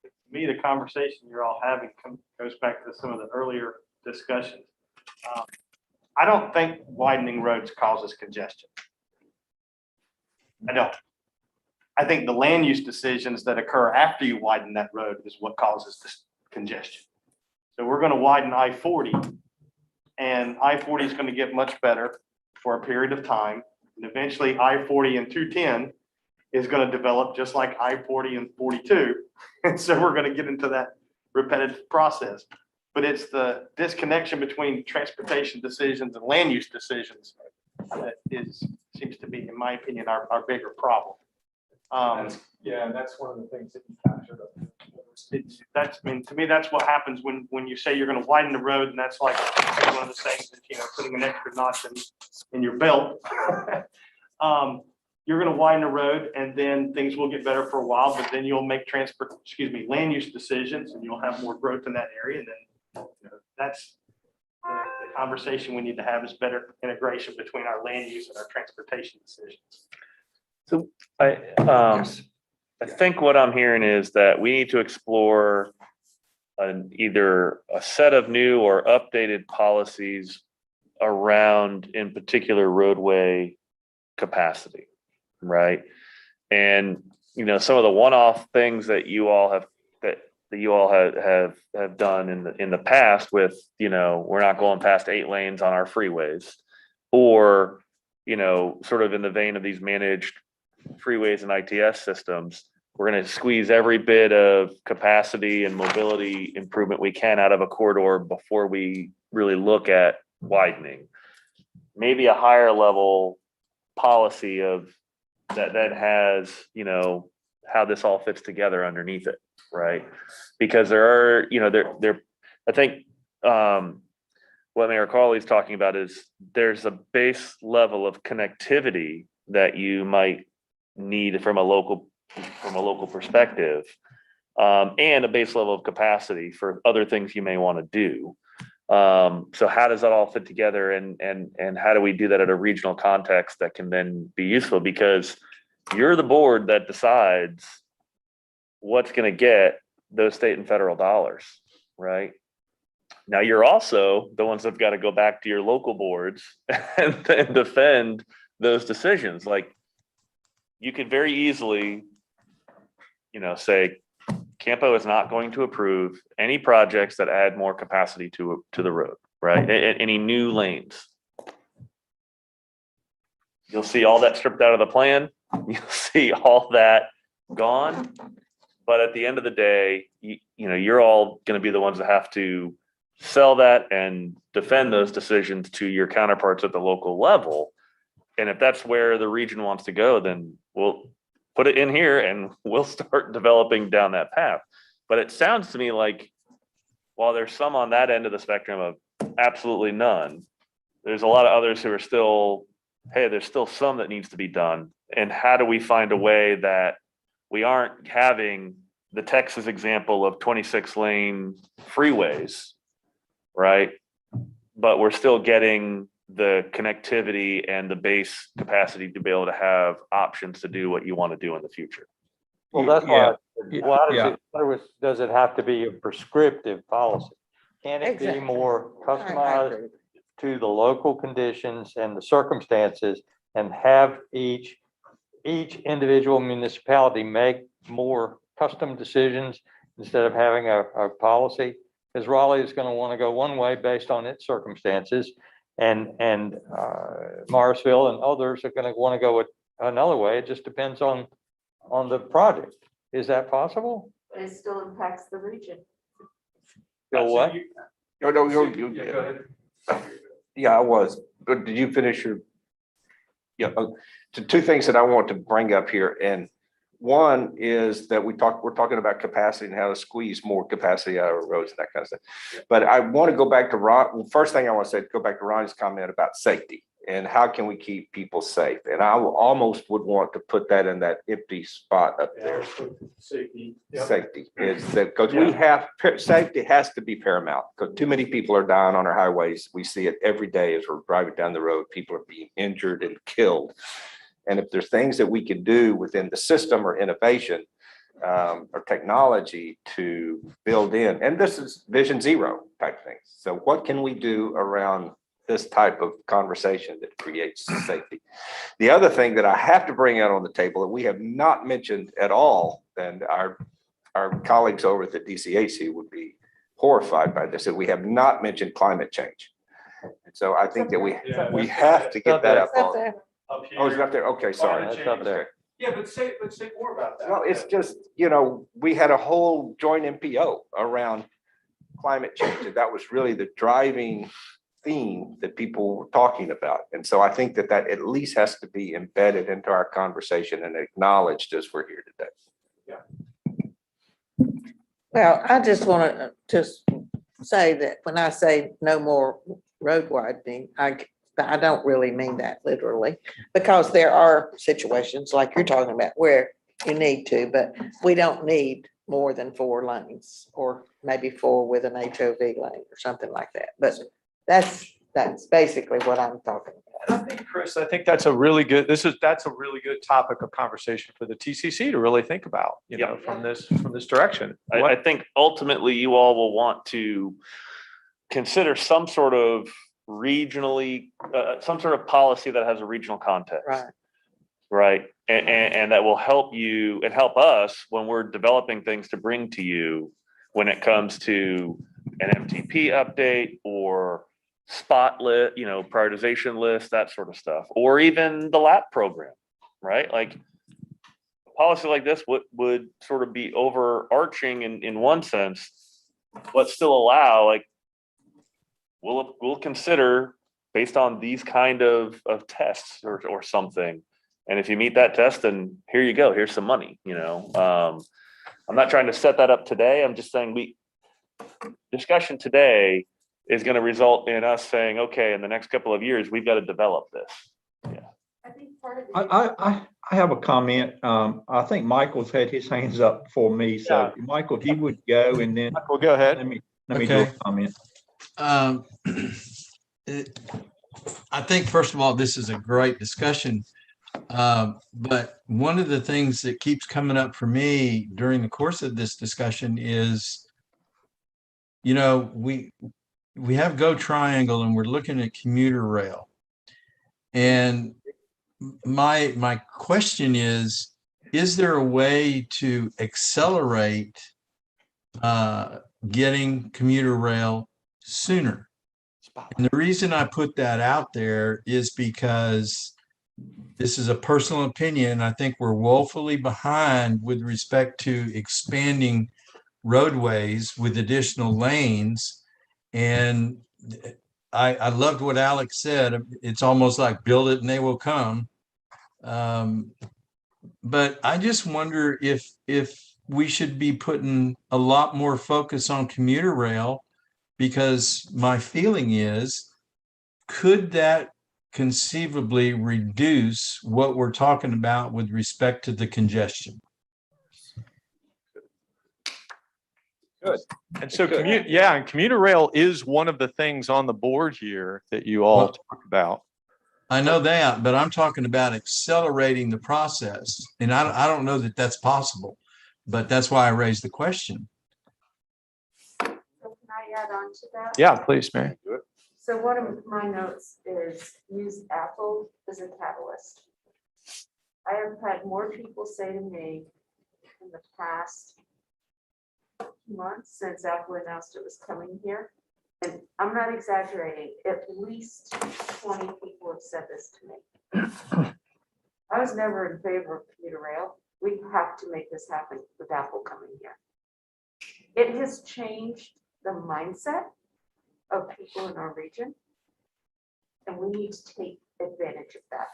to me, the conversation you're all having goes back to some of the earlier discussions. I don't think widening roads causes congestion. I don't. I think the land use decisions that occur after you widen that road is what causes this congestion. So we're going to widen I-40, and I-40 is going to get much better for a period of time. And eventually I-40 and 210 is going to develop just like I-40 and 42. And so we're going to get into that repetitive process. But it's the disconnection between transportation decisions and land use decisions that seems to be, in my opinion, our bigger problem. And that's one of the things that you captured. To me, that's what happens when you say you're going to widen the road, and that's like one of the things that, putting an extra notch in your belt. You're going to widen the road, and then things will get better for a while, but then you'll make land use decisions, and you'll have more growth in that area. And then that's the conversation we need to have, is better integration between our land use and our transportation decisions. So I think what I'm hearing is that we need to explore either a set of new or updated policies around, in particular, roadway capacity, right? And, some of the one-off things that you all have done in the past with, we're not going past 8 lanes on our freeways, or, sort of in the vein of these managed freeways and ITS systems, we're going to squeeze every bit of capacity and mobility improvement we can out of a corridor before we really look at widening. Maybe a higher level policy of that has, how this all fits together underneath it, right? Because there are, I think what Mayor Carley's talking about is there's a base level of connectivity that you might need from a local perspective, and a base level of capacity for other things you may want to do. So how does that all fit together, and how do we do that at a regional context that can then be useful? Because you're the board that decides what's going to get those state and federal dollars, right? Now you're also the ones that've got to go back to your local boards and defend those decisions. Like, you could very easily, say CAMPO is not going to approve any projects that add more capacity to the road, right? Any new lanes. You'll see all that stripped out of the plan. You'll see all that gone. But at the end of the day, you're all going to be the ones that have to sell that and defend those decisions to your counterparts at the local level. And if that's where the region wants to go, then we'll put it in here and we'll start developing down that path. But it sounds to me like, while there's some on that end of the spectrum of absolutely none, there's a lot of others who are still, hey, there's still some that needs to be done. And how do we find a way that we aren't having the Texas example of 26-lane freeways, right? But we're still getting the connectivity and the base capacity to be able to have options to do what you want to do in the future. Well, that's why, Yeah. does it have to be a prescriptive policy? Can it be Exactly. more I customized agree. to the local conditions and the circumstances, and have each individual municipality make more custom decisions instead of having a policy? Because Raleigh is going to want to go one way based on its circumstances, and Morrisville and others are going to want to go another way. It just depends on the project. Is that possible? But it still impacts the region. Go what? Yeah, I was. But did you finish your? Yeah. So 2 things that I want to bring up here, and one is that we're talking about capacity and how to squeeze more capacity out of our roads and that kind of stuff. But I want to go back to first thing I want to say, go back to Ronnie's comment about safety and how can we keep people safe. And I almost would want to put that in that empty spot up there. Safety. Safety is that, because safety has to be paramount, because too many people are dying on our highways. We see it every day as we're driving down the road. People are being injured and killed. And if there's things that we can do within the system or innovation or technology to build in, and this is vision zero type things. So what can we do around this type of conversation that creates safety? The other thing that I have to bring out on the table that we have not mentioned at all, and our colleagues over at the DCAC would be horrified by this, that we have not mentioned climate change. And so I think that we have to get that up on. Up here. Oh, is it up there? Okay, sorry. That's up there. Yeah, but say more about that. Well, it's just, we had a whole joint MPO around climate change, and that was really the driving theme that people were talking about. And so I think that at least has to be embedded into our conversation and acknowledged as we're here today. Well, I just want to just say that when I say no more road widening, I don't really mean that literally, because there are situations like you're talking about where you need to, but we don't need more than 4 lanes, or maybe 4 with an HOV lane or something like that. But that's basically what I'm talking about. I think, Chris, that's a really good, that's a really good topic of conversation for the TCC to really think about, from this direction. I think ultimately you all will want to consider some sort of regionally, some sort of policy that has a regional context. Right. right? And that will help you and help us when we're developing things to bring to you when it comes to an MTP update or spot lit, prioritization list, that sort of stuff, or even the LAP program, right? Like a policy like this would sort of be overarching in one sense, but still allow, like, we'll consider based on these kind of tests or something. And if you meet that test, then here you go, here's some money, I'm not trying to set that up today. I'm just saying discussion today is going to result in us saying, okay, in the next couple of years, we've got to develop this. Yeah. I think part of it. I have a comment. I think Michael's had his hands up before me. So Michael, if you would go and then Michael, go ahead. let me do a Okay. comment. I think, first of all, this is a great discussion. But one of the things that keeps coming up for me during the course of this discussion is, we have Go Triangle and we're looking at commuter rail. And my question is there a way to accelerate getting commuter rail sooner? And the reason I put that out there is because this is a personal opinion. I think we're woefully behind with respect to expanding roadways with additional lanes. And I loved what Alex said. It's almost like build it and they will come. But I just wonder if we should be putting a lot more focus on commuter rail, because my feeling is, could that conceivably reduce what we're talking about with respect to the congestion? Good. And so and commuter rail is one of the things on the board here that you all talk about. I know that, but I'm talking about accelerating the process. And I don't know that that's possible, but that's why I raised the question. So can I add on to that? Yeah, please, Mary. So one of my notes is use Apple as a catalyst. I have had more people say to me in the past months since Apple announced it was coming here, and I'm not exaggerating, at least 20 people have said this to me. I was never in favor of commuter rail. We have to make this happen with Apple coming here. It has changed the mindset of people in our region, and we need to take advantage of that.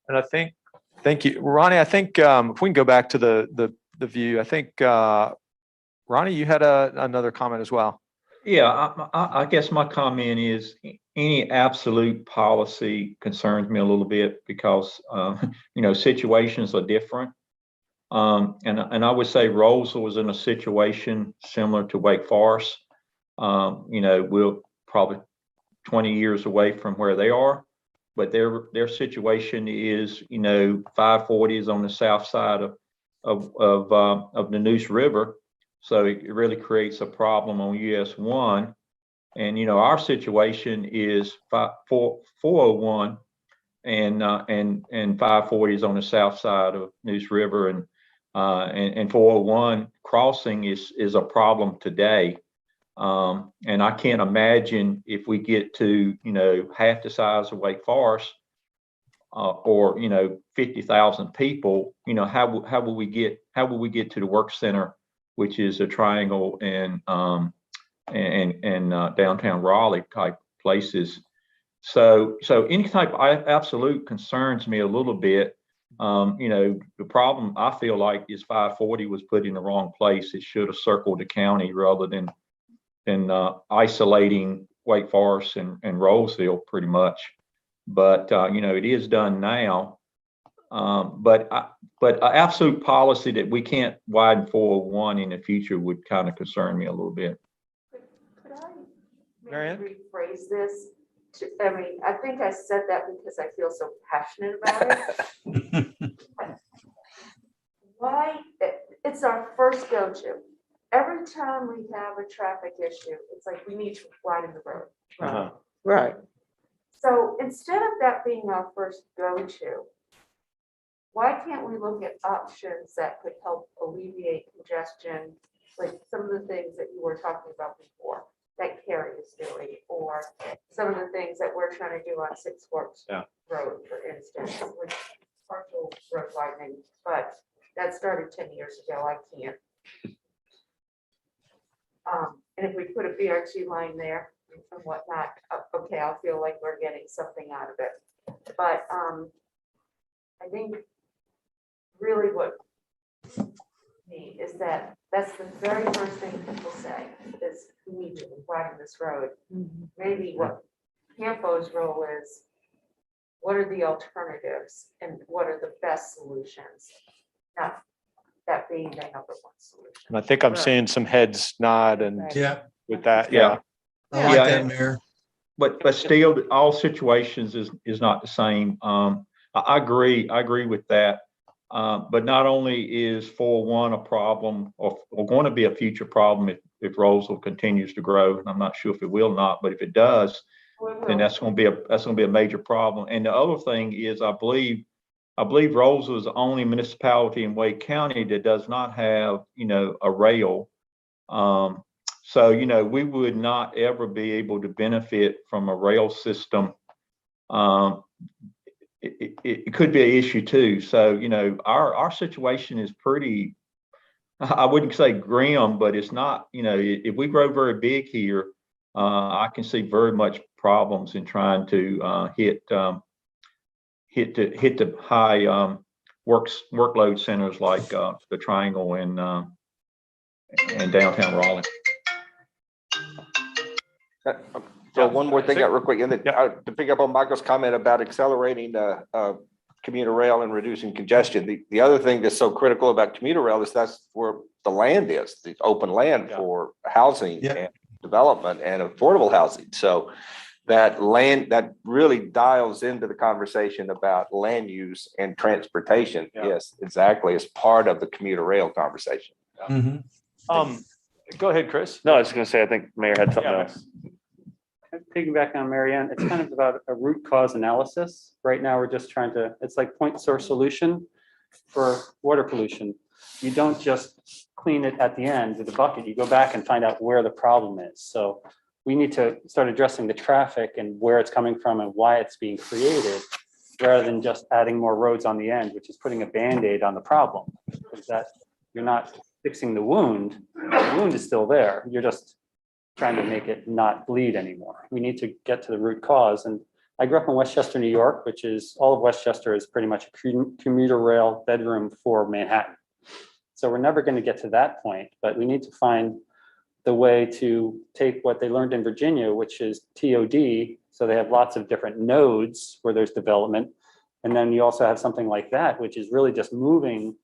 And I think, thank you, Ronnie. I think if we can go back to the view, I think Ronnie, you had another comment as well. Yeah, I guess my comment is any absolute policy concerns me a little bit because, situations are different. And I would say Roseville was in a situation similar to Wake Forest. We're probably 20 years away from where they are, but their situation is, 540 is on the south side of the Neuse River. So it really creates a problem on US 1. And, our situation is 401 and 540 is on the south side of Neuse River, and 401 crossing is a problem today. And I can't imagine if we get to, half the size of Wake Forest, or 50,000 people, how will we get to the work center, which is a Triangle and downtown Raleigh type places. So any type of absolute concerns me a little bit. The problem I feel like is 540 was put in the wrong place. It should have circled the county rather than isolating Wake Forest and Roseville pretty much. But it is done now. But an absolute policy that we can't widen 401 in the future would kind of concern me a little bit. Could I Marianne? maybe rephrase this? I think I said that because I feel so passionate about it. Why? It's our first go-to. Every time we have a traffic issue, it's like we need to widen the road. Uh-huh. Right. So instead of that being our first go-to, why can't we look at options that could help alleviate congestion, like some of the things that you were talking about before, that Carrie is doing, or some of the things that we're trying to do on Six Forks Yeah. Road, for instance, with partial road widening, but that started 10 years ago. I can't. And if we put a BRT line there and whatnot, okay, I'll feel like we're getting something out of it. But I think really what me is that that's the very first thing people say is we need to widen this road. Maybe what CAMPO's role is, what are the alternatives and what are the best solutions? Not that being the number one solution. And I think I'm seeing some heads nod and Yeah, with that, Yeah. yeah. I like Yeah, that, and- Mayor. But still, all situations is not the same. I agree with that. But not only is 401 a problem or going to be a future problem if Roseville continues to grow, and I'm not sure if it will not, but if it does, then that's going to be a major problem. And the other thing is, I believe Roseville is the only municipality in Wake County that does not have, a rail. So, we would not ever be able to benefit from a rail system. It could be an issue too. So, our situation is pretty, I wouldn't say grim, but it's not, if we grow very big here, I can see very much problems in trying to hit the high workload centers like the Triangle and downtown Raleigh. So one more thing, real quick, and then to pick up on Michael's comment about accelerating commuter rail and reducing congestion. The other thing that's so critical about commuter rail is that's where the land is, the open land for housing and development and affordable housing. So that land, that really dials into the conversation about land use and transportation. Yes, exactly, as part of the commuter rail conversation. Go ahead, Chris. No, I was going to say, I think Mayor had something else. Piggyback on Mary Ann, it's kind of about a root cause analysis. Right now, we're just trying to, it's like point source solution for water pollution. You don't just clean it at the end with a bucket, you go back and find out where the problem is. So we need to start addressing the traffic and where it's coming from and why it's being created, rather than just adding more roads on the end, which is putting a Band-Aid on the problem. Because that you're not fixing the wound is still there. You're just trying to make it not bleed anymore. We need to get to the root cause. And I grew up in Westchester, New York, which is all of Westchester is pretty much a commuter rail bedroom for Manhattan. So we're never going to get to that point, but we need to find the way to take what they learned in Virginia, which is TOD. So they have lots of different nodes where there's development. And then you also have something like that, which is really just moving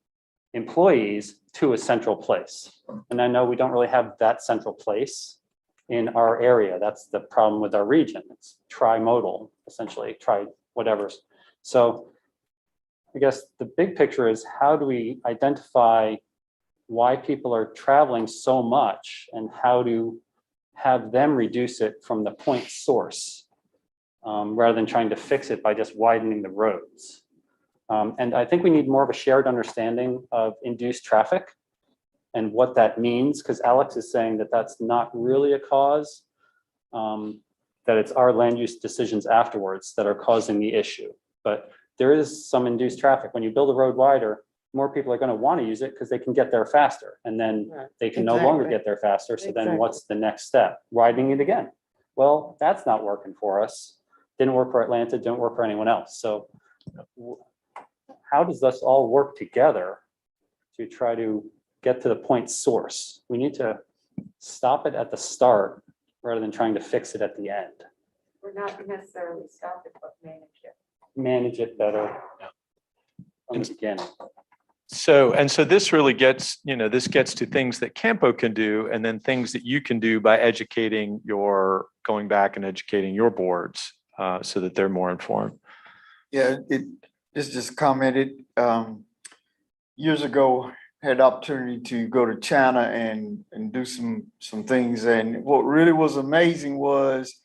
employees to a central place. And I know we don't really have that central place in our area. That's the problem with our region. It's tri-modal, essentially, whatever. So I guess the big picture is, how do we identify why people are traveling so much and how to have them reduce it from the point source, rather than trying to fix it by just widening the roads. And I think we need more of a shared understanding of induced traffic and what that means, because Alex is saying that that's not really a cause, that it's our land use decisions afterwards that are causing the issue. But there is some induced traffic. When you build a road wider, more people are going to want to use it because they can get there faster, and then they can no longer get there faster. So then what's the next step? Widening it again. Well, that's not working for us. Didn't work for Atlanta, didn't work for anyone else. So how does this all work together to try to get to the point source? We need to stop it at the start rather than trying to fix it at the end. We're not necessarily stop it, but manage it. Manage it better from the beginning. So this really gets, this gets to things that CAMPO can do, and then things that you can do by going back and educating your boards so that they're more informed. Yeah, it's just commented, years ago, had the opportunity to go to China and do some things. And what really was amazing was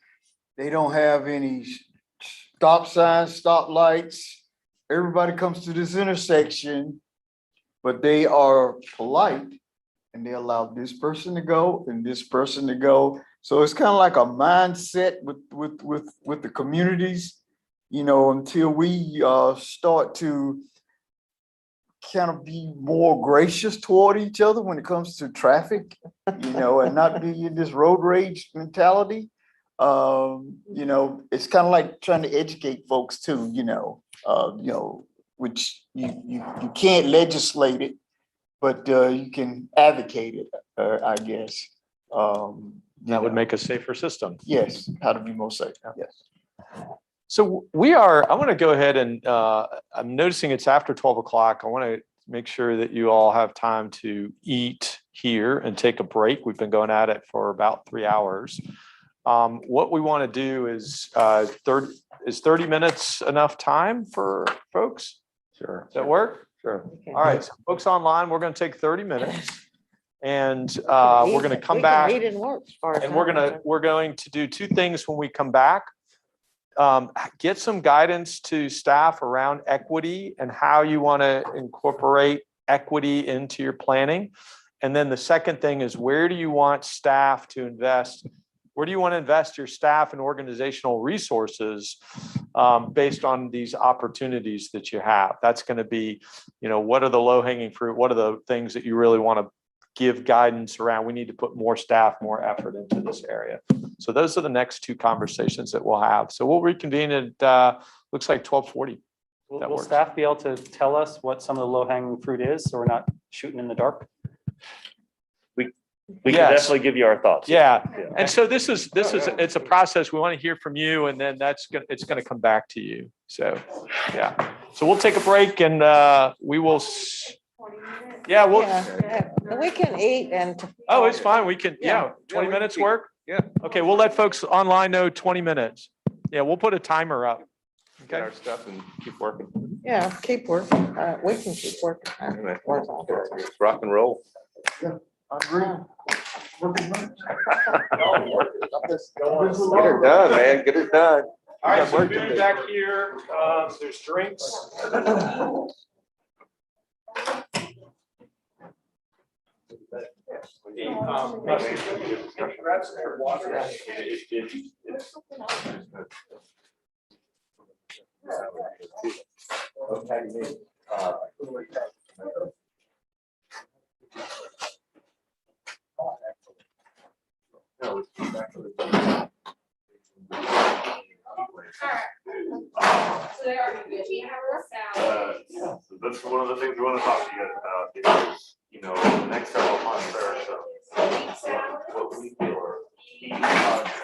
they don't have any stop signs, stop lights. Everybody comes to this intersection, but they are polite and they allow this person to go and this person to go. So it's kind of like a mindset with the communities, until we start to kind of be more gracious toward each other when it comes to traffic, and not be in this road rage mentality. It's kind of like trying to educate folks too, which you can't legislate it, but you can advocate it, I guess. That would make a safer system. Yes, how to be more safe, yes. So I want to go ahead and I'm noticing it's after 12 o'clock. I want to make sure that you all have time to eat here and take a break. We've been going at it for about 3 hours. What we want to do is 30 minutes enough time for folks? Sure. Does that work? Sure. All right, so folks online, we're going to take 30 minutes. And we're going to come back. Eat and work, as far as And I'm we're going to do two things when we come back. Get some guidance to staff around equity and how you want to incorporate equity into your planning. And then the second thing is, where do you want staff to invest? Where do you want to invest your staff and organizational resources based on these opportunities that you have? That's going to be, what are the low hanging fruit? What are the things that you really want to give guidance around? We need to put more staff, more effort into this area. So those are the next two conversations that we'll have. So we'll reconvene at looks like 12:40. Will staff be able to tell us what some of the low hanging fruit is, so we're not shooting in the dark? We can Yes. definitely give you our thoughts. Yeah. And so this is it's a process. We want to hear from you, and then it's going to come back to you. So yeah. So we'll take a break and we will. Yeah, we'll. Yeah. And we can eat and. Oh, it's fine. We can. Yeah, 20 minutes work. Yeah. Okay, we'll let folks online know 20 minutes. Yeah, we'll put a timer up. Get our stuff and keep working. Yeah, keep working. We can keep working. Anyway, rock and roll. I agree. Get her done, man. Get her done. All right, so food back here. There's drinks. Grab some water. So that's one of the things we want to talk to you guys about is, the next several months there, so what we feel are key projects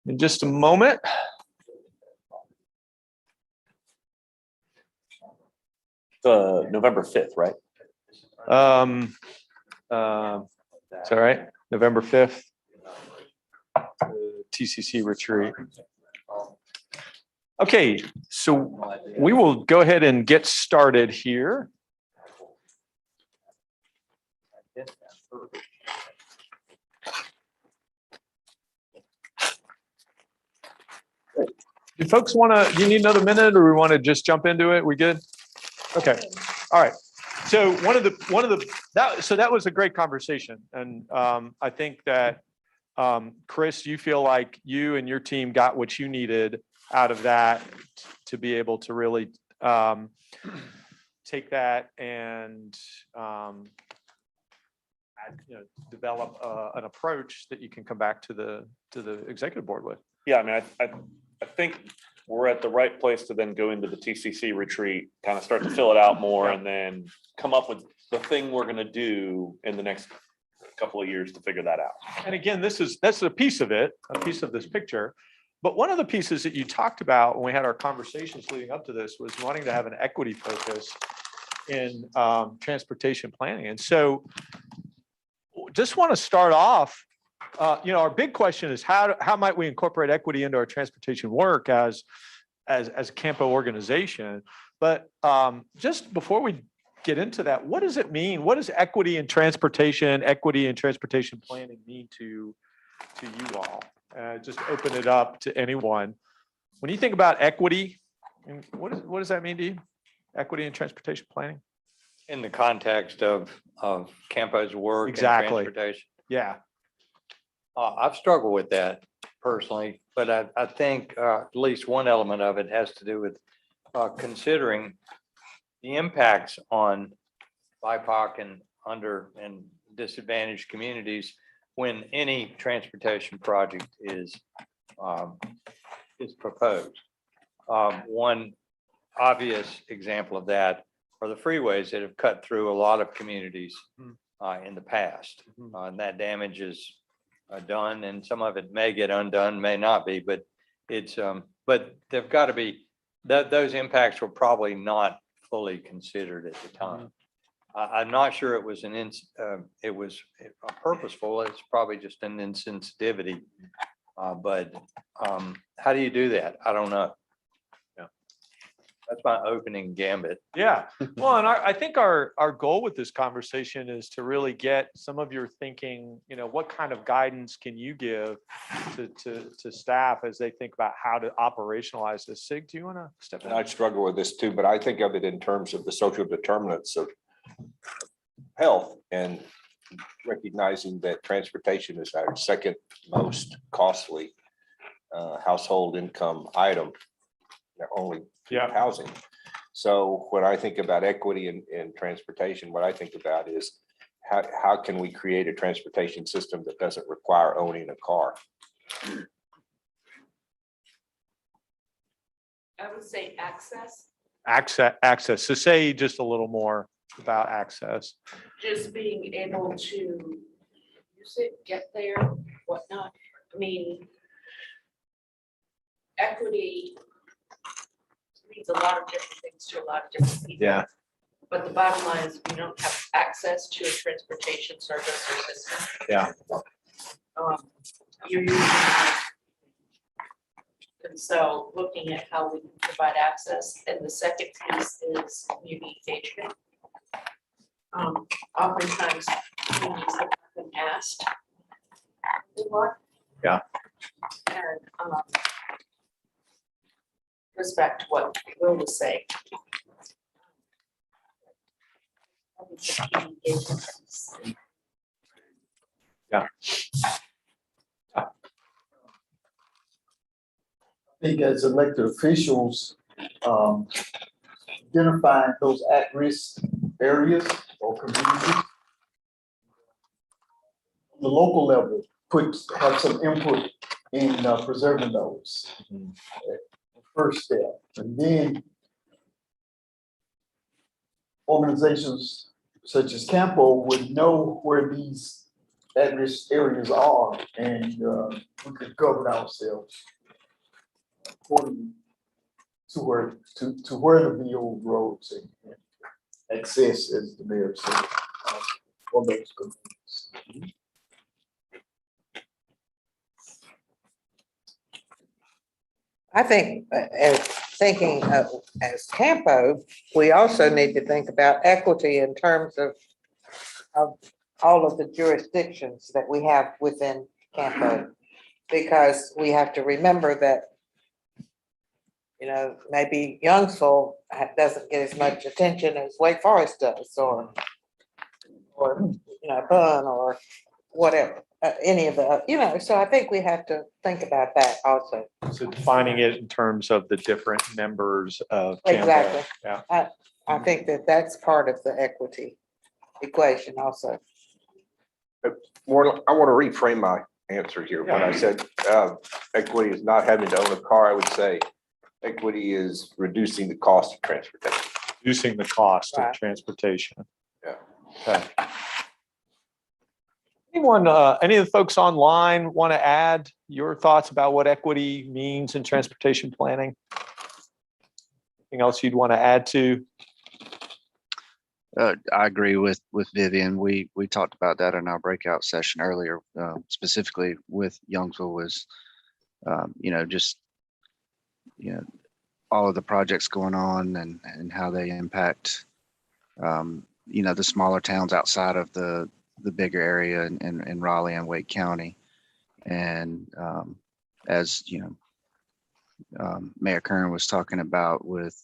in just a moment. November 5th, right? It's all right, November 5th. TCC retreat. Okay, so we will go ahead and get started here. Do folks want to, do you need another minute or we want to just jump into it? We good? Okay, all right. So that was a great conversation. And I think that Chris, you feel like you and your team got what you needed out of that to be able to really take that and develop an approach that you can come back to the executive board with. Yeah, I mean, I think we're at the right place to then go into the TCC retreat, kind of start to fill it out more, and then come up with the thing we're going to do in the next couple of years to figure that out. And again, that's a piece of it, a piece of this picture. But one of the pieces that you talked about when we had our conversations leading up to this was wanting to have an equity focus in transportation planning. And so just want to start off, our big question is how might we incorporate equity into our transportation work as a CAMPO organization? But just before we get into that, what does it mean? What does equity in transportation planning mean to you all? Just open it up to anyone. When you think about equity, what does that mean to you? Equity in transportation planning? In the context of CAMPO's work and Exactly. transportation. Yeah. I've struggled with that personally, but I think at least one element of it has to do with considering the impacts on BIPOC and under and disadvantaged communities when any transportation project is proposed. One obvious example of that are the freeways that have cut through a lot of communities in the past. And that damage is done, and some of it may get undone, may not be, but it's but they've got to be, those impacts were probably not fully considered at the time. I'm not sure it was it was purposeful. It's probably just an insensitivity. But how do you do that? I don't know. Yeah, that's my opening gambit. Yeah. Well, and I think our goal with this conversation is to really get some of your thinking, what kind of guidance can you give to staff as they think about how to operationalize this? Sig, do you want to step in? I struggle with this too, but I think of it in terms of the social determinants of health and recognizing that transportation is our second most costly household income item, only housing. So when I think about equity in transportation, what I think about is how can we create a transportation system that doesn't require owning a car? I would say access. Access. So say just a little more about access. Just being able to use it, get there, whatnot. I mean, equity means a lot of different things to a lot of different people. Yeah. But the bottom line is we don't have access to a transportation service or system. Yeah. You're using, and so looking at how we can provide access. And the second piece is community engagement. Oftentimes communities have been asked a lot. Yeah. And goes back to what Will was saying. Yeah. I think as elected officials, identifying those at-risk areas or communities. The local level have some input in preserving those. First step, and then organizations such as CAMPO would know where these at-risk areas are, and, we could govern ourselves according to where the VO roads and access, as the mayor said, for those communities. I think, thinking as CAMPO, we also need to think about equity in terms of all of the jurisdictions that we have within CAMPO. Because we have to remember that, you know, maybe Youngsville doesn't get as much attention as Wake Forest does, or, you know, Bun, or whatever, any of the, you know, so I think we have to think about that also. So defining it in terms of the different members of. CAMPO. Exactly. Yeah. I think that that's part of the equity equation also. More, I want to reframe my answer here. When I said equity is not having to own a car, I would say equity is reducing the cost of transportation. Reducing the cost of Right. transportation. Yeah. Okay. Anyone, any of the folks online want to add your thoughts about what equity means in transportation planning? Anything else you'd want to add to? I agree with Vivian. We talked about that in our breakout session earlier, specifically with Youngsville was, just, all of the projects going on and how they impact, the smaller towns outside of the bigger area in Raleigh and Wake County. And as, Mayor Kern was talking about with,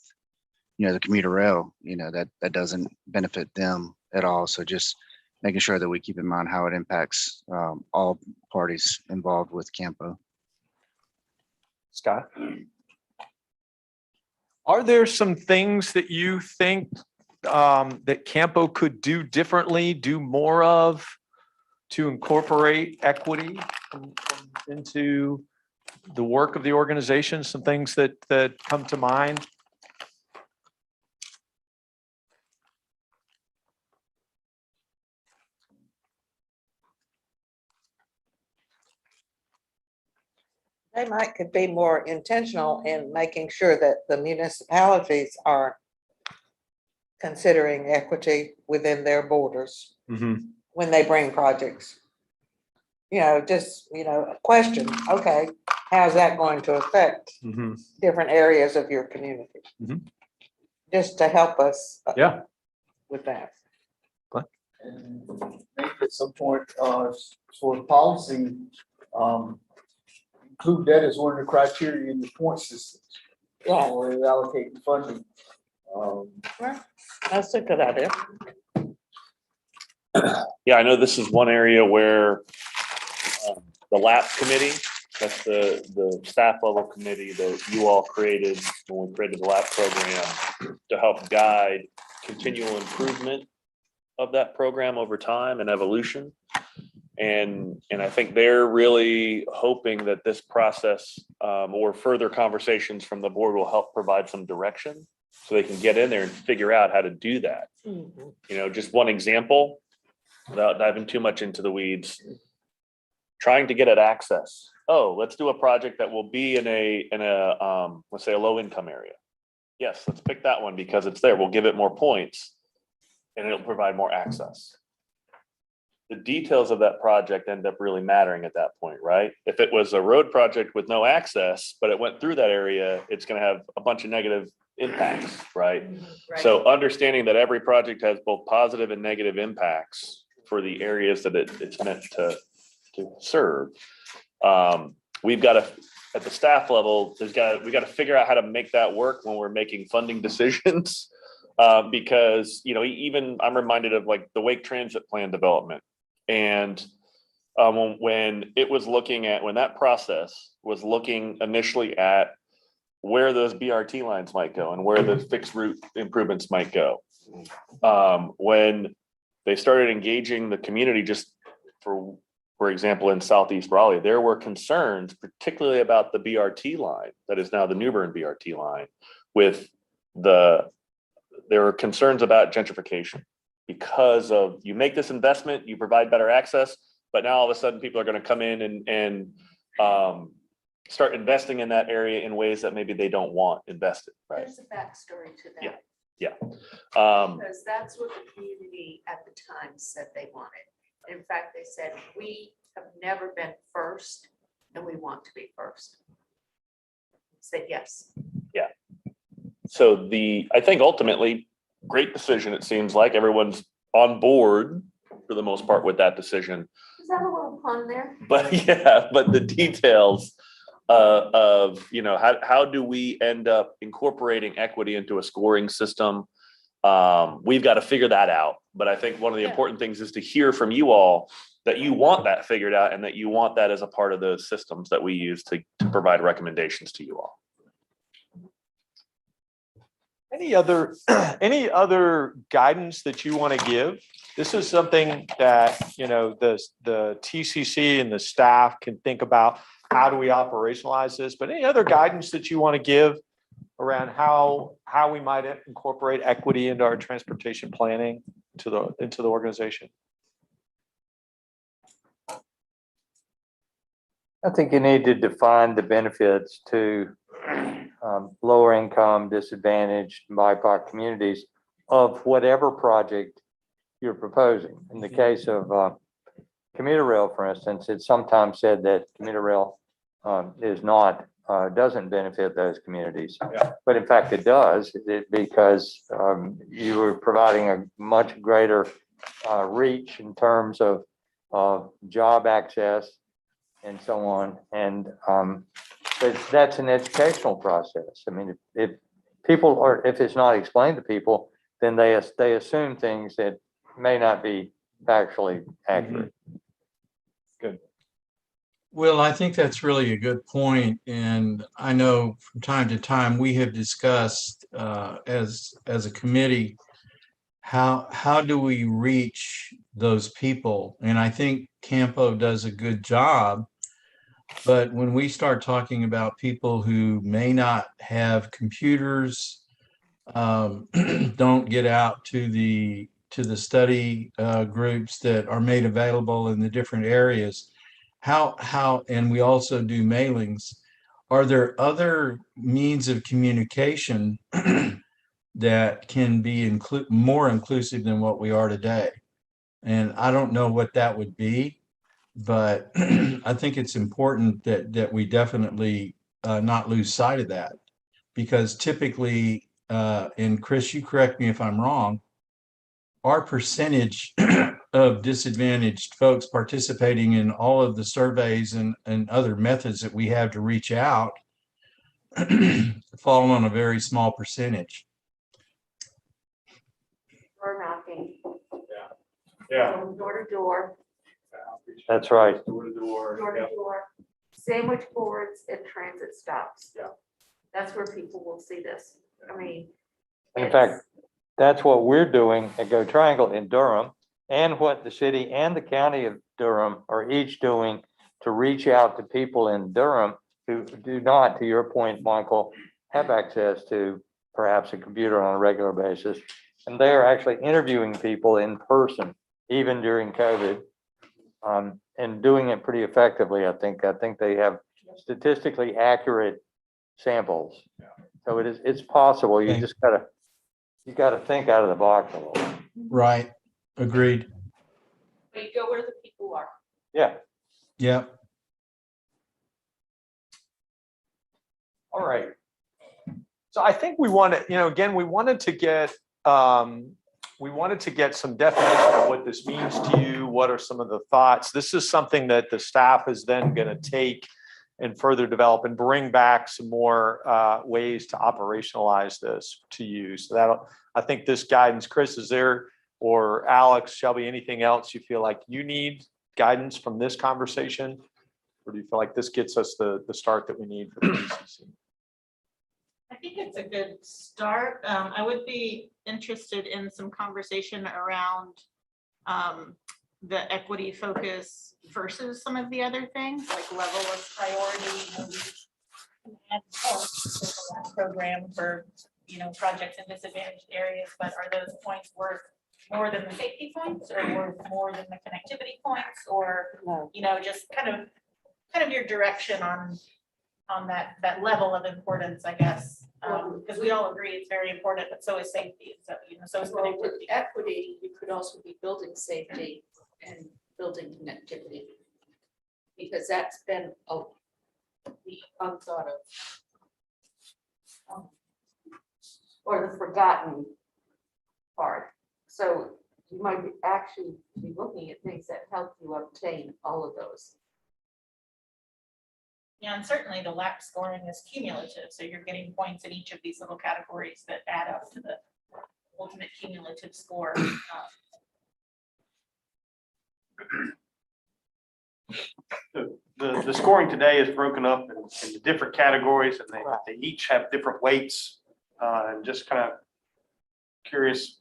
the commuter rail, that doesn't benefit them at all. So just making sure that we keep in mind how it impacts all parties involved with CAMPO. Scott? Are there some things that you think that CAMPO could do differently, do more of to incorporate equity into the work of the organization? Some things that come to mind? Could be more intentional in making sure that the municipalities are considering equity within their borders when they bring projects. Just, a question, okay, how's that going to affect different areas of your community? Just to help us with that. And maybe at some point, for policy, include that as one of the criteria in the point systems. Yeah. Or allocate funding. That's a good idea. Yeah, I know this is one area where the LAP committee, that's the staff level committee that you all created when we created the LAP program to help guide continual improvement of that program over time and evolution. And I think they're really hoping that this process or further conversations from the board will help provide some direction so they can get in there and figure out how to do that. Just one example, without diving too much into the weeds, trying to get at access. Oh, let's do a project that will be in a let's say a low income area. Yes, let's pick that one because it's there. We'll give it more points and it'll provide more access. The details of that project end up really mattering at that point, right? If it was a road project with no access, but it went through that area, it's going to have a bunch of negative impacts, right? So understanding that every project has both positive and negative impacts for the areas that it's meant to serve. We've got to, at the staff level, we got to figure out how to make that work when we're making funding decisions. Because, even I'm reminded of like the Wake Transit Plan development. And when that process was looking initially at where those BRT lines might go and where the fixed route improvements might go. When they started engaging the community, just for example, in Southeast Raleigh, there were concerns, particularly about the BRT line that is now the New Bern BRT line. There were concerns about gentrification because of you make this investment, you provide better access, But now all of a sudden, people are going to come in and start investing in that area in ways that maybe they don't want invested, right? There's a backstory to Yeah. that. Yeah. Because that's what the community at the time said they wanted. In fact, they said, we have never been first and we want to be first. Said yes. So I think ultimately, great decision. It seems like everyone's on board for the most part with that decision. Is that a little pun there? But but the details of, how do we end up incorporating equity into a scoring system? We've got to figure that out. But I think one of the important things is to hear from you all that you want that figured out and that you want that as a part of the systems that we use to provide recommendations to you all. Any other guidance that you want to give? This is something that, the TCC and the staff can think about. How do we operationalize this? But any other guidance that you want to give around how we might incorporate equity into our transportation planning into the organization? I think you need to define the benefits to lower income, disadvantaged, BIPOC communities of whatever project you're proposing. In the case of commuter rail, for instance, it's sometimes said that commuter rail doesn't benefit those communities. Yeah. But in fact, it does, because you are providing a much greater reach in terms of job access and so on. And but that's an educational process. I mean, if it's not explained to people, then they assume things that may not be factually accurate. Good. Well, I think that's really a good point. And I know from time to time, we have discussed as a committee, how do we reach those people? And I think CAMPO does a good job. But when we start talking about people who may not have computers, don't get out to the study groups that are made available in the different areas, and we also do mailings. Are there other means of communication that can be more inclusive than what we are today? And I don't know what that would be, but I think it's important that we definitely not lose sight of that, because typically, and Chris, you correct me if I'm wrong, our percentage of disadvantaged folks participating in all of the surveys and other methods that we have to reach out fall on a very small percentage. Door knocking. Yeah. Going door to door. That's right. Door to door. Door to door, sandwich boards and transit stops. Yeah. That's where people will see this. I mean. In fact, that's what we're doing at Go Triangle in Durham, and what the city and the county of Durham are each doing to reach out to people in Durham who do not, to your point, Michael, have access to perhaps a computer on a regular basis. And they are actually interviewing people in person, even during COVID, and doing it pretty effectively. I think they have statistically accurate samples. So it's possible. You just gotta think out of the box a little. Right. Agreed. But you go where the people are. Yeah. Yeah. All right. So I think we want to, again, we wanted to get some definition of what this means to you. What are some of the thoughts? This is something that the staff is then going to take and further develop and bring back some more ways to operationalize this to you. So I think this guidance, Chris, is there, or Alex, Shelby, anything else you feel like you need guidance from this conversation? Or do you feel like this gets us the start that we need for the DCC? I think it's a good start. I would be interested in some conversation around the equity focus versus some of the other things, like level of priority. Program for projects in disadvantaged areas, but are those points worth more than the safety points or worth more than the connectivity points, or, No. you know, just kind of your direction on that level of importance, I guess. Because we all agree it's very important, but so is safety, so, you know, so is Well, with connectivity. equity, you could also be building safety and building connectivity. Because that's been the unthought of. Or the forgotten part. So you might actually be looking at things that help you obtain all of those. Yeah, and certainly the lap scoring is cumulative, so you're getting points in each of these little categories that add up to the ultimate cumulative score. The scoring today is broken up into different categories, and they each have different weights. And just kind of curious,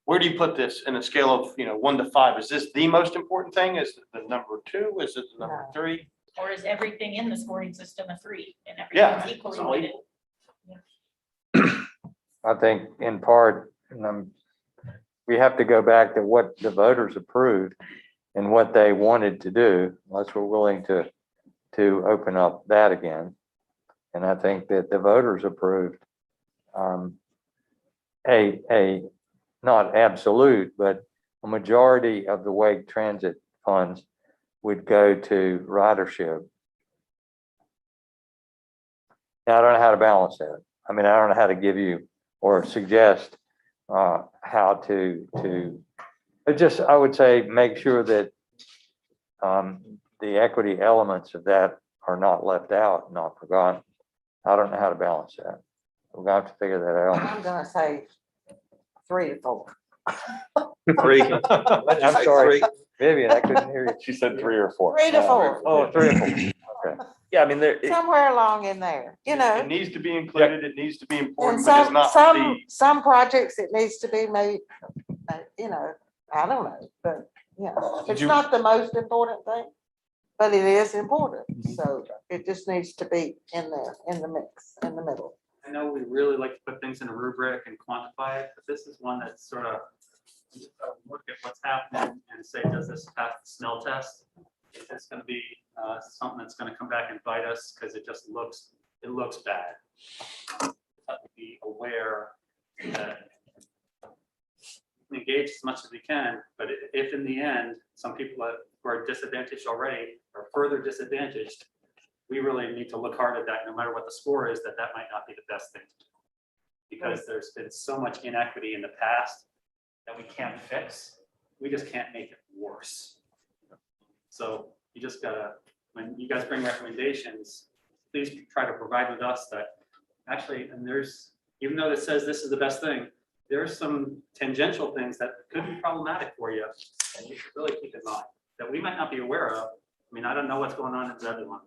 where do you put this in a scale of, 1 to 5? Is this the most important thing? Is it the number 2? Is it the number 3? Or is everything in the scoring system a 3 and Yeah, everything's equally it's all weighted? equal. I think in part, we have to go back to what the voters approved and what they wanted to do, unless we're willing to open up that again. And I think that the voters approved a not absolute, but a majority of the Wake Transit funds would go to ridership. Now, I don't know how to balance that. I mean, I don't know how to give you or suggest how to, but just, I would say, make sure that the equity elements of that are not left out, not forgotten. I don't know how to balance that. We're gonna have to figure that out. I'm gonna say 3 to 4. 3. I'm sorry, Vivian, I couldn't hear you. She said 3 or 4. 3 to 4, Oh, 3 or 4. Okay. Yeah, I mean, there, somewhere along in there, you know. It needs to be included. It needs to be And important, but it's not some projects it needs to be made, you know, I don't know, but, it's not the most important thing, but it is important. So it just needs to be in there, in the mix, in the middle. I know we really like to put things in a rubric and quantify it, but this is one that's sort of look at what's happening and say, does this pass the smell test? Is this going to be something that's going to come back and bite us because it just looks bad? Have to be aware that we engage as much as we can, but if in the end some people who are disadvantaged already are further disadvantaged, we really need to look hard at that. No matter what the score is, that might not be the best thing to do, because there's been so much inequity in the past that we can't fix. We just can't make it worse. So you just gotta, when you guys bring recommendations, please try to provide with us that actually, and there's, even though it says this is the best thing, there's some tangential things that could be problematic for you, and you should really keep in mind that we might not be aware of. I mean, I don't know what's going on in the other one,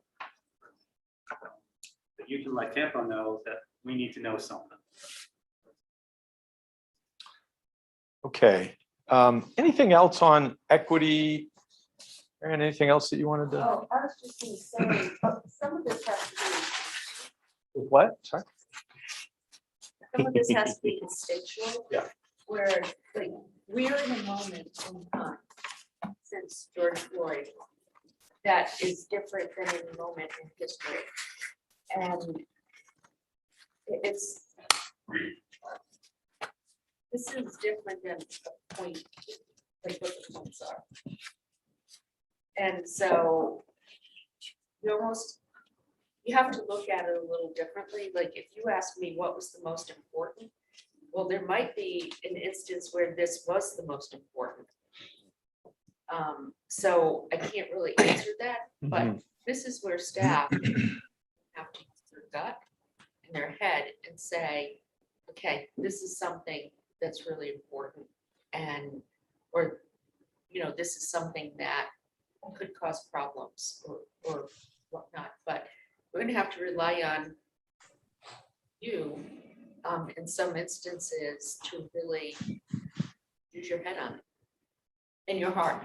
but you can let CAMPO know that we need to know something. Okay. Anything else on equity? Aaron, anything else that you wanted to? Oh, I was just gonna say, some of this has to be, What? Sorry. some of this has to be instinctual. Yeah. Where, like, we're in a moment in time since George Floyd that is different than any moment in history. And it's, this is different than a point, like what the points are. And so you have to look at it a little differently. Like, if you ask me what was the most important, well, there might be an instance where this was the most important. So I can't really answer that, but this is where staff have to use their gut and their head and say, okay, this is something that's really important, and, or, this is something that could cause problems or whatnot, but we're gonna have to rely on you in some instances to really use your head on it and your heart.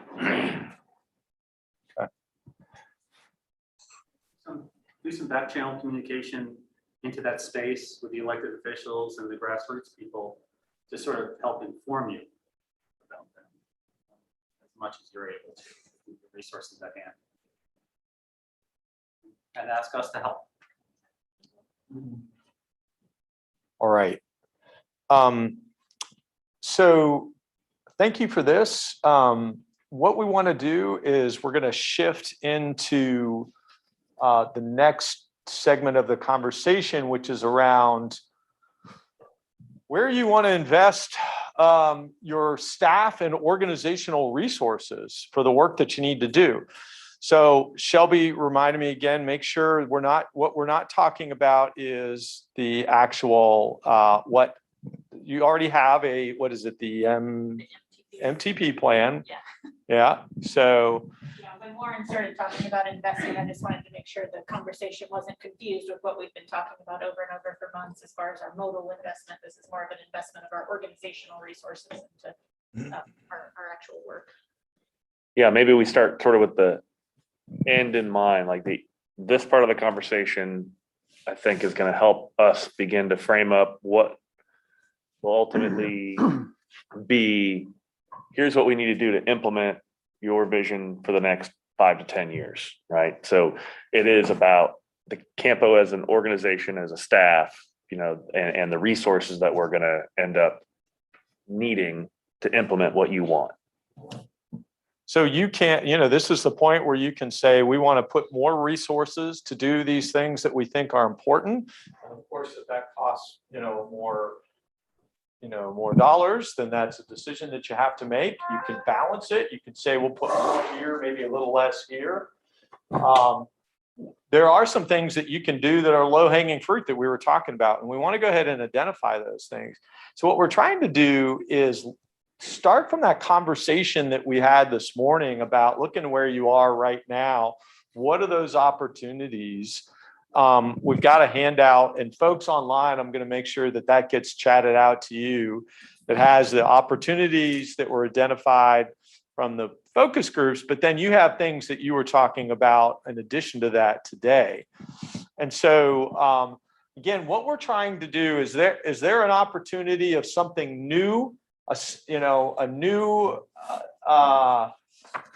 Do some back channel communication into that space with the elected officials and the grassroots people to sort of help inform you. much as you're able to, with the resources at hand. And ask us to help. All right. So thank you for this. What we want to do is we're going to shift into the next segment of the conversation, which is around where you want to invest your staff and organizational resources for the work that you need to do. So Shelby reminded me again, make sure what we're not talking about is the actual, what you already have what is it? The MTP plan. Yeah. Yeah. So Yeah, when Warren started talking about investing, I just wanted to make sure the conversation wasn't confused with what we've been talking about over and over for months as far as our modal investment. This is more of an investment of our organizational resources into our actual work. Yeah, maybe we start sort of with the end in mind, like this part of the conversation, I think is going to help us begin to frame up what will ultimately be, here's what we need to do to implement your vision for the next 5 to 10 years, right? So it is about the CAMPO as an organization, as a staff, and the resources that we're going to end up needing to implement what you want. So you can't, this is the point where you can say, we want to put more resources to do these things that we think are important. And of course, if that costs, more dollars, then that's a decision that you have to make. You can balance it. You can say, we'll put more here, maybe a little less here. There are some things that you can do that are low hanging fruit that we were talking about, and we want to go ahead and identify those things. So what we're trying to do is start from that conversation that we had this morning about looking where you are right now. What are those opportunities? We've got a handout, and folks online, I'm going to make sure that gets chatted out to you, that has the opportunities that were identified from the focus groups, but then you have things that you were talking about in addition to that today. And so again, what we're trying to do is there an opportunity of something new, a new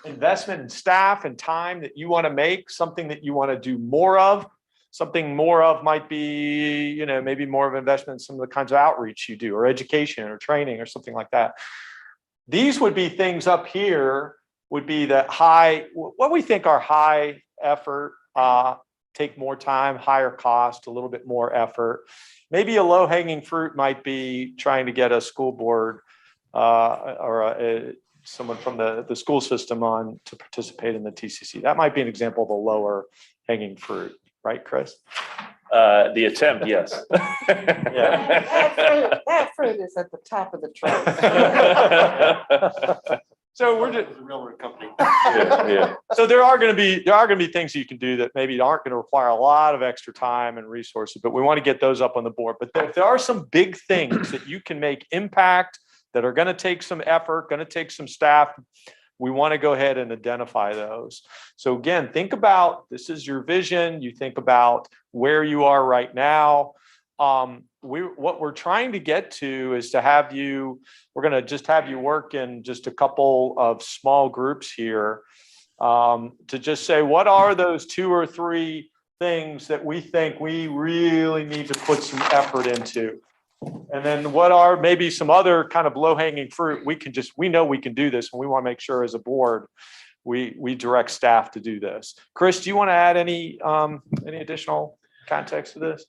investment in staff and time that you want to make, something that you want to do more of. Something more of might be, maybe more of investment in some of the kinds of outreach you do, or education or training or something like that. These would be things up here, would be what we think are high effort, take more time, higher cost, a little bit more effort. Maybe a low hanging fruit might be trying to get a school board or someone from the school system on to participate in the TCC. That might be an example of a lower hanging fruit. Right, Chris? The attempt, yes. Yeah. That fruit is at the top of the tree. So we're just railroad company. Yeah. So there are going to be things you can do that maybe aren't going to require a lot of extra time and resources, but we want to get those up on the board. But if there are some big things that you can make impact, that are going to take some effort, going to take some staff, we want to go ahead and identify those. So again, think about, this is your vision. You think about where you are right now. What we're trying to get to is to have you, we're going to just have you work in just a couple of small groups here to just say, what are those 2 or 3 things that we think we really need to put some effort into? And then what are maybe some other kind of low hanging fruit? We know we can do this, and we want to make sure as a board, we direct staff to do this. Chris, do you want to add any additional context to this?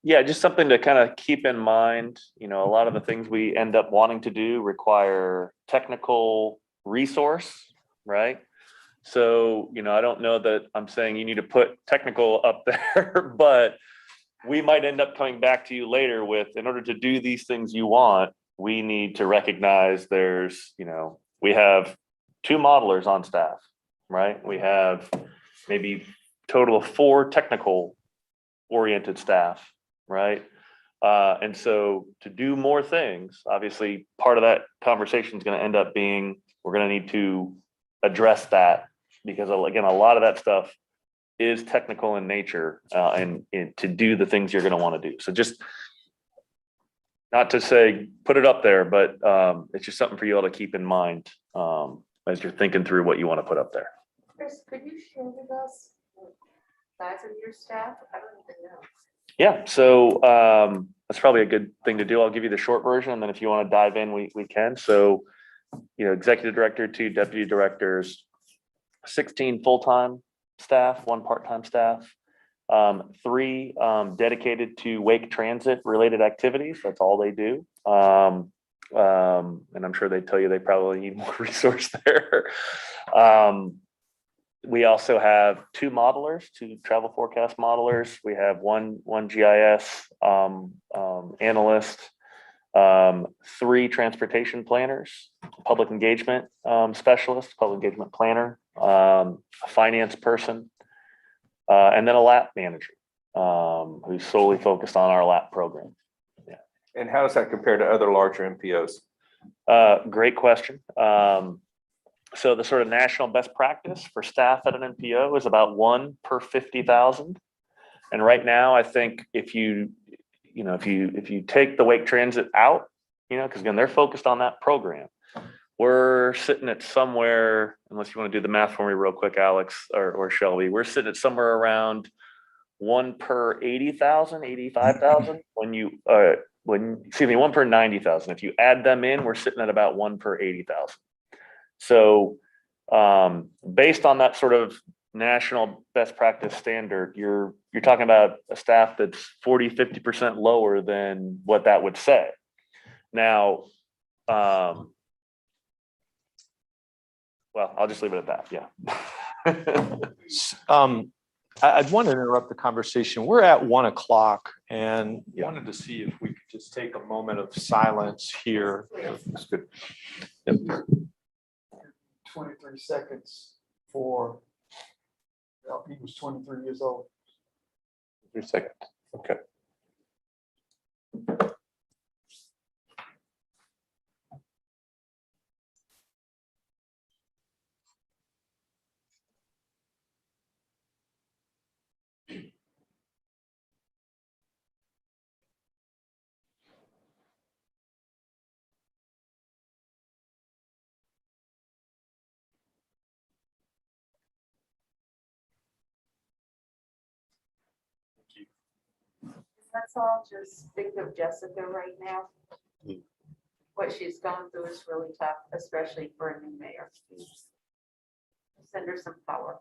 Yeah, just something to kind of keep in mind. A lot of the things we end up wanting to do require technical resource, right? So, I don't know that I'm saying you need to put technical up there, but we might end up coming back to you later with, in order to do these things you want, we need to recognize there's, we have 2 modelers on staff, right? We have maybe total of 4 technical oriented staff, right? And so to do more things, obviously part of that conversation is going to end up being, we're going to need to address that, because again, a lot of that stuff is technical in nature and to do the things you're going to want to do. So just not to say put it up there, but it's just something for you all to keep in mind as you're thinking through what you want to put up there. Chris, could you share with us the size of your staff? I don't even know. Yeah, so that's probably a good thing to do. I'll give you the short version, and then if you want to dive in, we can. So, executive director, 2 deputy directors, 16 full-time staff, 1 part-time staff, 3 dedicated to Wake Transit related activities. That's all they do. And I'm sure they tell you they probably need more resource there. We also have 2 modelers, 2 travel forecast modelers. We have one GIS analyst, 3 transportation planners, public engagement specialist, public engagement planner, a finance person, and then a lap manager who's solely focused on our lap program. And how does that compare to other larger MPOs? Great question. So the sort of national best practice for staff at an NPO is about 1 per 50,000. And right now, I think if you take the Wake Transit out, because again, they're focused on that program, we're sitting at somewhere, unless you want to do the math for me real quick, Alex or Shelby, we're sitting at somewhere around 1 per 80,000, 85,000. Excuse me, 1 per 90,000. If you add them in, we're sitting at about 1 per 80,000. So based on that sort of national best practice standard, you're talking about a staff that's 40-50% lower than what that would say. Now, well, I'll just leave it at that. Yeah. I'd want to interrupt the conversation. We're at 1 o'clock and wanted to see if we could just take a moment of silence here. That's good. 23 seconds for, he was 23 years old. 3 seconds. Okay. Let's all just think of Jessica right now. What she's gone through is really tough, especially for a new mayor. Send her some power.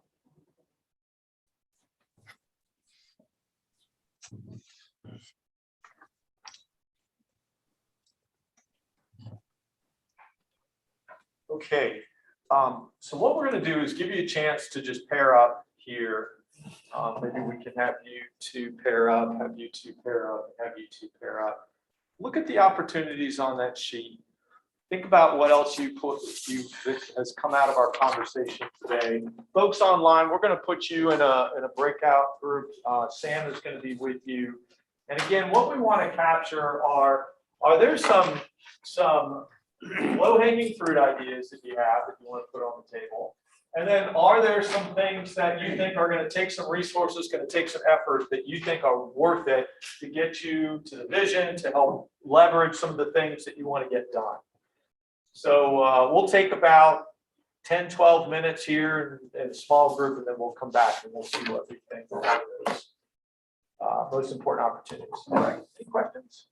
Okay, so what we're going to do is give you a chance to just pair up here. Maybe we can have you 2 pair up, have you 2 pair up, have you 2 pair up. Look at the opportunities on that sheet. Think about what else that has come out of our conversation today. Folks online, we're going to put you in a breakout group. Sam is going to be with you. And again, what we want to capture are there some low-hanging fruit ideas that you have that you want to put on the table? And then are there some things that you think are going to take some resources, going to take some effort that you think are worth it to get you to the vision, to help leverage some of the things that you want to get done? So we'll take about 10, 12 minutes here in a small group, and then we'll come back and we'll see what we think are those most important opportunities. All right, any questions?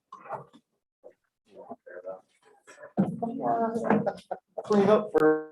Clean up for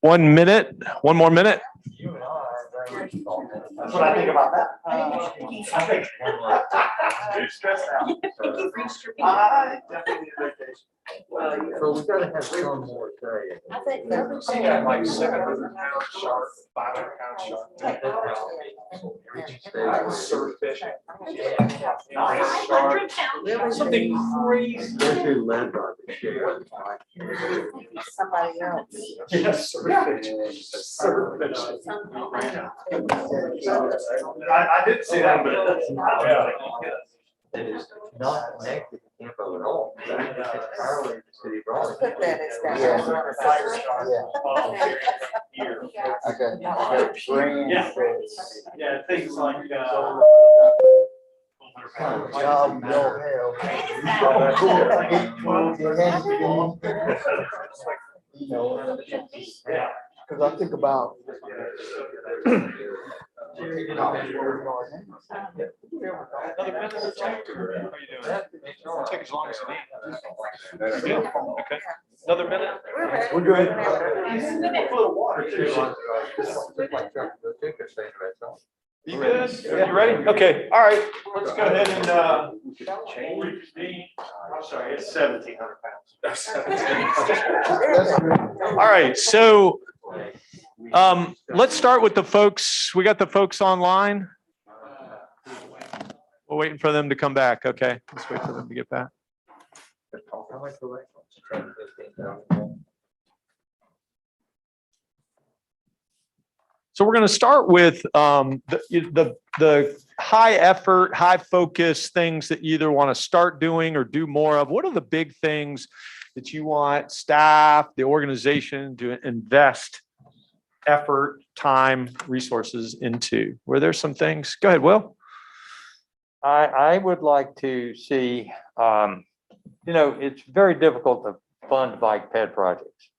1 minute, one more minute. You and I are very much involved in it. That's what I think about that. I think. You're stressed out. I definitely need a vacation. So we gotta have some more say. I think Yeah, like 700 pounds shark, 500 pounds shark. Surf fishing. Nice shark. Something crazy. Especially led by the sheriff. somebody else. Yes, surf fishing. Surf fishing. I didn't see that, but yeah. It is not connected to Campo at all. It's entirely the city of Raleigh. Put that as that. Yeah. Yeah, things like, Job you don't have. You know, yeah. because I think about. Take as long as you need. Okay. Another minute. We're good. You good? You ready? Okay, all right. Let's go ahead and, reconvene. I'm sorry, it's 1,700 pounds. all right, so, let's start with the folks. We got the folks online. We're waiting for them to come back. Okay, let's wait for them to get back. So we're going to start with the high effort, high focus things that you either want to start doing or do more of. What are the big things that you want staff, the organization to invest effort, time, resources into? Were there some things? Go ahead, Will. I would like to see, it's very difficult to fund bike ped projects.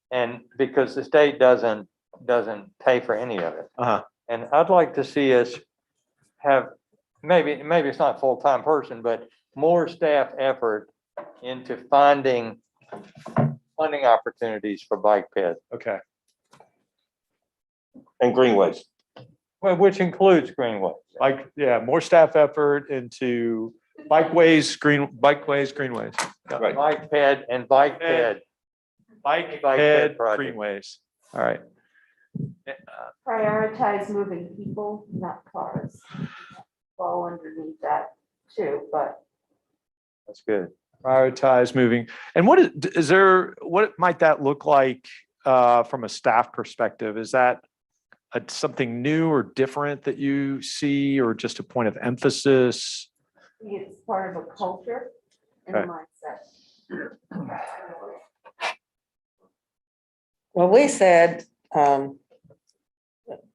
And because the state doesn't pay for any of it. Uh-huh. And I'd like to see us have, maybe it's not full-time person, but more staff effort into funding opportunities for bike ped. Okay. And greenways. Well, which includes greenways. Like, yeah, more staff effort into bikeways, greenways. Yeah. Right. Bike ped and bike ped. Bike Bike ped ped project. greenways. All right. Prioritize moving people, not cars. Fall underneath that too, but That's good. Prioritize moving. And what might that look like from a staff perspective? Is that something new or different that you see, or just a point of emphasis? it's part of a culture and a mindset. Well, we said,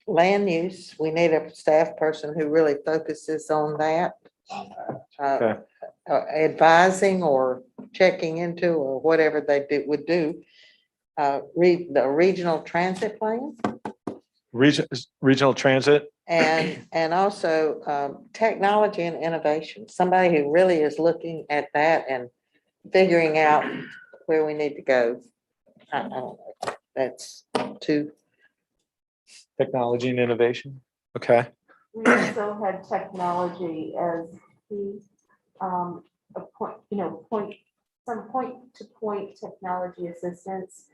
land use, we need a staff person who really focuses on that. Okay. Advising or checking into or whatever they would do. Read the regional transit plan Regional transit. and also technology and innovation. Somebody who really is looking at that and figuring out where we need to go. I don't know. That's two. Technology and innovation. Okay. We also had technology as the, a point, some point-to-point technology assistance,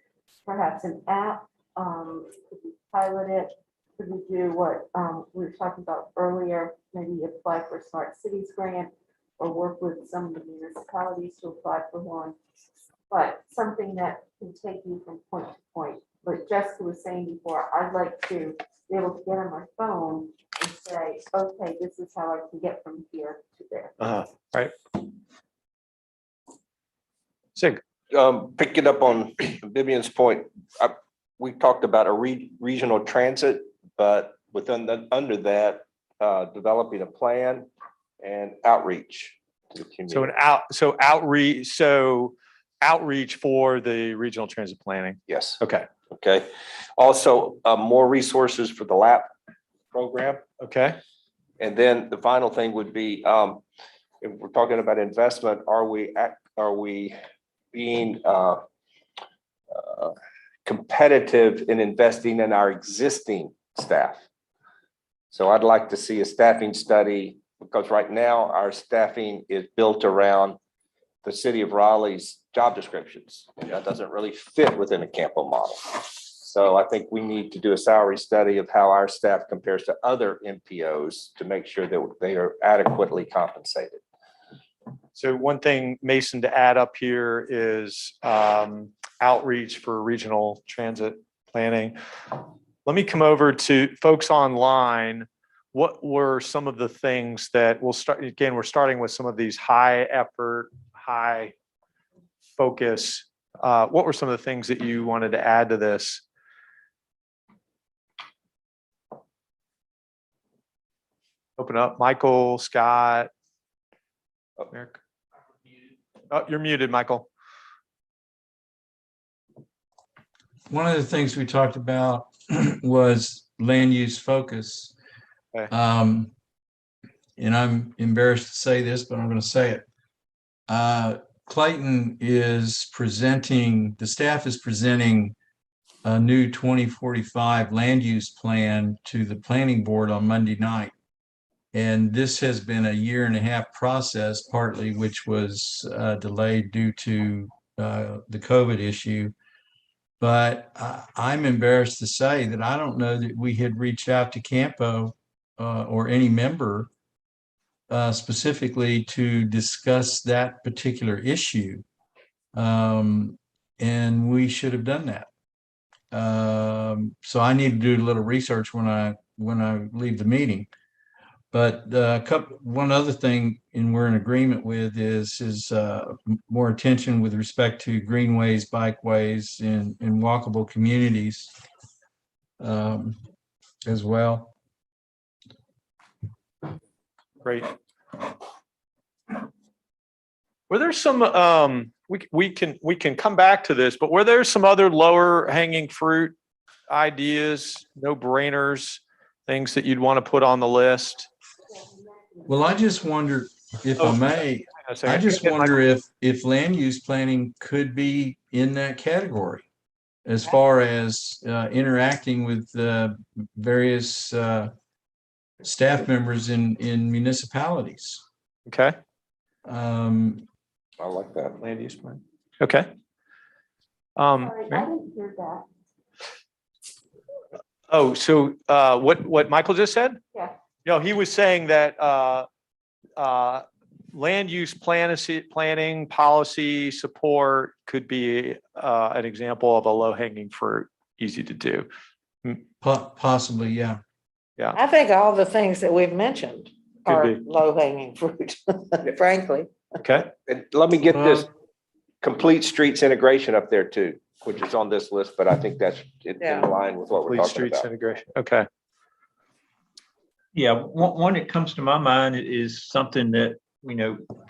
perhaps an app, could we pilot it? Could we do what we were talking about earlier, maybe apply for a smart cities grant or work with some of the municipalities to apply for one? But something that can take you from point to point. But Jessica was saying before, I'd like to be able to get on my phone and say, okay, this is how I can get from here to there. Right. Sig. Picking up on Vivian's point, we talked about a regional transit, but under that, developing a plan and outreach to the community. Outreach for the regional transit planning. Yes. Okay. Okay. Also, more resources for the LAP program. Okay. And then the final thing would be, if we're talking about investment, are we being competitive in investing in our existing staff. So I'd like to see a staffing study, because right now our staffing is built around the city of Raleigh's job descriptions. And that doesn't really fit within a CAMPO model. So I think we need to do a salary study of how our staff compares to other MPOs to make sure that they are adequately compensated. So one thing, Mason, to add up here is outreach for regional transit planning. Let me come over to folks online. What were some of the things that we'll start, again, we're starting with some of these high effort, high focus. What were some of the things that you wanted to add to this? Open up, Michael, Scott. Eric. Oh, you're muted, Michael. One of the things we talked about was land use focus. Okay. And I'm embarrassed to say this, but I'm going to say it. Clayton is presenting, the staff is presenting a new 2045 land use plan to the planning board on Monday night. And this has been a 1.5-year process, partly which was delayed due to the COVID issue. But I'm embarrassed to say that I don't know that we had reached out to CAMPO or any member specifically to discuss that particular issue. And we should have done that. So I need to do a little research when I leave the meeting. But one other thing, and we're in agreement with, is more attention with respect to greenways, bikeways, and walkable communities as well. Great. Were there some we can come back to this, but were there some other lower hanging fruit ideas, no brainers, things that you'd want to put on the list? Well, I just wonder, if I may, I just wonder if land use planning could be in that category as far as interacting with various staff members in municipalities. Okay. I like that. Land use plan. Okay. Sorry, I didn't hear that. Oh, so what Michael just said? Yeah. No, he was saying that land use planning policy support could be an example of a low hanging fruit, easy to do. Possibly, yeah. Yeah. I think all the things that we've mentioned Could are be. low hanging fruit, frankly. Okay. And let me get this complete streets integration up there too, which is on this list, but I think that's in Yeah. line with what we're Complete talking streets about. integration. Okay. Yeah, one that comes to my mind is something that,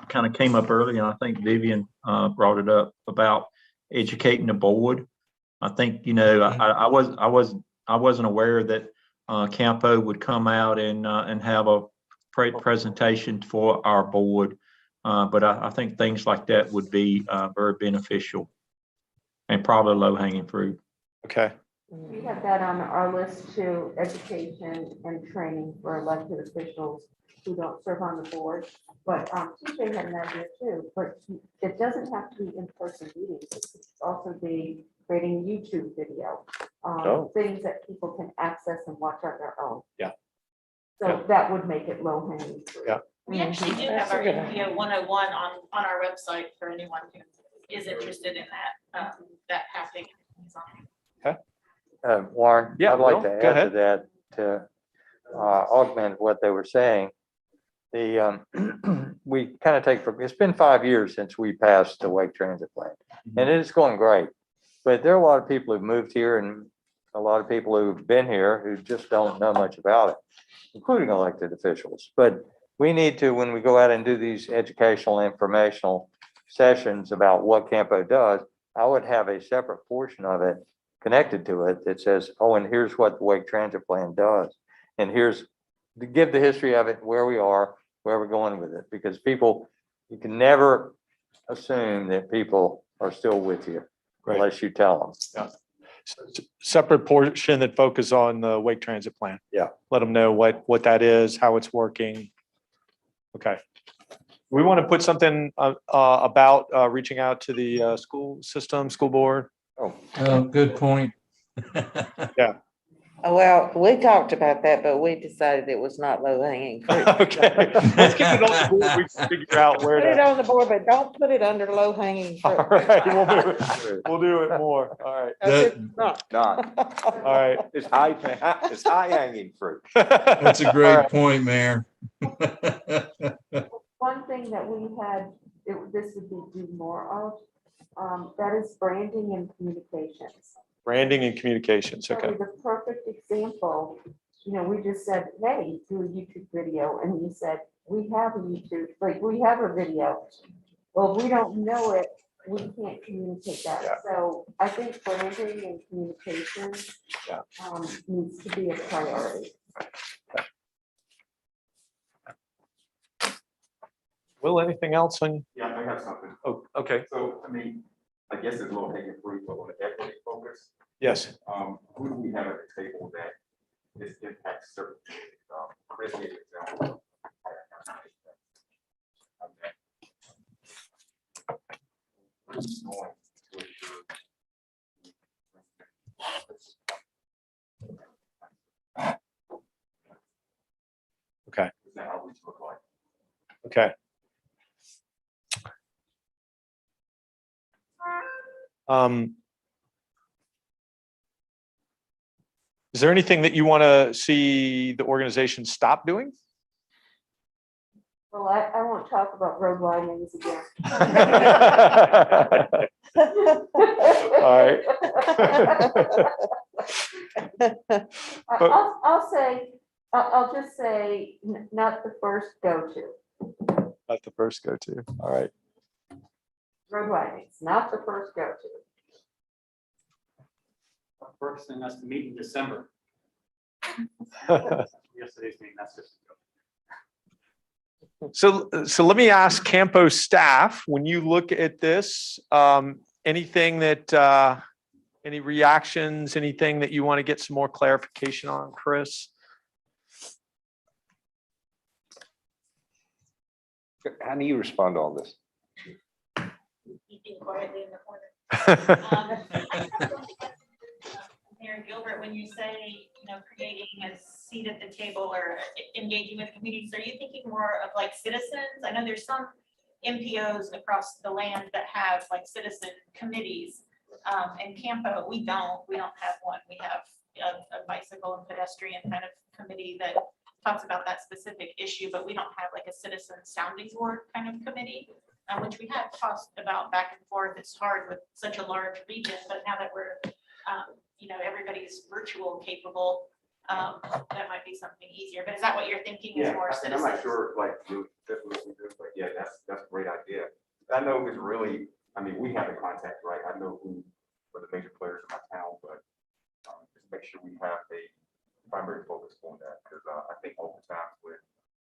kind of came up early, and I think Vivian brought it up about educating the board. I think, I wasn't aware that CAMPO would come out and have a presentation for our board. But I think things like that would be very beneficial and probably low hanging fruit. Okay. We have that on our list too, education and training for elected officials who don't serve on the board. But TJ had an idea too, but it doesn't have to be in-person meetings. It could also be creating YouTube video, things that people can access and watch on their own. Yeah. So Yeah. that would make it low hanging fruit. Yeah. We actually do have our NPO 101 on our website for anyone who is interested in that happening. Warren, Yeah, I'd like Will, to go add to that, to augment what they were saying. We kind of it's been 5 years since we passed the Wake Transit Plan, and it's going great. But there are a lot of people who've moved here and a lot of people who've been here who just don't know much about it, including elected officials. But we need to, when we go out and do these educational, informational sessions about what CAMPO does, I would have a separate portion of it connected to it that says, oh, and here's what the Wake Transit Plan does. And here's to give the history of it, where we are, where we're going with it, because you can never assume that people are still with you unless you tell them. Separate portion that focus on the Wake Transit Plan. Yeah. Let them know what that is, how it's working. Okay. We want to put something about reaching out to the school system, school board. Oh, good point. Well, we talked about that, but we decided it was not low hanging fruit. Okay, let's get it on the board. We can figure out where Put it to. on the board, but don't put it under low hanging fruit. All right, we'll do it more. All right. It's not. Not, All right. it's high hanging fruit. That's a great point, Mayor. One thing that we had, this would be do more of, that is branding and communications. Branding and communications. So Okay. the perfect example, we just said, hey, do a YouTube video, and you said, we have a YouTube, like, we have a video. Well, if we don't know it, we can't communicate that. Yeah. So I think branding and communication needs to be a priority. Will, anything else on? Yeah, I have something. Oh, okay. So, I mean, I guess it's low hanging fruit, but on the equity focus, Yes. who do we have at the table that this impacts certain, Chris gave an example. Okay. Is that how we look like? Okay. Is there anything that you want to see the organization stop doing? Well, I won't talk about road widenings again. All right. I'll just say, not the first go-to. Not the first go-to. All right. Road widenings, not the first go-to. First thing has to meet in December. Yesterday's meeting, that's just. So let me ask CAMPO staff, when you look at this, anything that, any reactions, anything that you want to get some more clarification on, Chris? How do you respond to all this? Eating quietly in the corner. Mayor Gilbert, when you say, creating a seat at the table or engaging with communities, are you thinking more of like citizens? I know there's some MPOs across the land that have like citizen committees. And CAMPO, we don't have one. We have a bicycle and pedestrian kind of committee that talks about that specific issue, but we don't have like a citizen sounding board kind of committee, which we have talked about back and forth. It's hard with such a large region, but now that we're everybody's virtual capable, that might be something easier. But is that what you're thinking? Is more And citizens? I'm not sure, like, definitely, but yeah, that's a great idea. I know it's really, I mean, we have the contact, right? I know who are the major players in my town, but just make sure we have a primary focus on that, because I think oftentimes when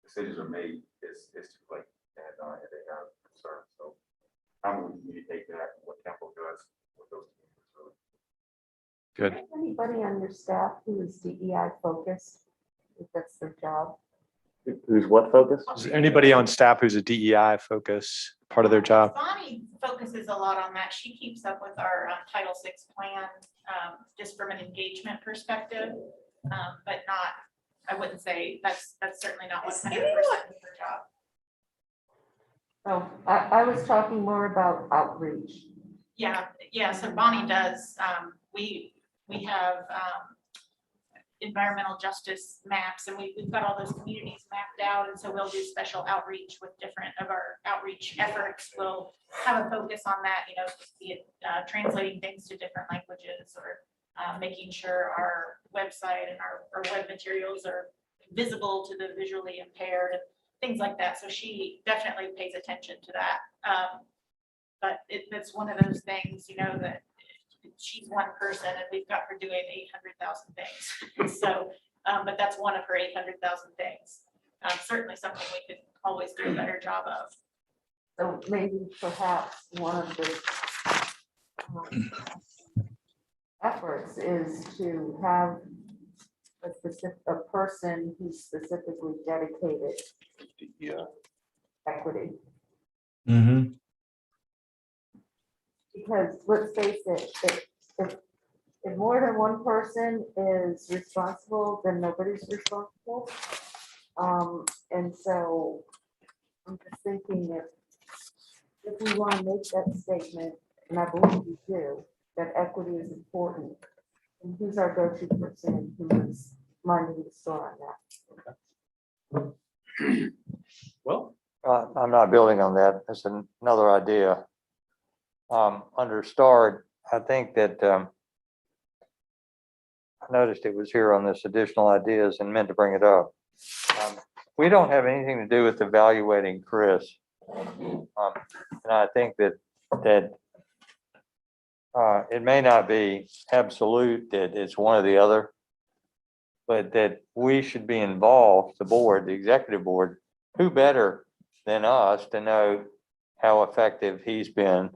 decisions are made, it's too late, and they have concerns. So how do we communicate that, and what CAMPO does with those communities, really? Good. Anybody on your staff who is DEI focused, if that's their job? Who's what focus? Is there anybody on staff who's a DEI focus, part of their job? Bonnie focuses a lot on that. She keeps up with our Title VI plan, just from an engagement perspective, but not, I wouldn't say that's certainly not 100% of her job. Oh, I was talking more about outreach. Yeah, so Bonnie does, we have environmental justice maps, and we've got all those communities mapped out, and so we'll do special outreach with different of our outreach efforts. We'll have a focus on that, be it translating things to different languages, or making sure our website and our web materials are visible to the visually impaired, and things like that. So she definitely pays attention to that. But it's one of those things, that she's one person and we've got her doing 800,000 things. So, but that's one of her 800,000 things. Certainly something we could always do a better job of. So maybe perhaps one of the efforts is to have a person who's specifically dedicated Yeah. equity. Mm-hmm. Because let's face it, if more than one person is responsible, then nobody's responsible. And so I'm just thinking if we want to make that statement, and I believe we do, that equity is important, and who's our go-to person who is minding the store on that? Well, I'm not building on that. That's another idea. Under STAR, I think that, I noticed it was here on this additional ideas and meant to bring it up. We don't have anything to do with evaluating Chris. And I think that it may not be absolute that it's one or the other, but that we should be involved, the board, the executive board, who better than us to know how effective he's been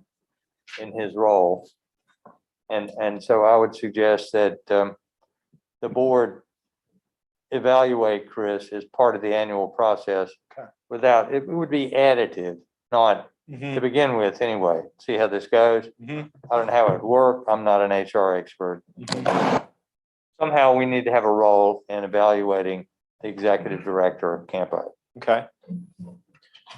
in his role. And so I would suggest that the board evaluate Chris as part of the annual process. Okay. Without, it would be additive, not to begin with anyway. See how this goes. Mhm. I don't know how it would work. I'm not an HR expert. Somehow we need to have a role in evaluating the executive director of CAMPO. Okay.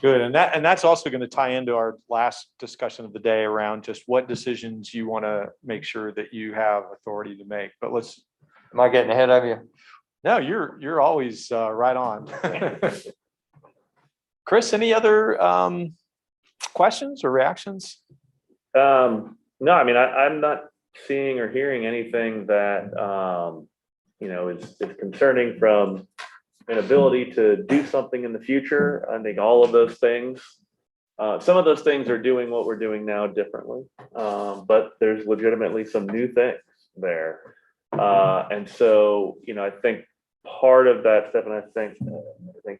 Good. And that's also going to tie into our last discussion of the day around just what decisions you want to make sure that you have authority to make. But Am I getting ahead of you? no, you're always right on. Chris, any other questions or reactions? No, I mean, I'm not seeing or hearing anything that, is concerning from an ability to do something in the future. I think all of those things, some of those things are doing what we're doing now differently, but there's legitimately some new things there. And so, I think part of that step, and I think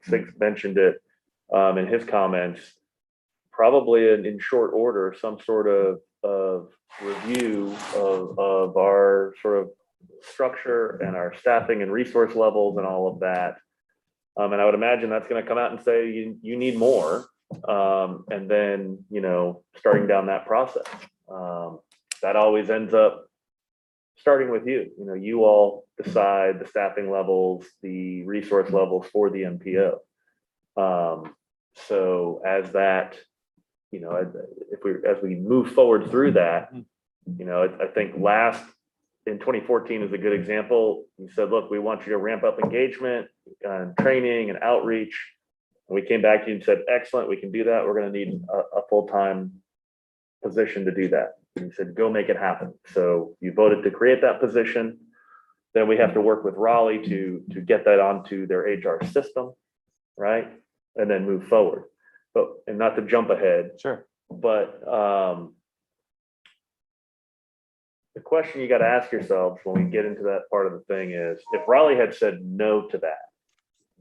Six mentioned it in his comments, probably in short order, some sort of review of our sort of structure and our staffing and resource levels and all of that. And I would imagine that's going to come out and say, you need more. And then, starting down that process. That always ends up starting with you. You all decide the staffing levels, the resource levels for the MPO. So as that, as we move forward through that, I think in 2014 is a good example. You said, look, we want you to ramp up engagement and training and outreach. And we came back to you and said, excellent, we can do that. We're going to need a full-time position to do that. And you said, go make it happen. So you voted to create that position. Then we have to work with Raleigh to get that onto their HR system, right? And then move forward. And not to jump ahead. Sure. But the question you got to ask yourselves when we get into that part of the thing is, if Raleigh had said no to that,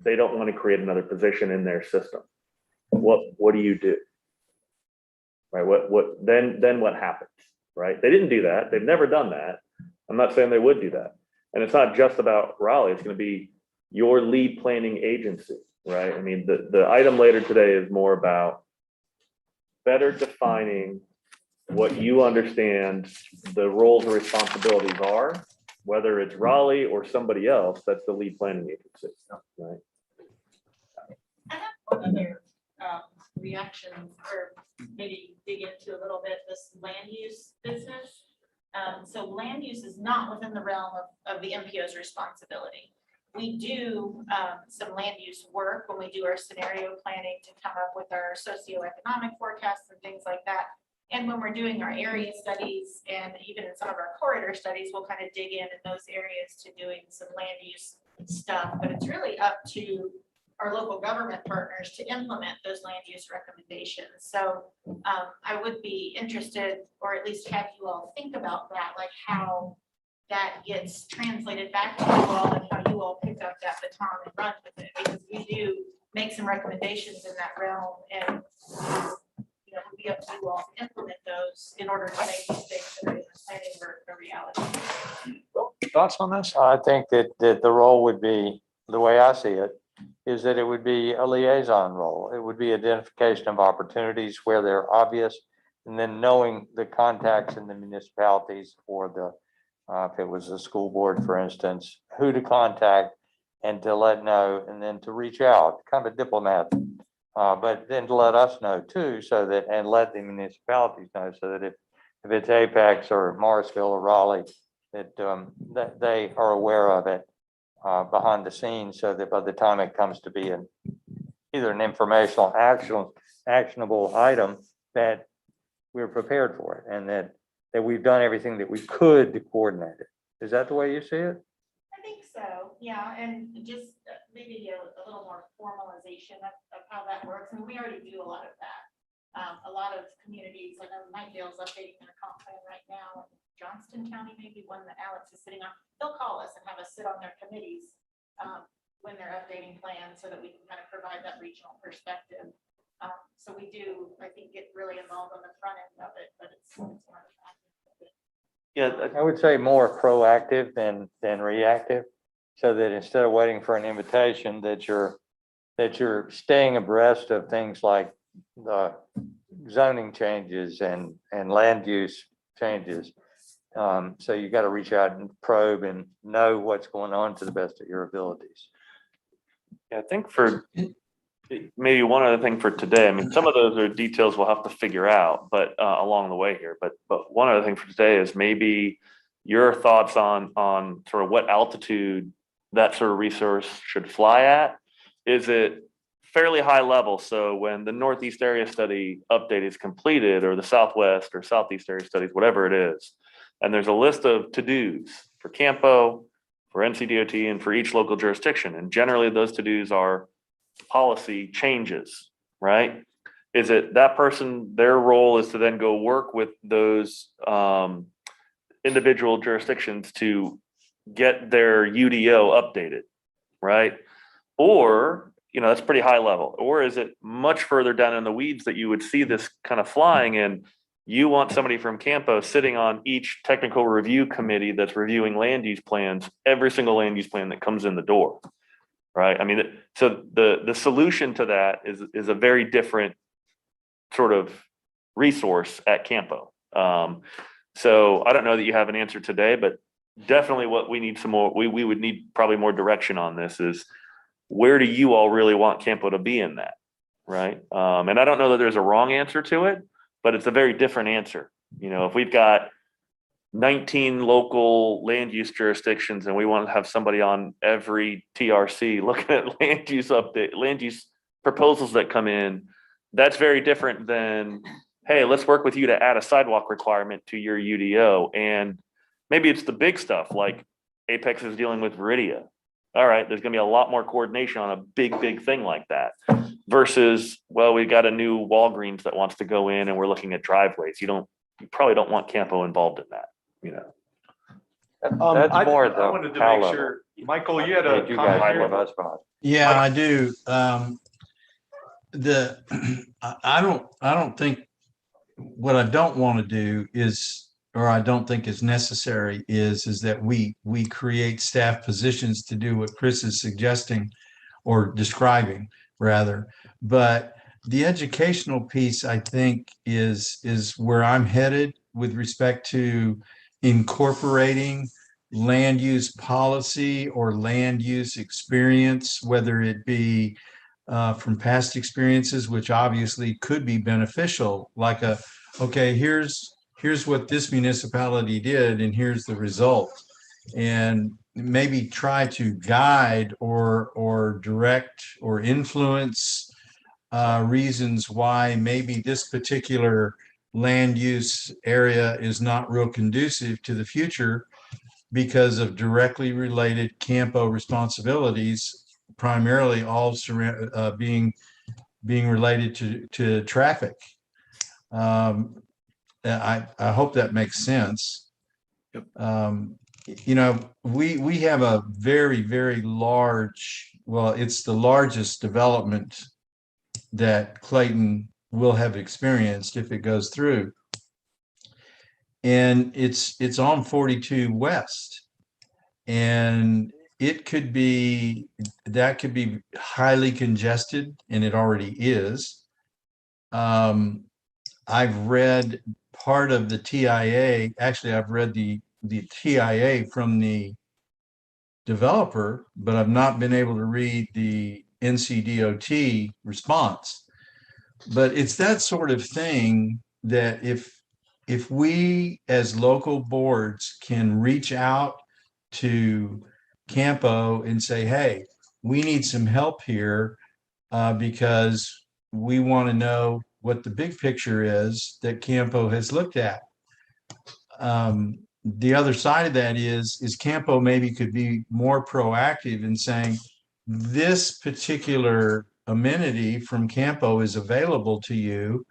they don't want to create another position in their system. What do you do? Right? Then what happens? Right? They didn't do that. They've never done that. I'm not saying they would do that. And it's not just about Raleigh. It's going to be your lead planning agency, right? I mean, the item later today is more about better defining what you understand the roles or responsibilities are, whether it's Raleigh or somebody else that's the lead planning agency, right? I have one other reaction, or maybe dig into a little bit this land use business. So land use is not within the realm of the MPO's responsibility. We do some land use work when we do our scenario planning to come up with our socioeconomic forecasts and things like that. And when we're doing our area studies and even in some of our corridor studies, we'll kind of dig in those areas to doing some land use stuff. But it's really up to our local government partners to implement those land use recommendations. So I would be interested, or at least have you all think about that, like how that gets translated back to you all and how you all pick up that baton and run with it, because we do make some recommendations in that realm, and it would be be up to you all to implement those in order to make these things that are in the planning a reality. Thoughts on this? I think that the role would be, the way I see it, is that it would be a liaison role. It would be identification of opportunities where they're obvious, and then knowing the contacts in the municipalities or the, if it was a school board, for instance, who to contact and to let know, and then to reach out, kind of a diplomat. But then to let us know too, so that, and let the municipalities know, so that if it's Apex or Morrisville or Raleigh, that they are aware of it behind the scenes, so that by the time it comes to be either an informational, actionable item, that we're prepared for it, and that we've done everything that we could to coordinate it. Is that the way you see it? I think so, yeah, and just maybe a little more formalization of how that works, and we already do a lot of that. A lot of communities, I know Nightdale's updating their comp plan right now, and Johnston County, maybe one that Alex is sitting on, they'll call us and have us sit on their committees when they're updating plans, so that we can kind of provide that regional perspective. So we do, I think, get really involved on the front end of it, but it's more the back end of it. Yeah, I would say more proactive than reactive, so that instead of waiting for an invitation, that you're staying abreast of things like the zoning changes and land use changes. So you got to reach out and probe and know what's going on to the best of your abilities. I think for maybe one other thing for today, I mean, some of those are details we'll have to figure out, but along the way here, but one other thing for today is maybe your thoughts on sort of what altitude that sort of resource should fly at. Is it fairly high level? So when the Northeast area study update is completed, or the Southwest or Southeast area studies, whatever it is, and there's a list of to-dos for CAMPO, for NCDOT, and for each local jurisdiction. And generally those to-dos are policy changes, right? Is it that person, their role is to then go work with those individual jurisdictions to get their UDO updated, right? Or, that's pretty high level. Or is it much further down in the weeds that you would see this kind of flying in? You want somebody from CAMPO sitting on each technical review committee that's reviewing land use plans, every single land use plan that comes in the door, right? I mean, so the solution to that is a very different sort of resource at CAMPO. So I don't know that you have an answer today, but definitely what we need some more, we would need probably more direction on this is, where do you all really want CAMPO to be in that, right? And I don't know that there's a wrong answer to it, but it's a very different answer. If we've got 19 local land use jurisdictions and we want to have somebody on every TRC looking at land use proposals that come in, that's very different than, hey, let's work with you to add a sidewalk requirement to your UDO. And maybe it's the big stuff like Apex is dealing with Viridia. All right, there's gonna be a lot more coordination on a big thing like that versus, well, we got a new Walgreens that wants to go in and we're looking at driveways. You probably don't want CAMPO involved in that, That's I more I wanted the to how make level. sure, Michael, you had a that you guys comment give here. us about. Yeah, I do. I don't think, what I don't want to do is, or I don't think is necessary is that we create staff positions to do what Chris is suggesting or describing rather. But the educational piece, I think, is where I'm headed with respect to incorporating land use policy or land use experience, whether it be from past experiences, which obviously could be beneficial, like okay, here's what this municipality did and here's the result. And maybe try to guide or direct or influence reasons why maybe this particular land use area is not real conducive to the future because of directly related CAMPO responsibilities, primarily all being related to traffic. I hope that makes sense. We have a very large, well, it's the largest development that Clayton will have experienced if it goes through. And it's on 42 West. And it could be, that could be highly congested, and it already is. I've read part of the TIA, actually, I've read the TIA from the developer, but I've not been able to read the NCDOT response. But it's that sort of thing that if we as local boards can reach out to CAMPO and say, hey, we need some help here because we want to know what the big picture is that CAMPO has looked at. The other side of that is CAMPO maybe could be more proactive in saying this particular amenity from CAMPO is available to you,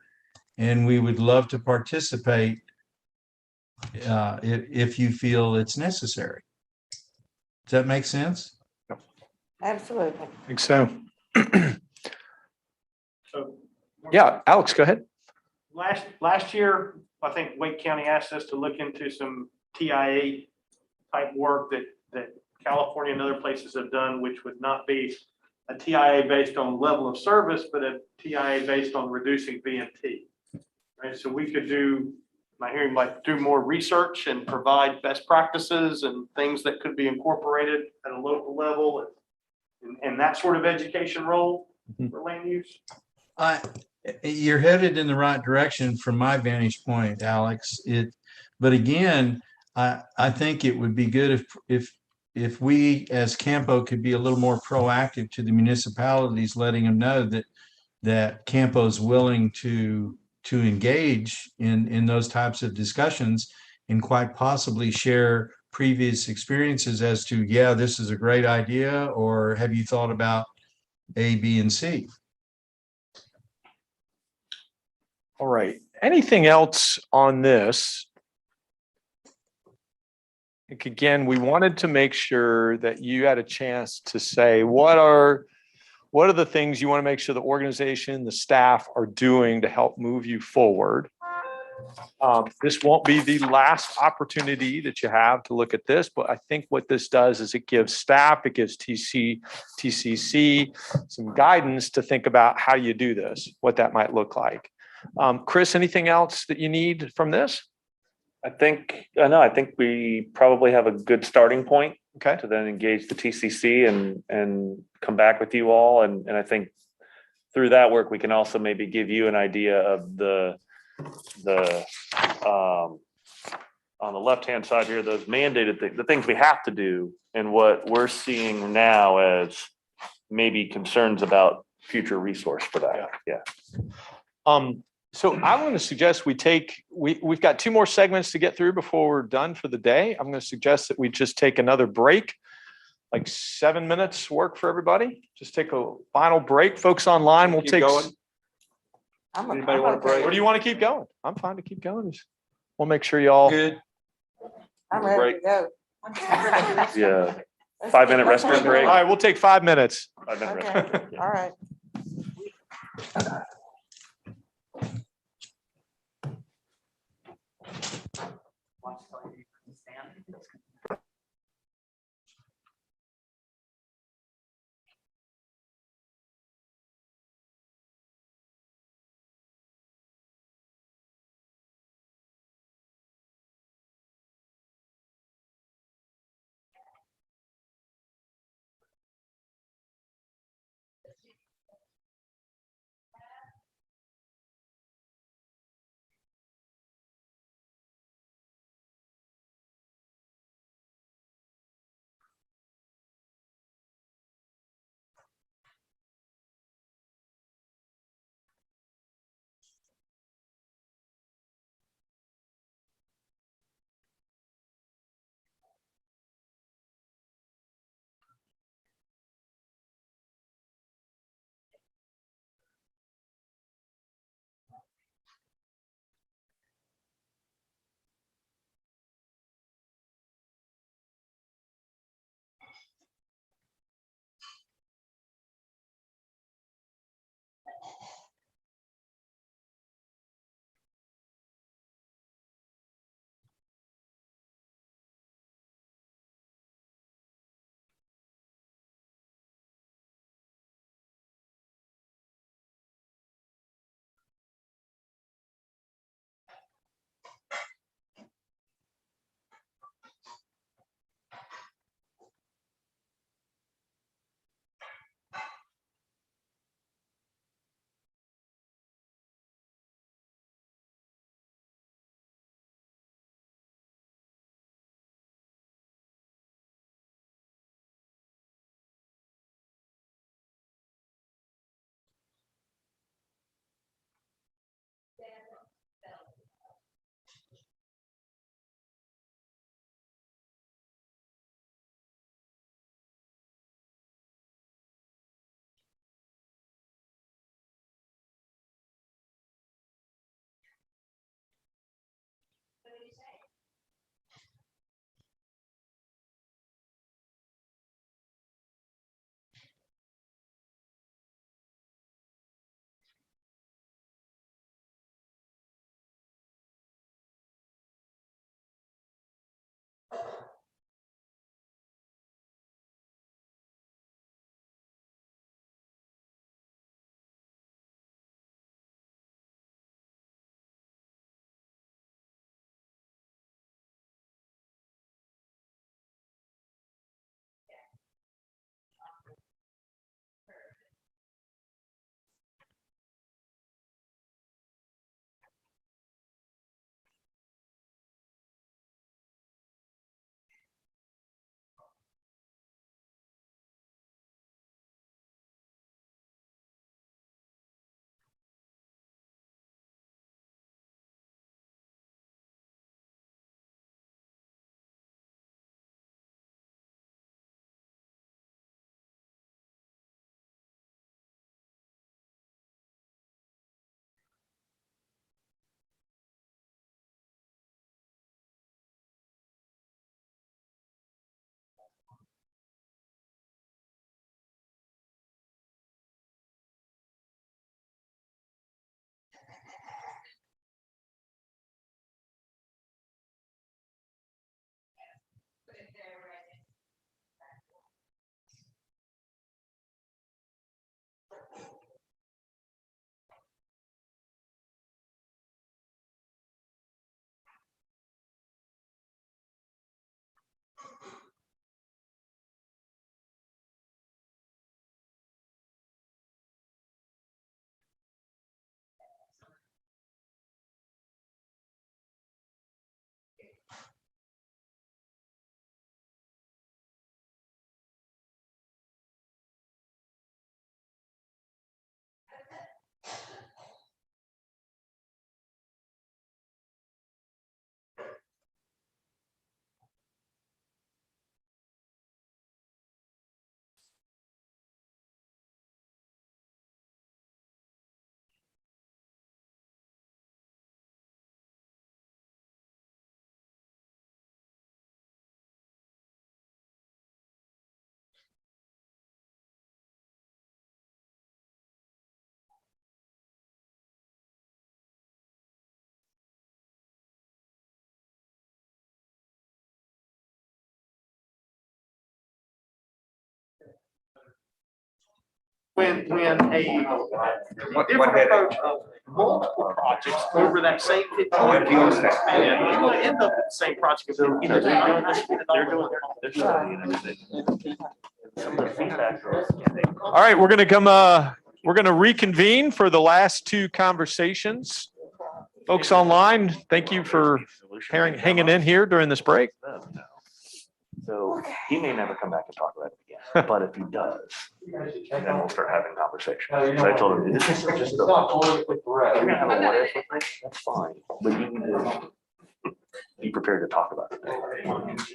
and we would love to participate if you feel it's necessary. Does that make sense? Absolutely. I think so. So Yeah, Alex, go ahead. last year, I think Wake County asked us to look into some TIA type work that California and other places have done, which would not be a TIA based on level of service, but a TIA based on reducing VMT. Right, so we could do, my hearing, like do more research and provide best practices and things that could be incorporated at a local level and that sort of education role for land use. You're headed in the right direction from my vantage point, Alex. But again, I think it would be good if we as CAMPO could be a little more proactive to the municipalities, letting them know that CAMPO is willing to engage in those types of discussions and quite possibly share previous experiences as to, yeah, this is a great idea, or have you thought about A, B, and C? All right. Anything else on this? Again, we wanted to make sure that you had a chance to say, what are the things you want to make sure the organization, the staff are doing to help move you forward? This won't be the last opportunity that you have to look at this, but I think what this does is it gives staff, it gives TCC some guidance to think about how you do this, what that might look like. Chris, anything else that you need from this? I think we probably have a good starting point. Okay. To then engage the TCC and come back with you all. And I think through that work, we can also maybe give you an idea of the on the left-hand side here, those mandated things, the things we have to do and what we're seeing now as maybe concerns about future resource for that. Yeah. So I want to suggest we've got 2 more segments to get through before we're done for the day. I'm going to suggest that we just take another break, like 7 minutes work for everybody. Just take a final break. Folks online, we'll take. Anybody want a break? Or do you want to keep going? I'm fine to keep going. We'll make sure y'all. I'm ready to go. Yeah. 5-minute restroom break. All right, we'll take 5 minutes. 5-minute Okay, restroom break. all right. when a different approach of multiple projects over that same 15 years span, you will end up with the same project. If you know, They're doing their study and everything. Some of the feedback goes, All right, we're gonna come, we're gonna reconvene for the last two conversations. Folks online, thank you for hanging in here during this break. So he may never come back and talk about it again, but if he does, then we'll start having conversations. So I told him, this is just the. You're gonna have a what if with me, that's fine, but you need to be prepared to talk about it.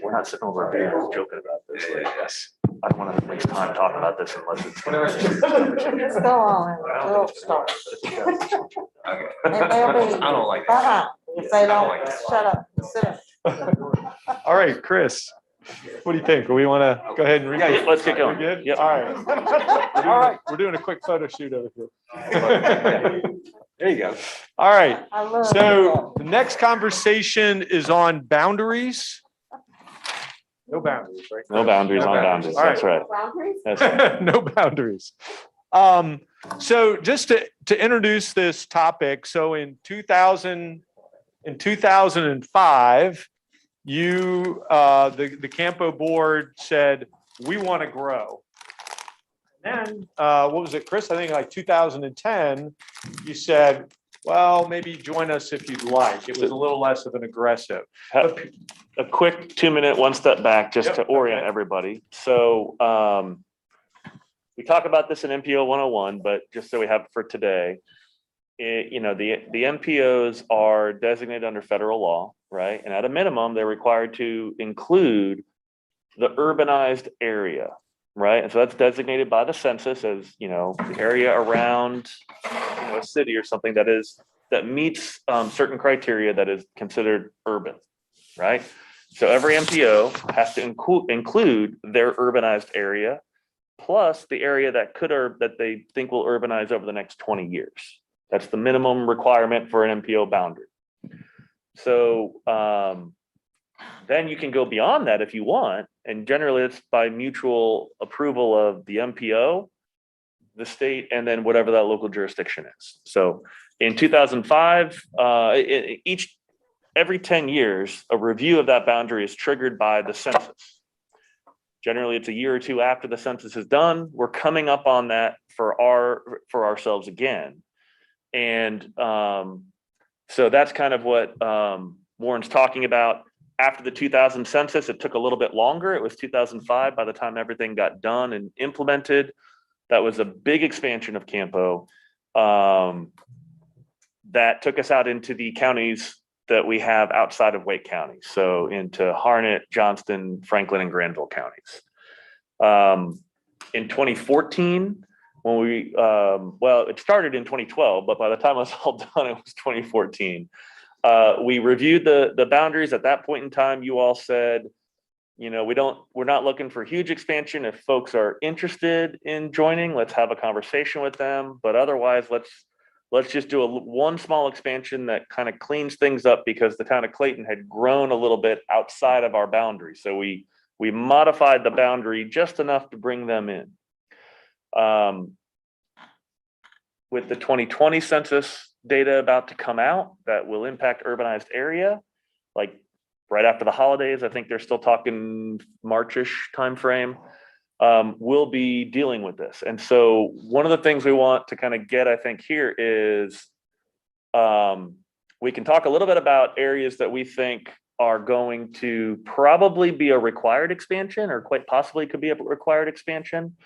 We're not sitting over here joking about this. Yes. I don't want to waste time talking about this unless it's. Let's go on. We'll start. And they'll be- I don't like that. If they don't, shut up, sit up. All right, Chris, what do you think? We want to go ahead and? Yeah, let's get We're going. good? Yep. All right. All right, we're doing a quick photo shoot over here. There you go. All right, I love so the next conversation is on boundaries. No boundaries, right? No boundaries on boundaries, All right. that's right. Boundaries? That's right. No boundaries. So just to introduce this topic, so in 2005, you, the CAMPO board said, we want to grow. And then, what was it, Chris? I think like 2010, you said, well, maybe join us if you'd like. It was a little less of an aggressive. A quick 2-minute, one step back, just Yep, to orient okay. everybody. So we talk about this in MPO 101, but just so we have it for today, you know, the MPOs are designated under federal law, right? And at a minimum, they're required to include the urbanized area, right? And so that's designated by the census as, you know, the area around, you know, a city or something that meets certain criteria that is considered urban, right? So every MPO has to include their urbanized area plus the area that they think will urbanize over the next 20 years. That's the minimum requirement for an MPO boundary. So then you can go beyond that if you want, and generally it's by mutual approval of the MPO, the state, and then whatever that local jurisdiction is. So in 2005, every 10 years, a review of that boundary is triggered by the census. Generally, it's a year or two after the census is done. We're coming up on that for ourselves again. And so that's kind of what Warren's talking about. After the 2000 census, it took a little bit longer. It was 2005 by the time everything got done and implemented. That was a big expansion of CAMPO that took us out into the counties that we have outside of Wake County. So into Harnett, Johnston, Franklin, and Granville counties. In 2014, when we, well, it started in 2012, but by the time it was all done, it was 2014. We reviewed the boundaries. At that point in time, you all said, you know, we're not looking for huge expansion. If folks are interested in joining, let's have a conversation with them. But otherwise, let's just do one small expansion that kind of cleans things up, because the town of Clayton had grown a little bit outside of our boundary. So we modified the boundary just enough to bring them in. With the 2020 census data about to come out that will impact urbanized area, like right after the holidays, I think they're still talking Marchish timeframe. We'll be dealing with this. And so one of the things we want to kind of get, I think, here is we can talk a little bit about areas that we think are going to probably be a required expansion, or quite possibly could be a required expansion.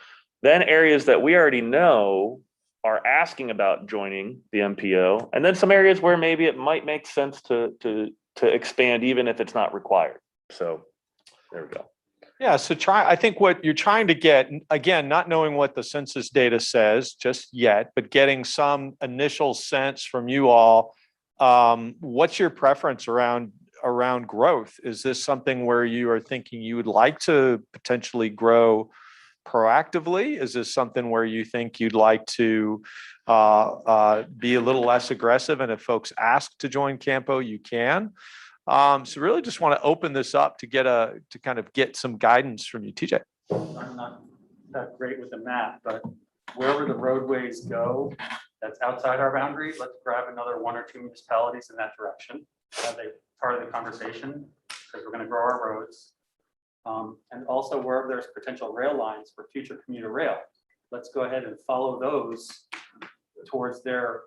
Then areas that we already know are asking about joining the MPO, and then some areas where maybe it might make sense to expand even if it's not required. So there we go. Yeah, so I think what you're trying to get, again, not knowing what the census data says just yet, but getting some initial sense from you all. What's your preference around growth? Is this something where you are thinking you would like to potentially grow proactively? Is this something where you think you'd like to be a little less aggressive, and if folks ask to join CAMPO, you can? So really just want to open this up to kind of get some guidance from you, TJ. I'm not that great with the math, but wherever the roadways go, that's outside our boundary, let's grab another 1 or 2 municipalities in that direction. As a part of the conversation, because we're gonna grow our roads. And also wherever there's potential rail lines for future commuter rail, let's go ahead and follow those towards their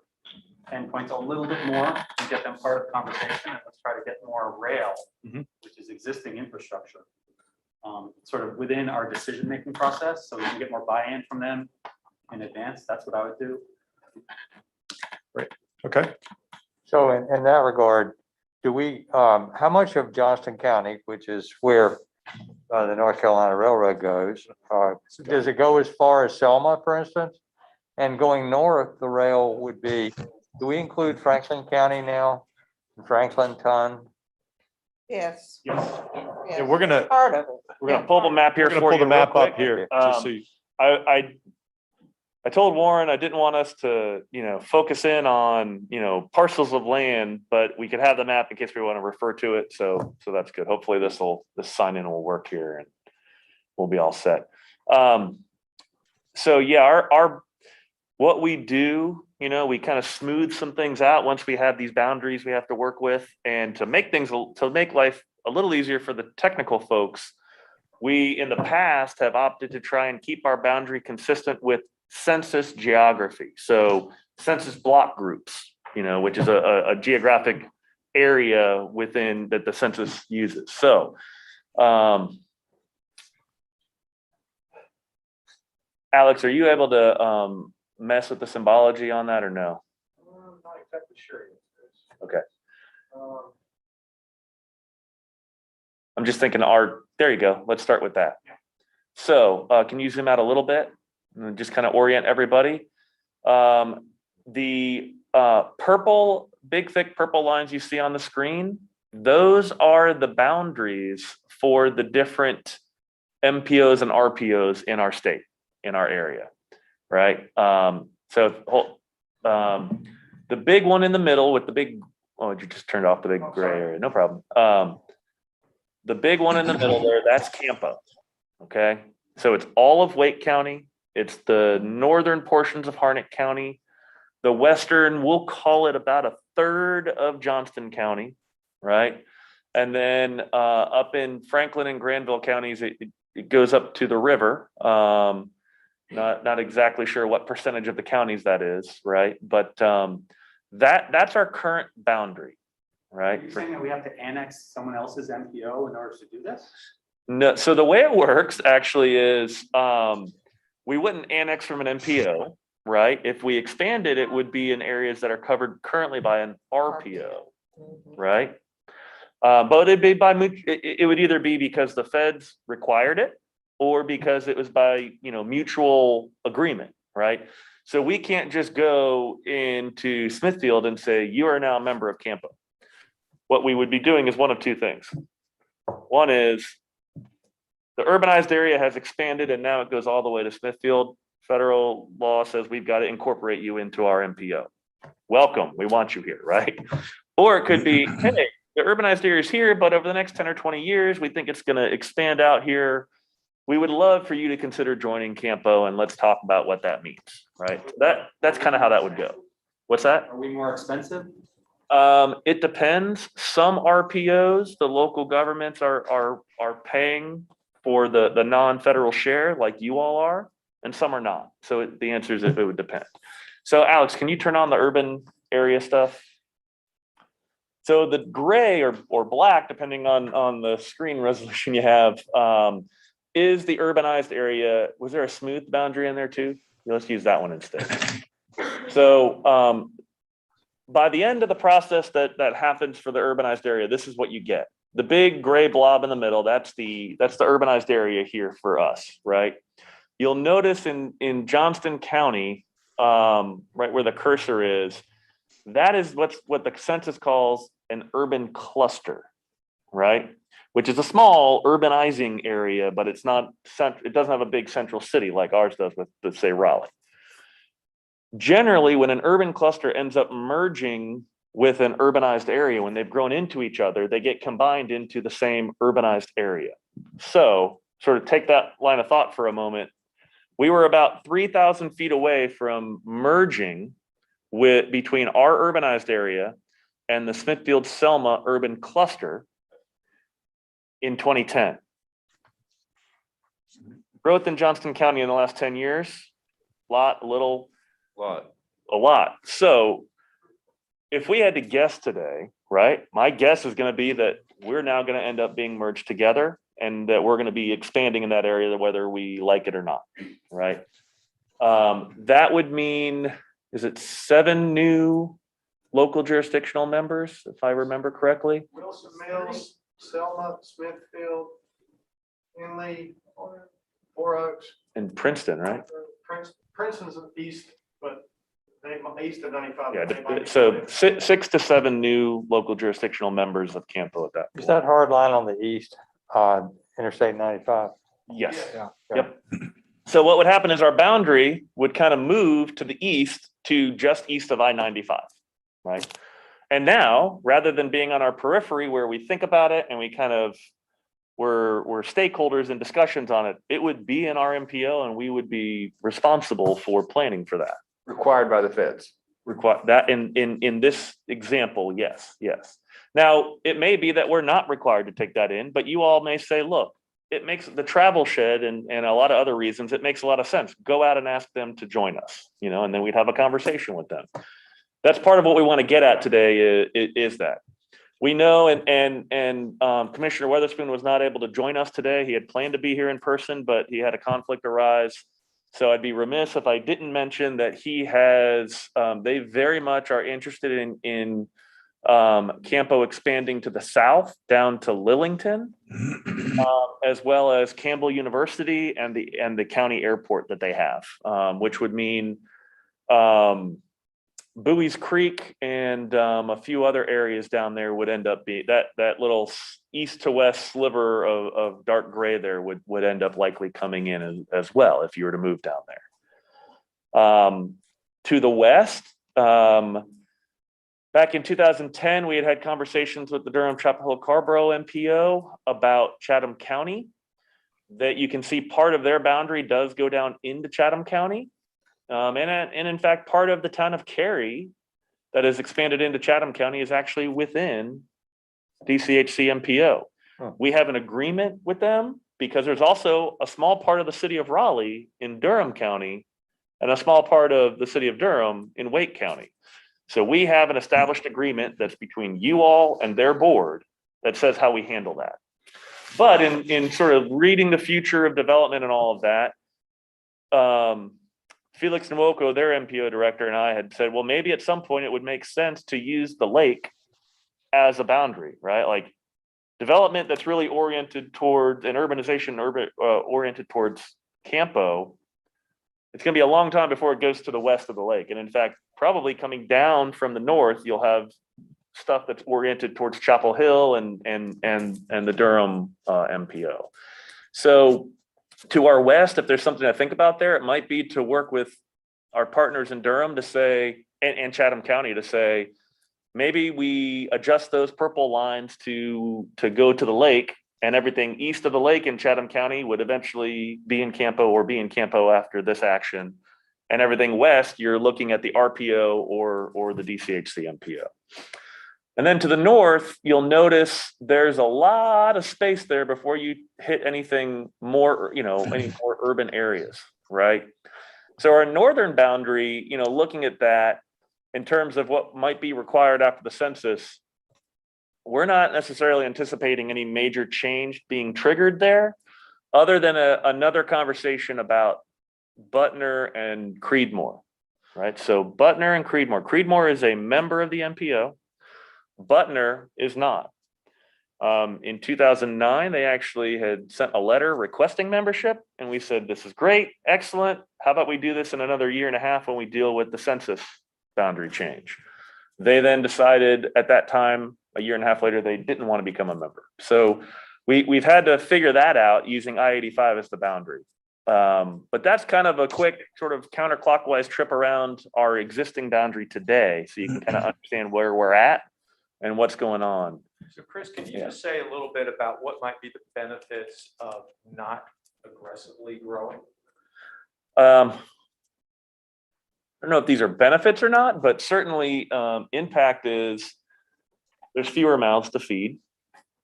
endpoints a little bit more and get them part of the conversation. And let's try to get more rail, which is existing infrastructure, sort of within our decision-making process, so we can get more buy-in from them in advance. That's what I would do. Great. Okay. So in that regard, do we, how much of Johnston County, which is where the North Carolina Railroad goes, does it go as far as Selma, for instance? And going north, the rail would be, do we include Franklin County now? Franklin ton? Yes. Yes. Yeah, we're gonna Part of it. We're gonna pull the map here we're gonna for pull you the real map up quick. here. Just so you- I told Warren I didn't want us to, focus in on, parcels of land, but we could have the map in case we want to refer to it. So that's good. Hopefully this sign in will work here and we'll be all set. So yeah, our what we do, we kind of smooth some things out once we have these boundaries we have to work with, and to make life a little easier for the technical folks. We, in the past, have opted to try and keep our boundary consistent with census geography. So census block groups, which is a geographic area within that the census uses. So, Alex, are you able to mess with the symbology on that or no? I'm not exactly sure. Okay. I'm just thinking art. There you go. Let's start with that. So can you zoom out a little bit and just kind of orient everybody? The purple, big, thick purple lines you see on the screen, those are the boundaries for the different MPOs and RPOs in our state, in our area, right? So the big one in the middle with the big, oh, you just turned off the big gray area, no problem. The big one in the middle there, that's CAMPO, okay? So it's all of Wake County. It's the northern portions of Harnett County. The western, we'll call it about 1/3 of Johnston County, right? And then up in Franklin and Granville counties, it goes up to the river. Not exactly sure what percentage of the counties that is, right? But that's our current boundary. Right. Are you saying that we have to annex someone else's MPO in order to do this? No. So the way it works actually is we wouldn't annex from an MPO, right? If we expanded, it would be in areas that are covered currently by an RPO, right? But it'd be it would either be because the feds required it or because it was by mutual agreement, right? So we can't just go into Smithfield and say you are now a member of CAMPO. What we would be doing is one of two things. One is the urbanized area has expanded and now it goes all the way to Smithfield. Federal law says we've got to incorporate you into our MPO. Welcome, we want you here, right? Or it could be, hey, the urbanized area is here, but over the next 10 or 20 years, we think it's going to expand out here. We would love for you to consider joining CAMPO and let's talk about what that means, right? That's kind of how that would go. What's that? Are we more expensive? It depends. Some RPOs, the local governments are paying for the non-federal share like you all are, and some are not. So the answer is it would depend. So Alex, can you turn on the urban area stuff? So the gray or black, depending on the screen resolution you have, is the urbanized area. Was there a smooth boundary in there too? Let's use that one instead. So by the end of the process that happens for the urbanized area, this is what you get. The big gray blob in the middle, that's the urbanized area here for us, right? You'll notice in Johnston County, right where the cursor is, that is what the census calls an urban cluster, right? Which is a small urbanizing area, but it doesn't have a big central city like ours does with, let's say, Raleigh. Generally, when an urban cluster ends up merging with an urbanized area, when they've grown into each other, they get combined into the same urbanized area. So sort of take that line of thought for a moment. We were about 3,000 feet away from merging between our urbanized area and the Smithfield-Selma urban cluster in 2010. Growth in Johnston County in the last 10 years, a lot. So if we had to guess today, right, my guess is going to be that we're now going to end up being merged together and that we're going to be expanding in that area, whether we like it or not, right? That would mean, is it 7 new local jurisdictional members, if I remember correctly? Wilson Mills, Selma, Smithfield, Henley, Four Oaks. In Princeton, right? Princeton's east, but they east of 95. Yeah, so 6 to 7 new local jurisdictional members of CAMPO at that Is point. that hard line on the east on Interstate 95? Yes. Yeah. Yep. So what would happen is our boundary would kind of move to the east to just east of I-95, right? And now, rather than being on our periphery where we think about it and we kind of we're stakeholders in discussions on it, it would be in our MPO and we would be responsible for planning for that. Required by the feds. Require that in this example, yes. Now, it may be that we're not required to take that in, but you all may say, look, it makes the travel shed and a lot of other reasons, it makes a lot of sense. Go out and ask them to join us, and then we'd have a conversation with them. That's part of what we want to get at today is that. We know, and Commissioner Weatherspoon was not able to join us today. He had planned to be here in person, but he had a conflict arise. So I'd be remiss if I didn't mention that he has, they very much are interested in CAMPO expanding to the south down to Lillington, as well as Campbell University and the county airport that they have, which would mean Bowie's Creek and a few other areas down there would end up being that little east to west sliver of dark gray there would end up likely coming in as well if you were to move down there. To the west, back in 2010, we had conversations with the Durham Chapel Hill Carborough MPO about Chatham County. That you can see part of their boundary does go down into Chatham County. And in fact, part of the town of Cary that is expanded into Chatham County is actually within DCHC MPO. We have an agreement with them because there's also a small part of the city of Raleigh in Durham County and a small part of the city of Durham in Wake County. So we have an established agreement that's between you all and their board that says how we handle that. But in sort of reading the future of development and all of that, Felix Nwoko, their MPO director, and I had said, well, maybe at some point it would make sense to use the lake as a boundary, right? Like development that's really oriented towards an urbanization, oriented towards CAMPO. It's going to be a long time before it goes to the west of the lake. And in fact, probably coming down from the north, you'll have stuff that's oriented towards Chapel Hill and the Durham MPO. So to our west, if there's something to think about there, it might be to work with our partners in Durham to say, and Chatham County to say, maybe we adjust those purple lines to go to the lake, and everything east of the lake in Chatham County would eventually be in CAMPO or be in CAMPO after this action. And everything west, you're looking at the RPO or the DCHC MPO. And then to the north, you'll notice there's a lot of space there before you hit anything more, any more urban areas, right? So our northern boundary, looking at that in terms of what might be required after the census, we're not necessarily anticipating any major change being triggered there, other than another conversation about Butner and Creedmoor, right? So Butner and Creedmoor. Creedmoor is a member of the MPO. Butner is not. In 2009, they actually had sent a letter requesting membership, and we said, this is great, excellent. How about we do this in another year and a half when we deal with the census boundary change? They then decided at that time, a year and a half later, they didn't want to become a member. So we've had to figure that out using I-85 as the boundary. But that's kind of a quick sort of counterclockwise trip around our existing boundary today, so you can kind of understand where we're at and what's going on. So Chris, can you just say a little bit about what might be the benefits of not aggressively growing? I don't know if these are benefits or not, but certainly impact is there's fewer mouths to feed,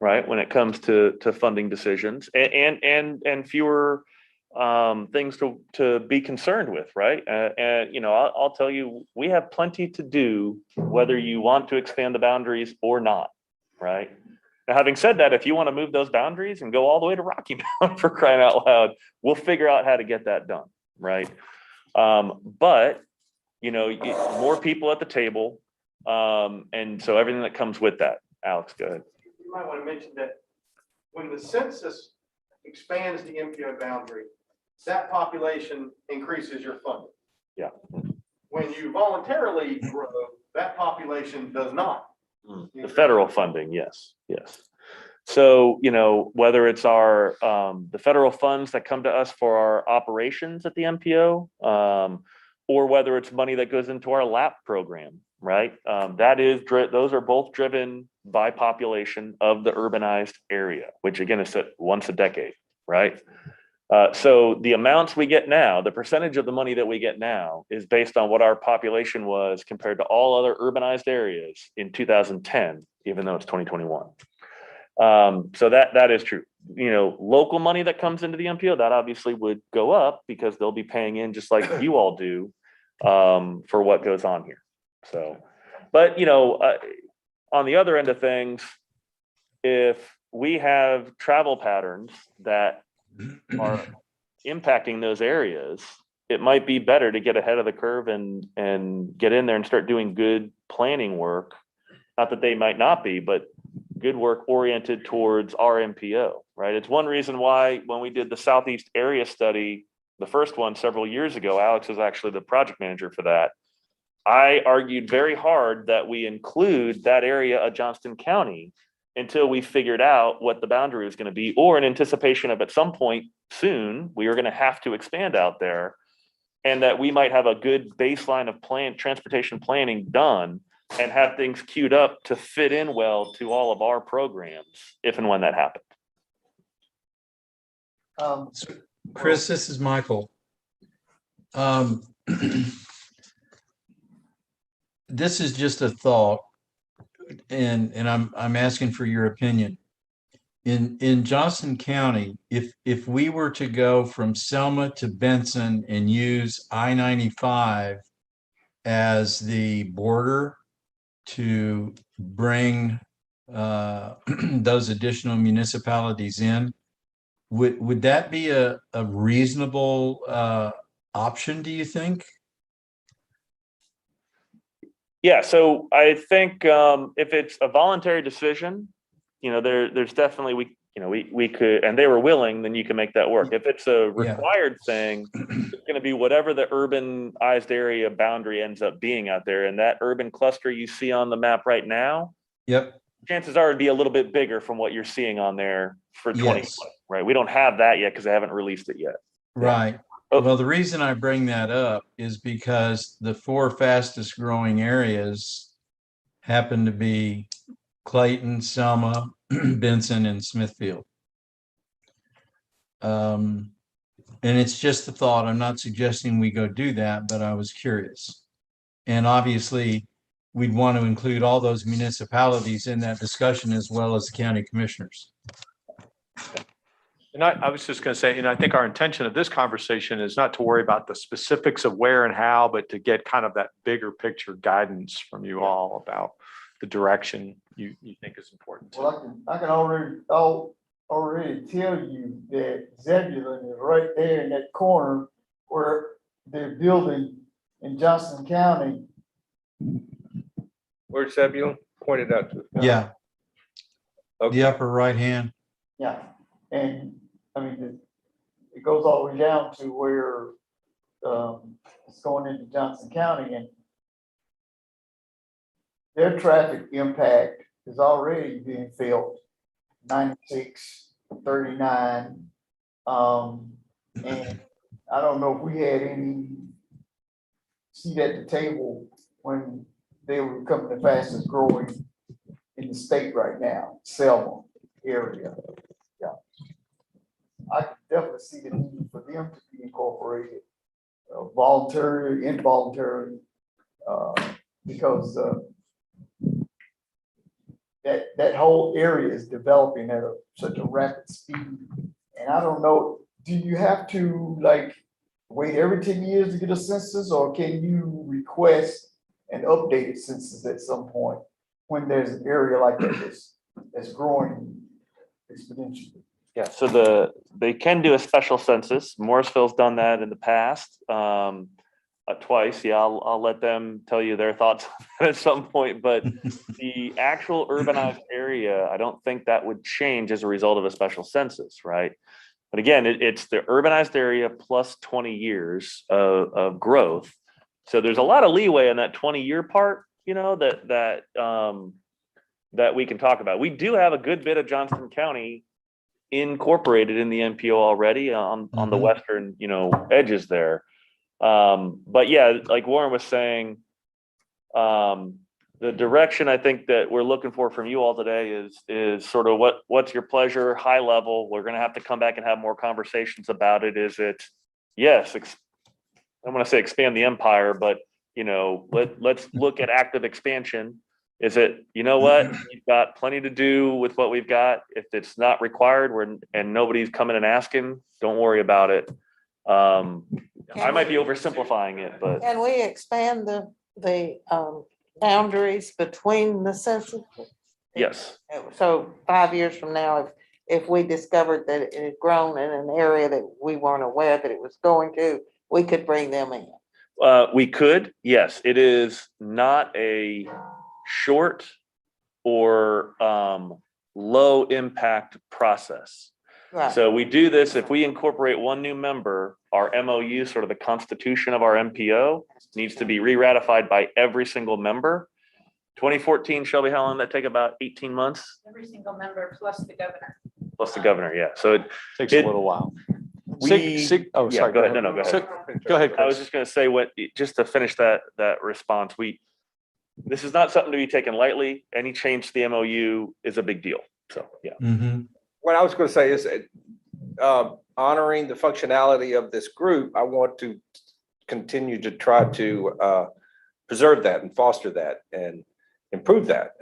right? When it comes to funding decisions and fewer things to be concerned with, right? And I'll tell you, we have plenty to do whether you want to expand the boundaries or not, right? Now, having said that, if you want to move those boundaries and go all the way to Rocky Mountain for crying out loud, we'll figure out how to get that done, right? But more people at the table, and so everything that comes with that. Alex, go ahead. You might want to mention that when the census expands the MPO boundary, that population increases your funding. Yeah. When you voluntarily grow, that population does not. The federal funding, yes. So, whether it's our the federal funds that come to us for our operations at the MPO, or whether it's money that goes into our LAP program, right? Those are both driven by population of the urbanized area, which again is set once a decade, right? So the amounts we get now, the percentage of the money that we get now is based on what our population was compared to all other urbanized areas in 2010, even though it's 2021. So that is true. Local money that comes into the MPO, that obviously would go up because they'll be paying in just like you all do for what goes on here. So, but on the other end of things, if we have travel patterns that are impacting those areas, it might be better to get ahead of the curve and get in there and start doing good planning work. Not that they might not be, but good work oriented towards our MPO, right? It's one reason why when we did the Southeast area study, the first one several years ago, Alex was actually the project manager for that. I argued very hard that we include that area of Johnston County until we figured out what the boundary was going to be, or in anticipation of at some point soon, we are going to have to expand out there, and that we might have a good baseline of transportation planning done and have things queued up to fit in well to all of our programs if and when that happens. Chris, this is Michael. This is just a thought, and I'm asking for your opinion. In Johnston County, if we were to go from Selma to Benson and use I-95 as the border to bring those additional municipalities in, would that be a reasonable option, do you think? Yeah, so I think if it's a voluntary decision, there's definitely we could, and they were willing, then you can make that work. If it's a required thing, it's going to be whatever the urbanized area boundary ends up being out there, and that urban cluster you see on the map right now. Yep. Chances are it'd be a little bit bigger from what you're seeing on there for 2020, Yes. right? We don't have that yet because they haven't released it yet. Right. Well, the reason I bring that up is because the 4 fastest growing areas happen to be Clayton, Selma, Benson, and Smithfield. And it's just a thought. I'm not suggesting we go do that, but I was curious. And obviously, we'd want to include all those municipalities in that discussion as well as the county commissioners. And I was just going to say, I think our intention of this conversation is not to worry about the specifics of where and how, but to get kind of that bigger picture guidance from you all about the direction you think is important. Well, I can already tell you that Zebulon is right there in that corner where they're building in Johnston County. Where's Zebulon? Pointed out to. Yeah. Okay. The upper right hand. Yeah, and I mean, it goes all the way down to where it's going into Johnston County, and their traffic impact is already being felt. 96, 39, and I don't know if we had any seat at the table when they were becoming the fastest growing in the state right now, Selma area. Yeah, I could definitely see the need for them to be incorporated voluntary, involuntary, because that whole area is developing at such a rapid speed. And I don't know, do you have to like wait every 10 years to get a census, or can you request an updated census at some point when there's an area like that that's growing exponentially? Yeah, so they can do a special census. Morrisville's done that in the past, twice. Yeah, I'll let them tell you their thoughts on that at some point, but the actual urbanized area, I don't think that would change as a result of a special census, right? But again, it's the urbanized area plus 20 years of growth. So there's a lot of leeway in that 20-year part, you know, that we can talk about. We do have a good bit of Johnston County incorporated in the MPO already on the western, you know, edges there. But yeah, like Warren was saying, the direction I think that we're looking for from you all today is sort of what's your pleasure, high level. We're going to have to come back and have more conversations about it. Is it, yes, I'm going to say expand the empire, but you know, let's look at active expansion. Is it, you know what, we've got plenty to do with what we've got. If it's not required, and nobody's coming and asking, don't worry about it. I might be oversimplifying it, but Can we expand the boundaries between the census? yes. So 5 years from now, if we discovered that it had grown in an area that we weren't aware that it was going to, we could bring them in. We could, yes. It is not a short or low impact process. Right. So we do this, if we incorporate one new member, our MOU, sort of the constitution of our MPO, needs to be re-ratified by every single member. 2014, Shelby, how long did that take? About 18 months? Every single member plus the governor. Plus the governor, yeah. So it Takes a little while. Oh, yeah, sorry. go ahead. No, go ahead. Go ahead, I was Chris. just going to say just to finish that response, this is not something to be taken lightly. Any change to the MOU is a big deal. So, yeah. What I was going to say is honoring the functionality of this group, I want to continue to try to preserve that and foster that and improve that.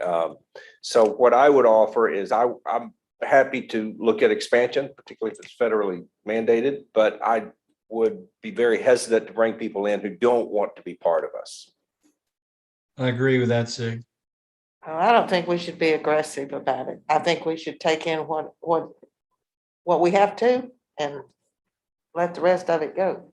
So what I would offer is I'm happy to look at expansion, particularly if it's federally mandated, but I would be very hesitant to bring people in who don't want to be part of us. I agree with that, Sig. I don't think we should be aggressive about it. I think we should take in what we have to and let the rest of it go.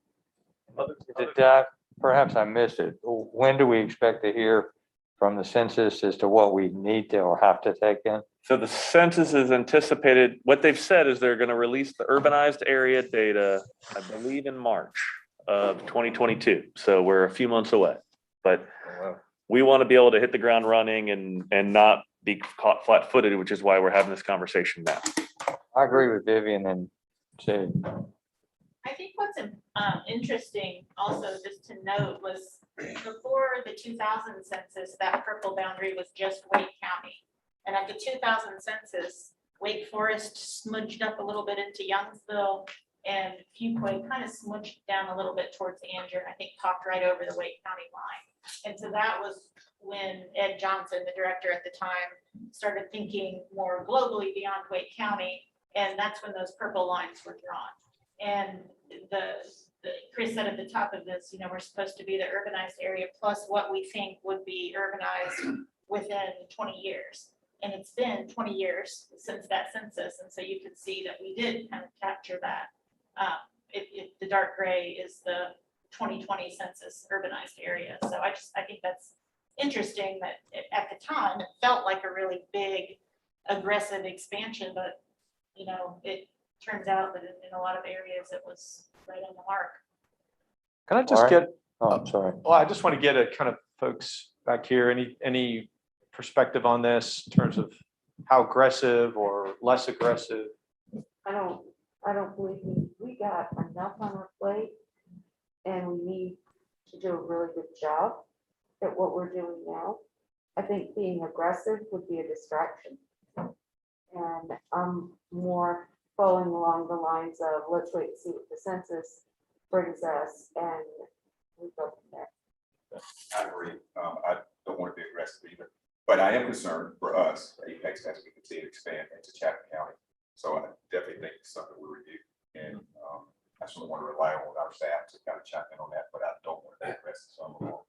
Perhaps I missed it. When do we expect to hear from the census as to what we need to or have to take in? So the census is anticipated, what they've said is they're going to release the urbanized area data, I believe in March of 2022. So we're a few months away, but we want to be able to hit the ground running and not be caught flat footed, which is why we're having this conversation now. I agree with Vivian and Sid. I think what's interesting also just to note was before the 2000 census, that purple boundary was just Wake County. And at the 2000 census, Wake Forest smudged up a little bit into Youngsville, and Fuquay kind of smudged down a little bit towards Angier, I think popped right over the Wake County line. And so that was when Ed Johnson, the director at the time, started thinking more globally beyond Wake County. And that's when those purple lines were drawn. And Chris said at the top of this, you know, we're supposed to be the urbanized area plus what we think would be urbanized within 20 years. And it's been 20 years since that census. And so you can see that we did kind of capture that. The dark gray is the 2020 census urbanized area. So I think that's interesting that at the time it felt like a really big aggressive expansion, but you know, it turns out that in a lot of areas it was right on the mark. Can I just get, Oh, I'm sorry. well, I just want to get a kind of folks back here, any perspective on this in terms of how aggressive or less aggressive? I don't believe we got enough on our plate, and we need to do a really good job at what we're doing now. I think being aggressive would be a distraction. And I'm more following along the lines of let's wait and see what the census brings us and we go from there. I agree. I don't want to be aggressive either, but I am concerned for us, Apex, as we continue to expand into Chatham County. So I definitely think it's something we review, and I just don't want to rely on our staff to kind of chime in on that, but I don't want to be aggressive. So I'm a little-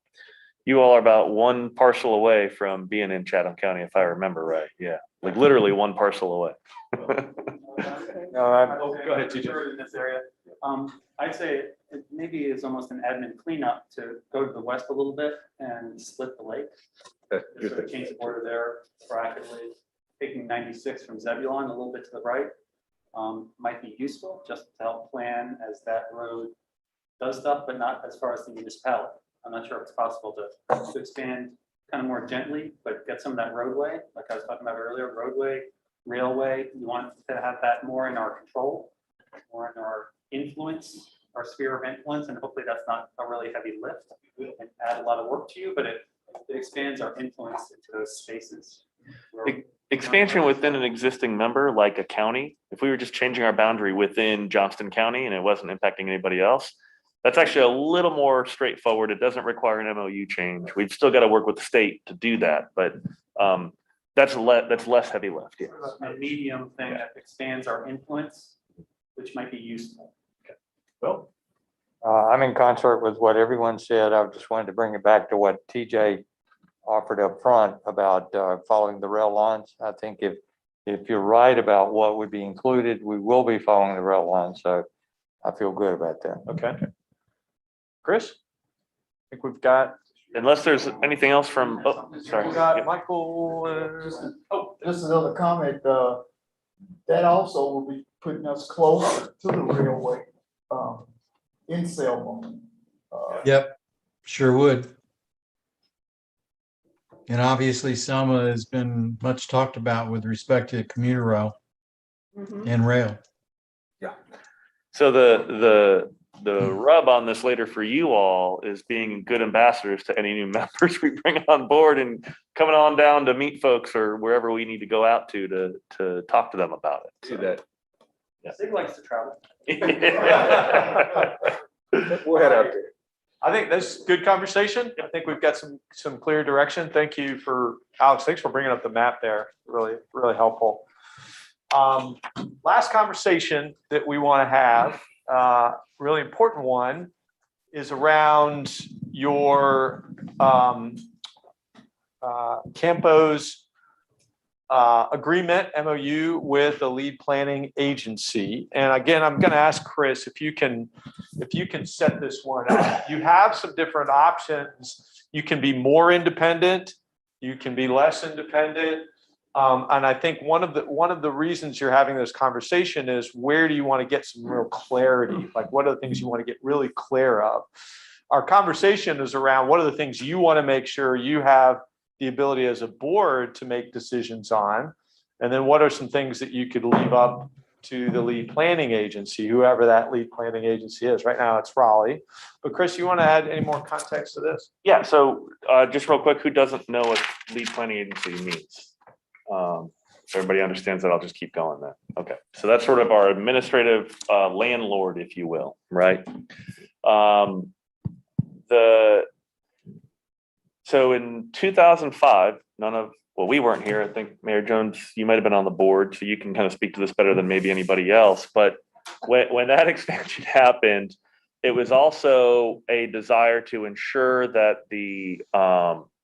You all are about one parcel away from being in Chatham County, if I remember right. Yeah, like literally one parcel away. No, Go ahead, TJ. In this area, I'd say it maybe is almost an admin cleanup to go to the west a little bit and split the lake. Just sort of change the border there proactively, taking 96 from Zebulon a little bit to the right. Might be useful just to help plan as that road does stuff, but not as far as the municipality. I'm not sure if it's possible to expand kind of more gently, but get some of that roadway, like I was talking about earlier, roadway, railway. You want to have that more in our control, more in our influence, our sphere of influence, and hopefully that's not a really heavy lift and add a lot of work to you, but it expands our influence into those spaces. Expansion within an existing member, like a county, if we were just changing our boundary within Johnston County and it wasn't impacting anybody else, that's actually a little more straightforward. It doesn't require an MOU change. We've still got to work with the state to do that, but that's less heavy lift. Yeah. A medium thing that expands our influence, which might be useful. Well, I'm in concert with what everyone said. I just wanted to bring it back to what TJ offered up front about following the rail lines. I think if you're right about what would be included, we will be following the rail lines. So I feel good about that. okay. Chris? I think we've got. Unless there's anything else from, oh, sorry. We got Yep. Michael. Just another comment, that also will be putting us closer to the railway, in Selma. Yep, sure would. And obviously Selma has been much talked about with respect to commuter rail and rail. So the rub on this later for you all is being good ambassadors to any new members we bring on board and coming on down to meet folks or wherever we need to go out to talk to them about it. See that. Sig likes to travel. We'll head out there. I think that's good conversation. I think we've got some clear direction. Thank you for Alex. Thanks for bringing up the map there. Really, really helpful. Last conversation that we want to have, really important one, is around your CAMPO's agreement, MOU with the lead planning agency. And again, I'm going to ask Chris if you can set this one up. You have some different options. You can be more independent. You can be less independent. And I think one of the reasons you're having this conversation is where do you want to get some real clarity? Like what are the things you want to get really clear of? Our conversation is around what are the things you want to make sure you have the ability as a board to make decisions on, and then what are some things that you could leave up to the lead planning agency, whoever that lead planning agency is. Right now it's Raleigh, but Chris, you want to add any more context to this? Yeah, so just real quick, who doesn't know what lead planning agency means? So everybody understands that, I'll just keep going then. Okay, so that's sort of our administrative landlord, if you will, right? So in 2005, we weren't here. I think Mayor Jones, you might have been on the board, so you can kind of speak to this better than maybe anybody else. But when that expansion happened, it was also a desire to ensure that to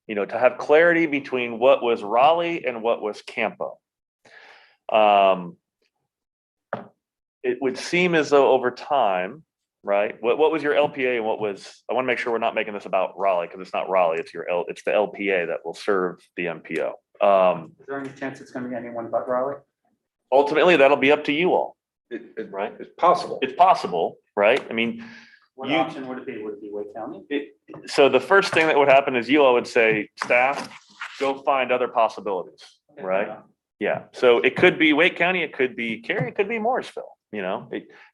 have clarity between what was Raleigh and what was CAMPO. It would seem as though over time, right? What was your LPA and I want to make sure we're not making this about Raleigh because it's not Raleigh, it's the LPA that will serve the MPO. Is there any chance it's going to be anyone but Raleigh? Ultimately, that'll be up to you all, Right? It's possible. It's possible, right? I mean, What option would it be? Would it be Wake County? so the first thing that would happen is you all would say, staff, go find other possibilities, right? Yeah, so it could be Wake County, it could be Cary, it could be Morrisville.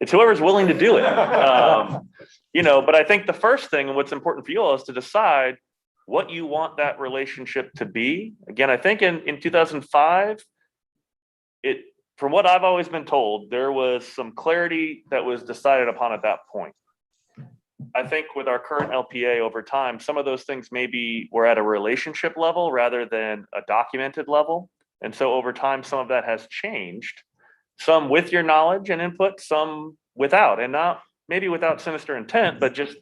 It's whoever's willing to do it. But I think the first thing and what's important for you all is to decide what you want that relationship to be. Again, I think in 2005, from what I've always been told, there was some clarity that was decided upon at that point. I think with our current LPA over time, some of those things maybe we're at a relationship level rather than a documented level. And so over time, some of that has changed, some with your knowledge and input, some without, and not maybe without sinister intent, but just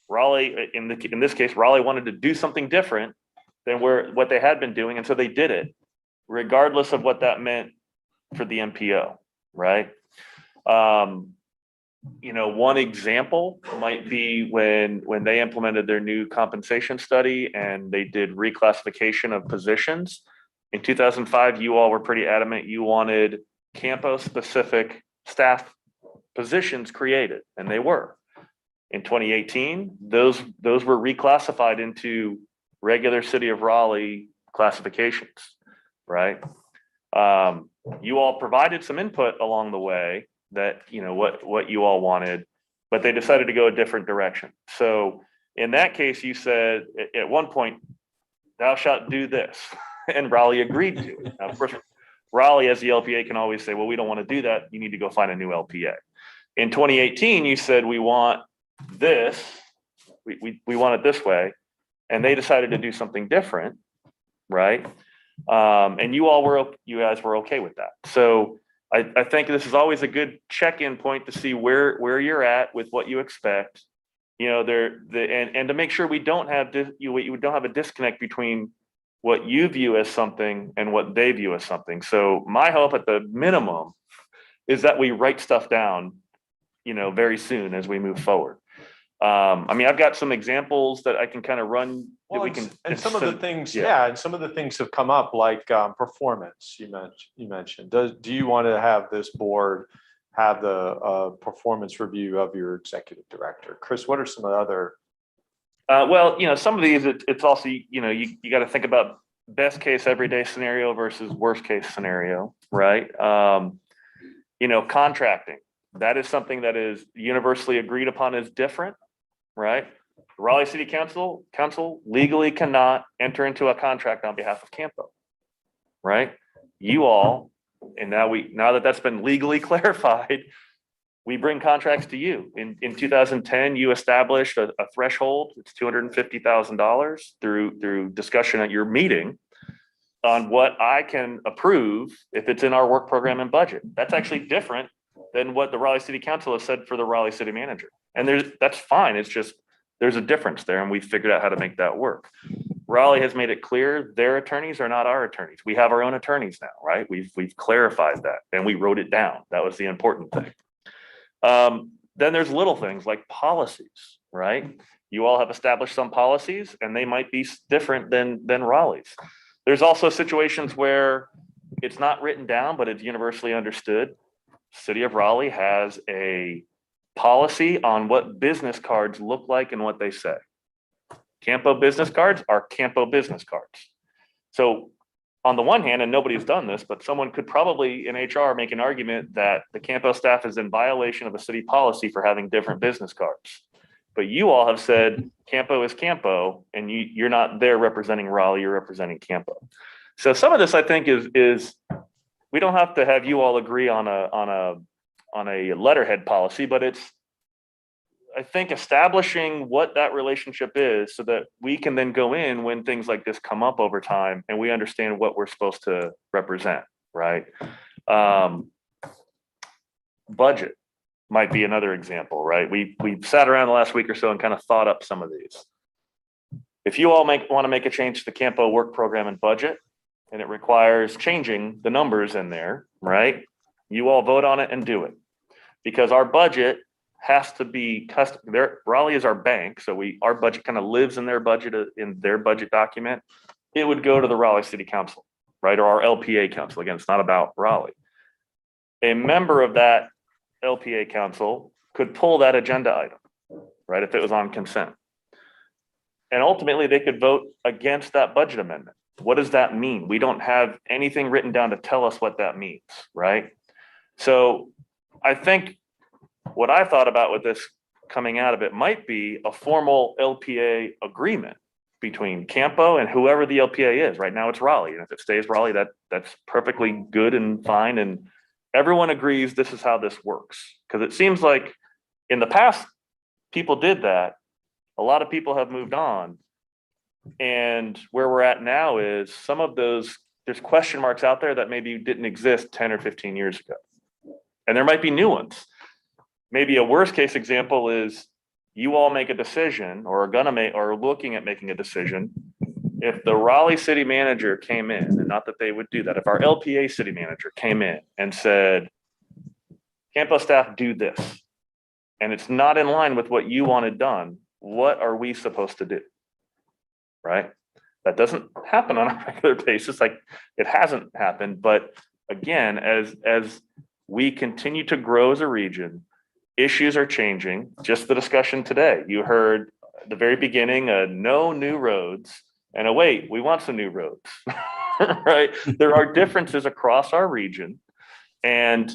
Raleigh, in this case, Raleigh wanted to do something different than what they had been doing. And so they did it, regardless of what that meant for the MPO, right? One example might be when they implemented their new compensation study and they did reclassification of positions. In 2005, you all were pretty adamant you wanted CAMPO specific staff positions created, and they were. In 2018, those were reclassified into regular city of Raleigh classifications, right? You all provided some input along the way that, what you all wanted, but they decided to go a different direction. So in that case, you said at one point, thou shalt do this, and Raleigh agreed to it. Now, of course, Raleigh as the LPA can always say, well, we don't want to do that. You need to go find a new LPA. In 2018, you said, we want this, we want it this way. And they decided to do something different, right? And you guys were okay with that. So I think this is always a good check-in point to see where you're at with what you expect, and to make sure we don't have a disconnect between what you view as something and what they view as something. So my hope at the minimum is that we write stuff down, very soon as we move forward. I've got some examples that I can kind of run. And some of the things, and some of the things have come up, like performance. You mentioned. Do you want to have this board have the performance review of your executive director? Chris, what are some of the other? Some of these, it's also, you got to think about best case everyday scenario versus worst case scenario, right? Contracting. That is something that is universally agreed upon as different, right? The Raleigh City Council legally cannot enter into a contract on behalf of CAMPO, right? You all, and now that that's been legally clarified, we bring contracts to you. In 2010, you established a threshold. It's $250,000 through discussion at your meeting on what I can approve if it's in our work program and budget. That's actually different than what the Raleigh City Council has said for the Raleigh City Manager. And that's fine. It's just, there's a difference there, and we figured out how to make that work. Raleigh has made it clear their attorneys are not our attorneys. We have our own attorneys now, right? We've clarified that, and we wrote it down. That was the important thing. Then there's little things like policies, right? You all have established some policies, and they might be different than Raleigh's. There's also situations where it's not written down, but it's universally understood. City of Raleigh has a policy on what business cards look like and what they say. CAMPO business cards are CAMPO business cards. So on the one hand, and nobody's done this, but someone could probably in HR make an argument that the CAMPO staff is in violation of a city policy for having different business cards. But you all have said CAMPO is CAMPO, and you're not there representing Raleigh, you're representing CAMPO. So some of this, I think, is we don't have to have you all agree on a letterhead policy, but it's, I think, establishing what that relationship is so that we can then go in when things like this come up over time and we understand what we're supposed to represent, right? Budget might be another example, right? We've sat around the last week or so and kind of thought up some of these. If you all want to make a change to the CAMPO work program and budget, and it requires changing the numbers in there, right? You all vote on it and do it. Because our budget has to be custom. Raleigh is our bank, so our budget kind of lives in their budget document. It would go to the Raleigh City Council, right? Or our LPA council. Again, it's not about Raleigh. A member of that LPA council could pull that agenda item, right? If it was on consent. And ultimately they could vote against that budget amendment. What does that mean? We don't have anything written down to tell us what that means, right? So I think what I thought about with this coming out of it might be a formal LPA agreement between CAMPO and whoever the LPA is. Right now it's Raleigh, and if it stays Raleigh, that's perfectly good and fine. And everyone agrees this is how this works. Because it seems like in the past people did that. A lot of people have moved on. And where we're at now is some of those, there's question marks out there that maybe didn't exist 10 or 15 years ago. And there might be new ones. Maybe a worst case example is you all make a decision or are gonna make, or looking at making a decision. If the Raleigh city manager came in, and not that they would do that, if our LPA city manager came in and said, CAMPO staff do this, and it's not in line with what you wanted done, what are we supposed to do? Right? That doesn't happen on a regular basis. Like, it hasn't happened. But again, as we continue to grow as a region, issues are changing. Just the discussion today, you heard at the very beginning, no new roads, and wait, we want some new roads, right? There are differences across our region. And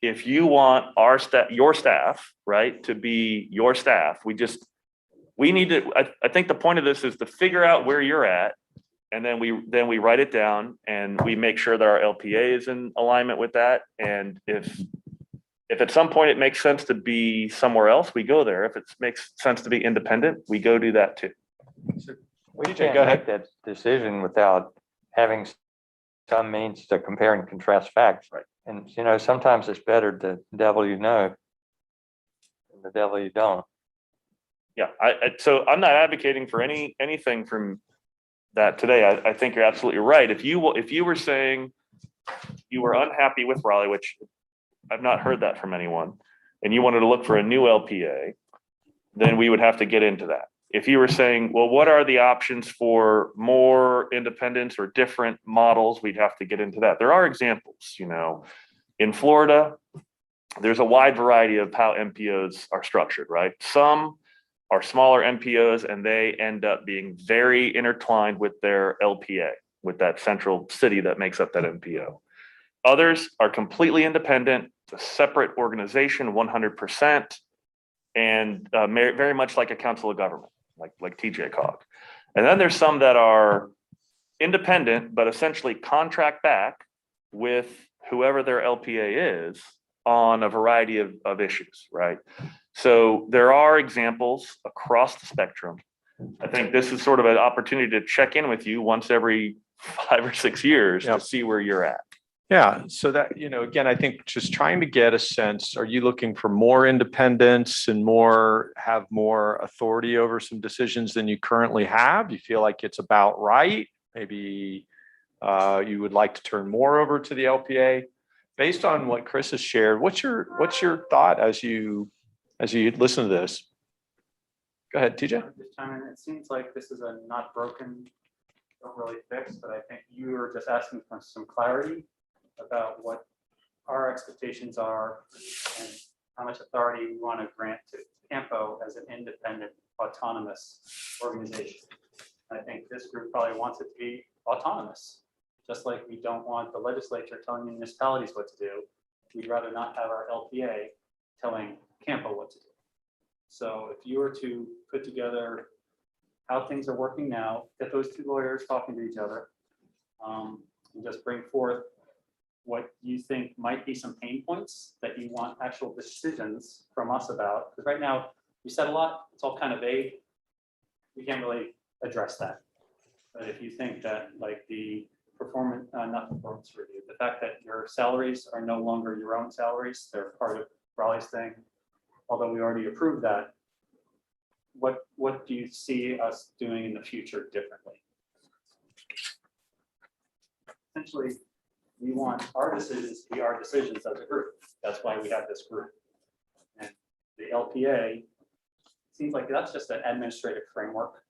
if you want our staff, your staff, right, to be your staff, we need to, I think the point of this is to figure out where you're at. And then we write it down and we make sure that our LPA is in alignment with that. And if at some point it makes sense to be somewhere else, we go there. If it makes sense to be independent, we go do that too. We can't make that decision without having some means to compare and contrast facts. Right. And, you know, sometimes it's better the devil you know than the devil you don't. Yeah, so I'm not advocating for anything from that today. I think you're absolutely right. If you were saying you were unhappy with Raleigh, which I've not heard that from anyone, and you wanted to look for a new LPA, then we would have to get into that. If you were saying, well, what are the options for more independence or different models, we'd have to get into that. There are examples, you know, in Florida, there's a wide variety of how MPOs are structured, right? Some are smaller MPOs and they end up being very intertwined with their LPA, with that central city that makes up that MPO. Others are completely independent, a separate organization, 100%, and very much like a council of government, like TJ Cog. And then there's some that are independent, but essentially contract back with whoever their LPA is on a variety of issues, right? So there are examples across the spectrum. I think this is sort of an opportunity to check in with you once every 5 or 6 years to see where you're at. Yeah, so that, you know, again, I think just trying to get a sense, are you looking for more independence and have more authority over some decisions than you currently have? You feel like it's about right? Maybe you would like to turn more over to the LPA? Based on what Chris has shared, what's your thought as you listen to this? Go ahead, TJ. This time, it seems like this is a not broken, don't really fix, but I think you were just asking for some clarity about what our expectations are and how much authority we want to grant to CAMPO as an independent, autonomous organization. I think this group probably wants it to be autonomous, just like we don't want the legislature telling municipalities what to do. We'd rather not have our LPA telling CAMPO what to do. So if you were to put together how things are working now, get those two lawyers talking to each other, and just bring forth what you think might be some pain points that you want actual decisions from us about. Because right now, you said a lot, it's all kind of vague. We can't really address that. But if you think that like the not performance review, the fact that your salaries are no longer your own salaries, they're part of Raleigh's thing, although we already approved that, what do you see us doing in the future differently? Essentially, we want our decisions to be our decisions as a group. That's why we have this group. And the LPA seems like that's just an administrative framework.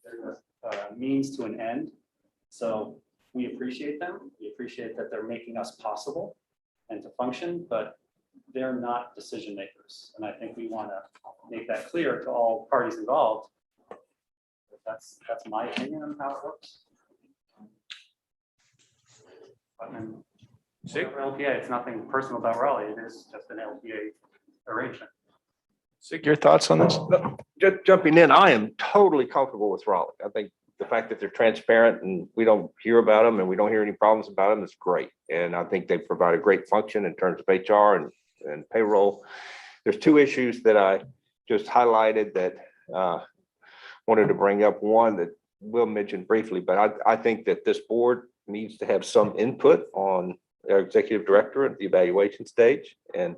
There's a means to an end. So we appreciate them. We appreciate that they're making us possible and to function, but they're not decision makers. And I think we want to make that clear to all parties involved. That's my opinion on how it works. LPA, it's nothing personal about Raleigh. It is just an LPA arrangement. Sig, your thoughts on this? Just jumping in, I am totally comfortable with Raleigh. I think the fact that they're transparent and we don't hear about them and we don't hear any problems about them is great. And I think they provide a great function in terms of HR and payroll. There's two issues that I just highlighted that, wanted to bring up one that Will mention briefly, but I think that this board needs to have some input on our executive director at the evaluation stage. And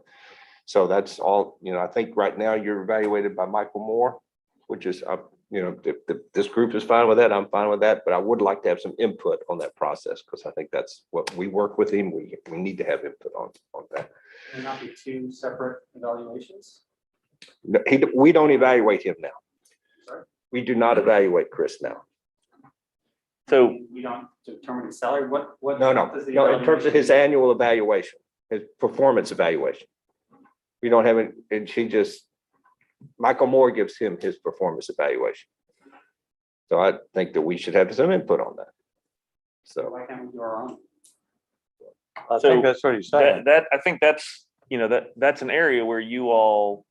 so that's all, I think right now you're evaluated by Michael Moore, which is, if this group is fine with that, I'm fine with that, but I would like to have some input on that process because I think that's what we work with him. We need to have input on that. Will not be two separate evaluations? No, we don't evaluate him now. Sorry? We do not evaluate Chris now. So We don't determine his salary, what? No, does the in terms of his evaluation- annual evaluation, his performance evaluation. We don't have it, and Michael Moore gives him his performance evaluation. So I think that we should have some input on that. So Why can't we do our own? I So think that's what he's saying. I think that's, that's an area where you all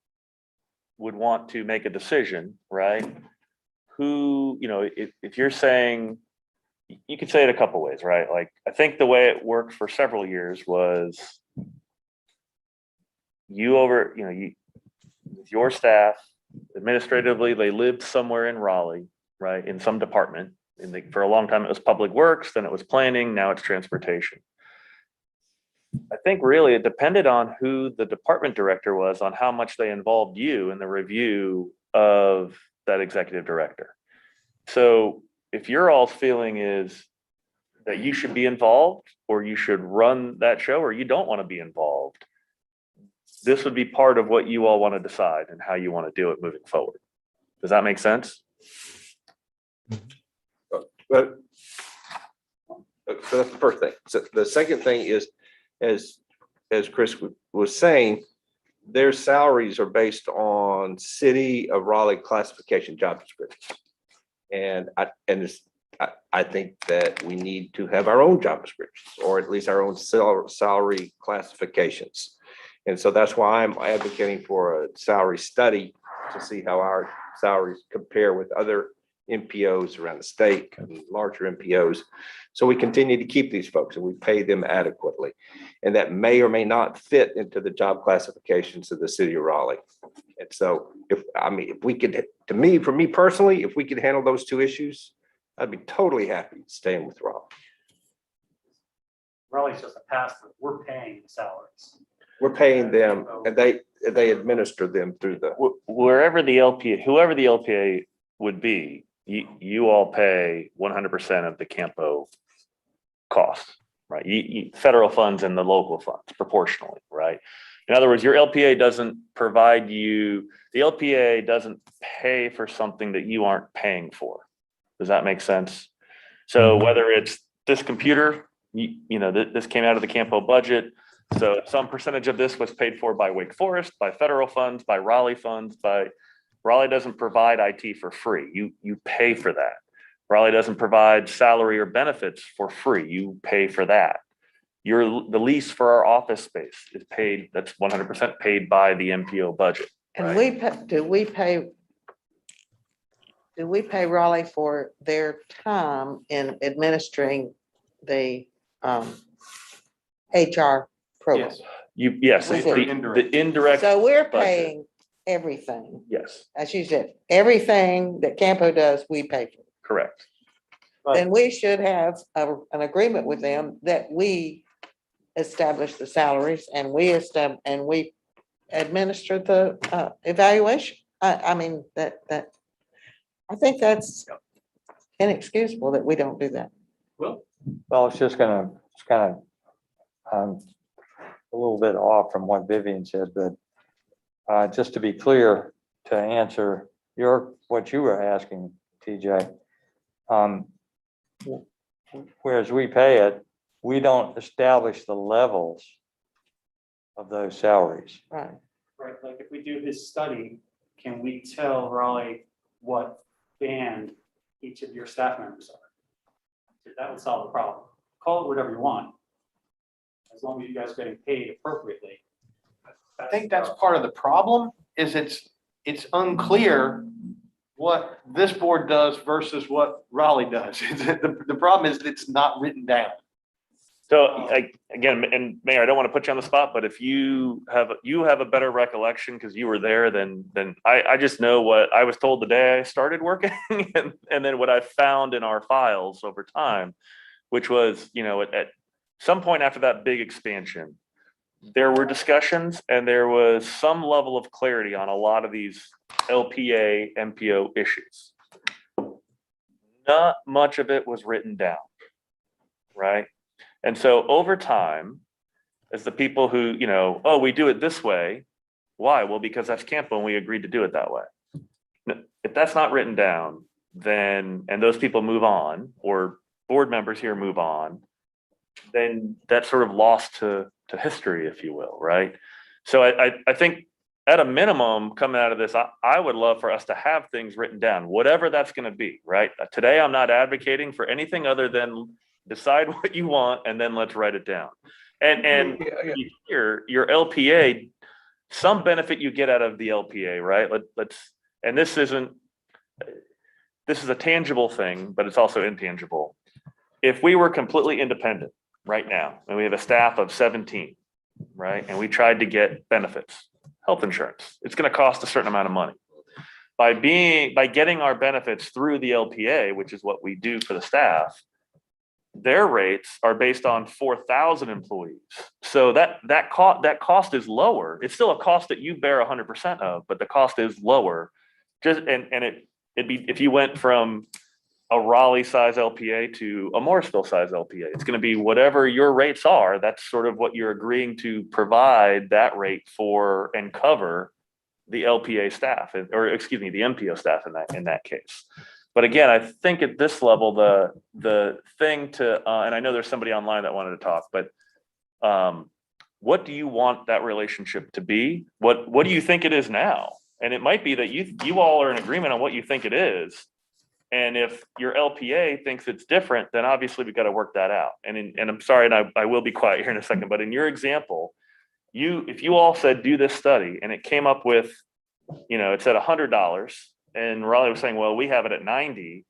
would want to make a decision, right? Who, if you're saying, you could say it a couple ways, right? Like, I think the way it worked for several years was with your staff, administratively, they lived somewhere in Raleigh, right? In some department. For a long time, it was public works, then it was planning, now it's transportation. I think really it depended on who the department director was on how much they involved you in the review of that executive director. So if your all's feeling is that you should be involved or you should run that show or you don't want to be involved, this would be part of what you all want to decide and how you want to do it moving forward. Does that make sense? But so that's the first thing. So the second thing is, as Chris was saying, their salaries are based on City of Raleigh classification job descriptions. And I think that we need to have our own job descriptions, or at least our own salary classifications. And so that's why I'm advocating for a salary study to see how our salaries compare with other MPOs around the state and larger MPOs. So we continue to keep these folks and we pay them adequately. And that may or may not fit into the job classifications of the City of Raleigh. And so if we could, for me personally, if we could handle those two issues, I'd be totally happy staying with Raleigh. Raleigh's just a pass-through, we're paying the salaries. We're paying them and they administer them through the. Whoever the LPA would be, you all pay 100% of the CAMPO cost, right? Federal funds and the local funds proportionally, right? In other words, your LPA doesn't provide you, the LPA doesn't pay for something that you aren't paying for. Does that make sense? So whether it's this computer, this came out of the CAMPO budget. So some percentage of this was paid for by Wake Forest, by federal funds, by Raleigh funds, Raleigh doesn't provide IT for free. You pay for that. Raleigh doesn't provide salary or benefits for free. You pay for that. The lease for our office space is paid. That's 100% paid by the MPO budget. And right? do we pay Raleigh for their time in administering the HR program? Yes, We do. the indirect. So we're budget. paying everything. Yes, As you said, everything that CAMPO does, we pay for. correct. Then we should have an agreement with them that we establish the salaries and we administer the evaluation. I think that's inexcusable that we don't do that. Well, It's kind of a little bit off from what Vivian said, but just to be clear, to answer what you were asking, TJ, whereas we pay it, we don't establish the levels of those salaries. Right. right, like if we do this study, can we tell Raleigh what band each of your staff members are? That would solve the problem. Call it whatever you want, as long as you guys are getting paid appropriately. I think that's part of the problem, is it's unclear what this board does versus what Raleigh does. The problem is it's not written down. So again, and Mayor, I don't want to put you on the spot, but if you have a better recollection because you were there, then I just know what I was told the day I started working and then what I found in our files over time, which was, at some point after that big expansion, there were discussions and there was some level of clarity on a lot of these LPA, MPO issues. Not much of it was written down, right? And so over time, as the people who, oh, we do it this way. Why? Well, because that's CAMPO and we agreed to do it that way. If that's not written down, then, and those people move on, or board members here move on, then that's sort of lost to history, if you will, right? So I think at a minimum, coming out of this, I would love for us to have things written down, whatever that's going to be, right? Today, I'm not advocating for anything other than decide what you want and then let's write it down. And your LPA, some benefit you get out of the LPA, right? And this is a tangible thing, but it's also intangible. If we were completely independent right now, and we have a staff of 17, right? And we tried to get benefits, health insurance, it's going to cost a certain amount of money. By getting our benefits through the LPA, which is what we do for the staff, their rates are based on 4,000 employees. So that cost is lower. It's still a cost that you bear 100% of, but the cost is lower. It'd be if you went from a Raleigh size LPA to a Morrisville size LPA, it's going to be whatever your rates are. That's sort of what you're agreeing to provide that rate for and cover the LPA staff, or excuse me, the MPO staff in that case. But again, I think at this level, the thing to, and I know there's somebody online that wanted to talk, but what do you want that relationship to be? What do you think it is now? And it might be that you all are in agreement on what you think it is. And if your LPA thinks it's different, then obviously we've got to work that out. And I'm sorry, and I will be quiet here in a second, but in your example, if you all said, do this study and it came up with, it's at $100, and Raleigh was saying, well, we have it at 90,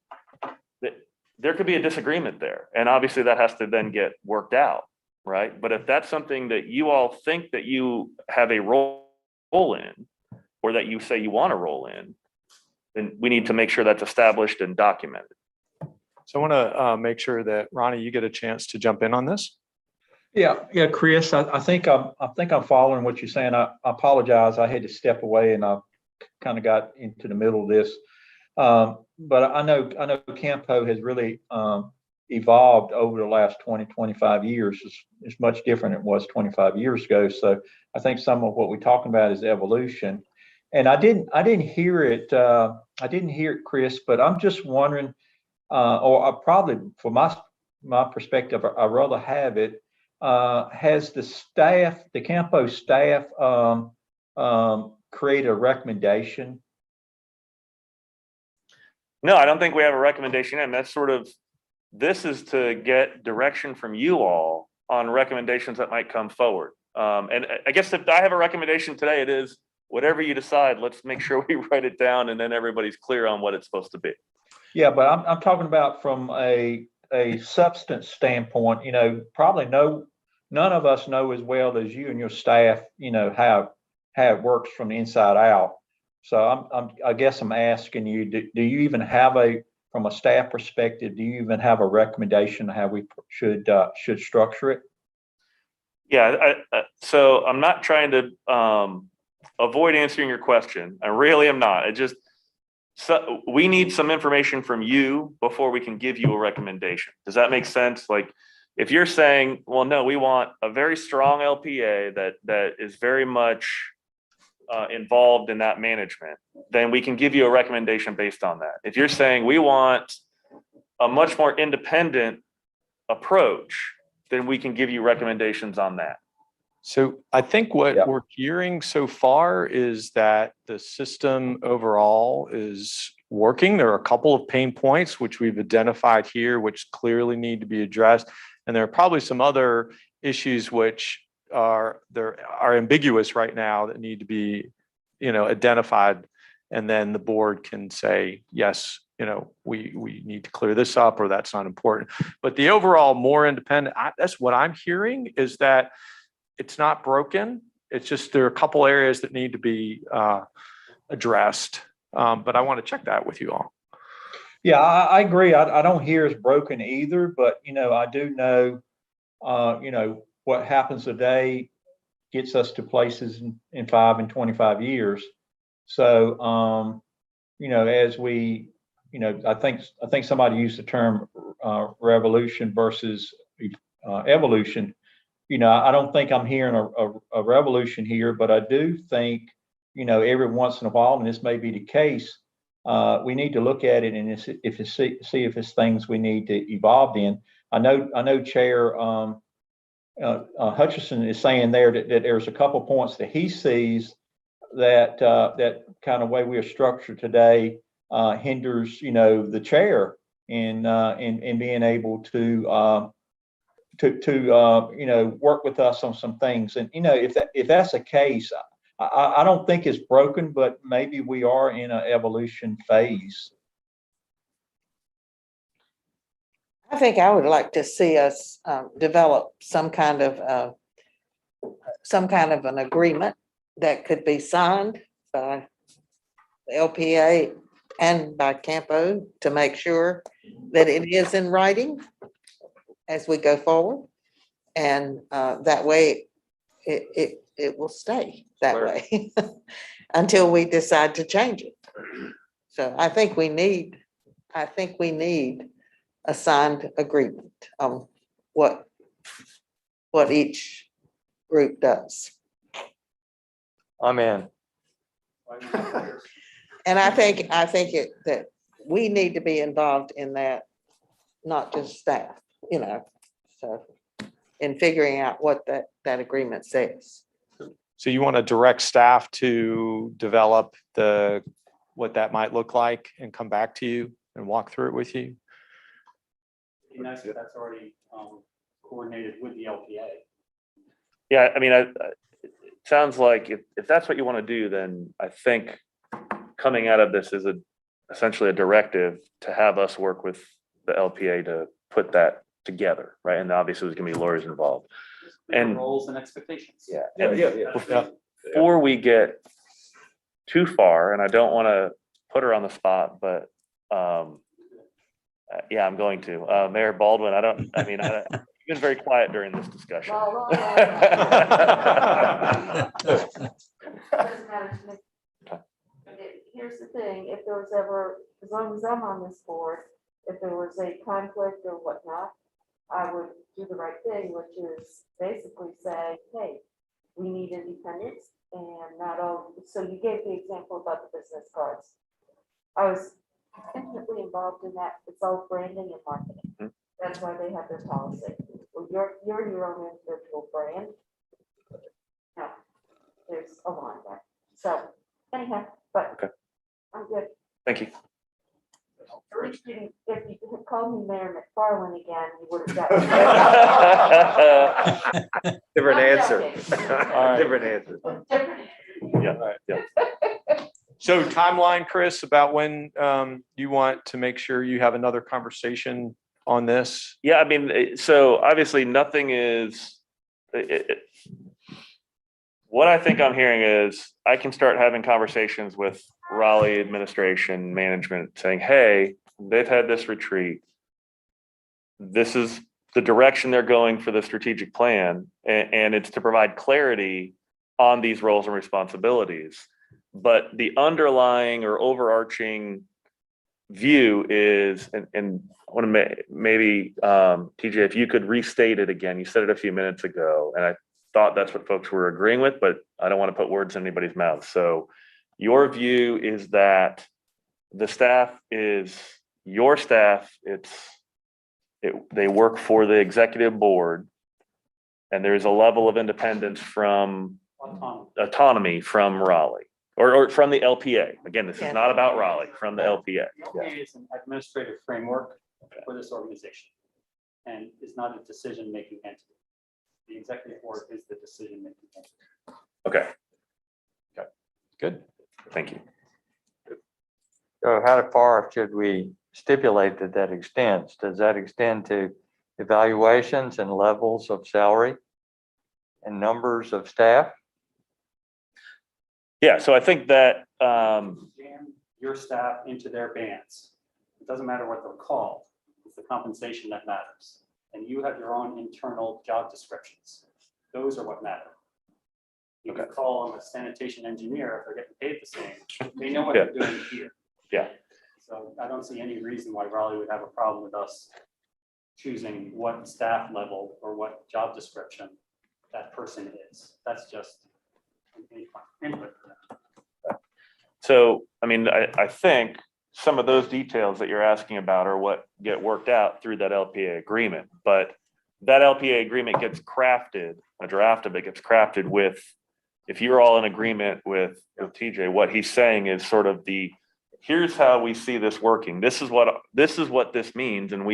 there could be a disagreement there. And obviously that has to then get worked out, right? But if that's something that you all think that you have a role in, or that you say you want to roll in, then we need to make sure that's established and documented. So I want to make sure that Ronnie, you get a chance to jump in on this. Yeah, Chris, I think I'm following what you're saying. I apologize. I had to step away and I kind of got into the middle of this. But I know CAMPO has really evolved over the last 20, 25 years. It's much different than it was 25 years ago. So I think some of what we're talking about is evolution. And I didn't hear it, Chris, but I'm just wondering, or I probably, from my perspective, I'd rather have it. Has the CAMPO staff create a recommendation? No, I don't think we have a recommendation. And that's this is to get direction from you all on recommendations that might come forward. And I guess if I have a recommendation today, it is whatever you decide, let's make sure we write it down and then everybody's clear on what it's supposed to be. Yeah, but I'm talking about from a substance standpoint, probably none of us know as well as you and your staff, how it works from the inside out. So I guess I'm asking you, do you even have from a staff perspective, do you even have a recommendation how we should structure it? Yeah, so I'm not trying to avoid answering your question. I really am not. So we need some information from you before we can give you a recommendation. Does that make sense? Like if you're saying, well, no, we want a very strong LPA that is very much involved in that management, then we can give you a recommendation based on that. If you're saying we want a much more independent approach, then we can give you recommendations on that. So I think what we're hearing so far is that the system overall is working. There are a couple of pain points which we've identified here, which clearly need to be addressed. And there are probably some other issues which are ambiguous right now that need to be, identified. And then the board can say, yes, we need to clear this up, or that's not important. But the overall more independent, that's what I'm hearing, is that it's not broken. It's just there are a couple areas that need to be addressed. But I want to check that with you all. Yeah, I agree. I don't hear it's broken either, but I do know, what happens today gets us to places in 5 and 25 years. So, as we, I think somebody used the term revolution versus evolution. I don't think I'm hearing a revolution here, but I do think, every once in a while, and this may be the case, we need to look at it and see if it's things we need to evolve in. I know Chair Hutchison is saying there that there's a couple points that he sees that that kind of way we are structured today hinders, the chair in being able to work with us on some things. And if that's the case, I don't think it's broken, but maybe we are in an evolution phase. I think I would like to see us develop some kind of an agreement that could be signed by the LPA and by CAMPO to make sure that it is in writing as we go forward. And that way it will stay that way until we decide to change it. So I think we need a signed agreement on what each group does. I'm in. And I think that we need to be involved in that, not just staff, so in figuring out what that agreement says. So you want to direct staff to develop what that might look like and come back to you and walk through it with you? And that's already coordinated with the LPA. Yeah, I mean, it sounds like if that's what you want to do, then I think coming out of this is essentially a directive to have us work with the LPA to put that together, right? And obviously there's gonna be lawyers involved. And roles and expectations. Yeah. Before we get too far, and I don't want to put her on the spot, but yeah, I'm going to. Mayor Baldwin, you've been very quiet during this discussion. Here's the thing, if there was ever, as long as I'm on this board, if there was a conflict or whatnot, I would do the right thing, which is basically say, hey, we need independence and not all, so you gave the example about the business cards. I was intimately involved in that. It's all branding and marketing. That's why they have their policy. Well, you're your own individual brand. No, there's a line there. So anyhow, but okay. I'm good. Thank you. If you had called me Mayor McFarland again, you would have gotten. Different I'm answer. joking. Different answer. Yeah. So timeline, Chris, about when you want to make sure you have another conversation on this? Yeah, I mean, so obviously nothing is, what I think I'm hearing is I can start having conversations with Raleigh administration, management, saying, hey, they've had this retreat. This is the direction they're going for the strategic plan. And it's to provide clarity on these roles and responsibilities. But the underlying or overarching view is, and I want to maybe, TJ, if you could restate it again, you said it a few minutes ago, and I thought that's what folks were agreeing with, but I don't want to put words in anybody's mouth. So your view is that the staff is your staff, they work for the executive board, and there's a level of independence from autonomy from Raleigh or from the LPA. Again, this is not about Raleigh, from the LPA. LPA is an administrative framework for this organization and is not a decision-making entity. The executive board is the decision-making entity. Okay. Good. Thank you. So how far should we stipulate that that extends? Does that extend to evaluations and levels of salary and numbers of staff? Yeah, so I think that, Jam your staff into their bands. It doesn't matter what they're called, it's the compensation that matters. And you have your own internal job descriptions. Those are what matter. You can call them a sanitation engineer if they're getting paid the same. They know what they're doing here. Yeah. So I don't see any reason why Raleigh would have a problem with us choosing what staff level or what job description that person is. That's just input for them. so, I mean, I think some of those details that you're asking about are what get worked out through that LPA agreement. But that LPA agreement gets crafted, a draft of it gets crafted with, if you're all in agreement with TJ, what he's saying is sort of here's how we see this working. This is what this means. And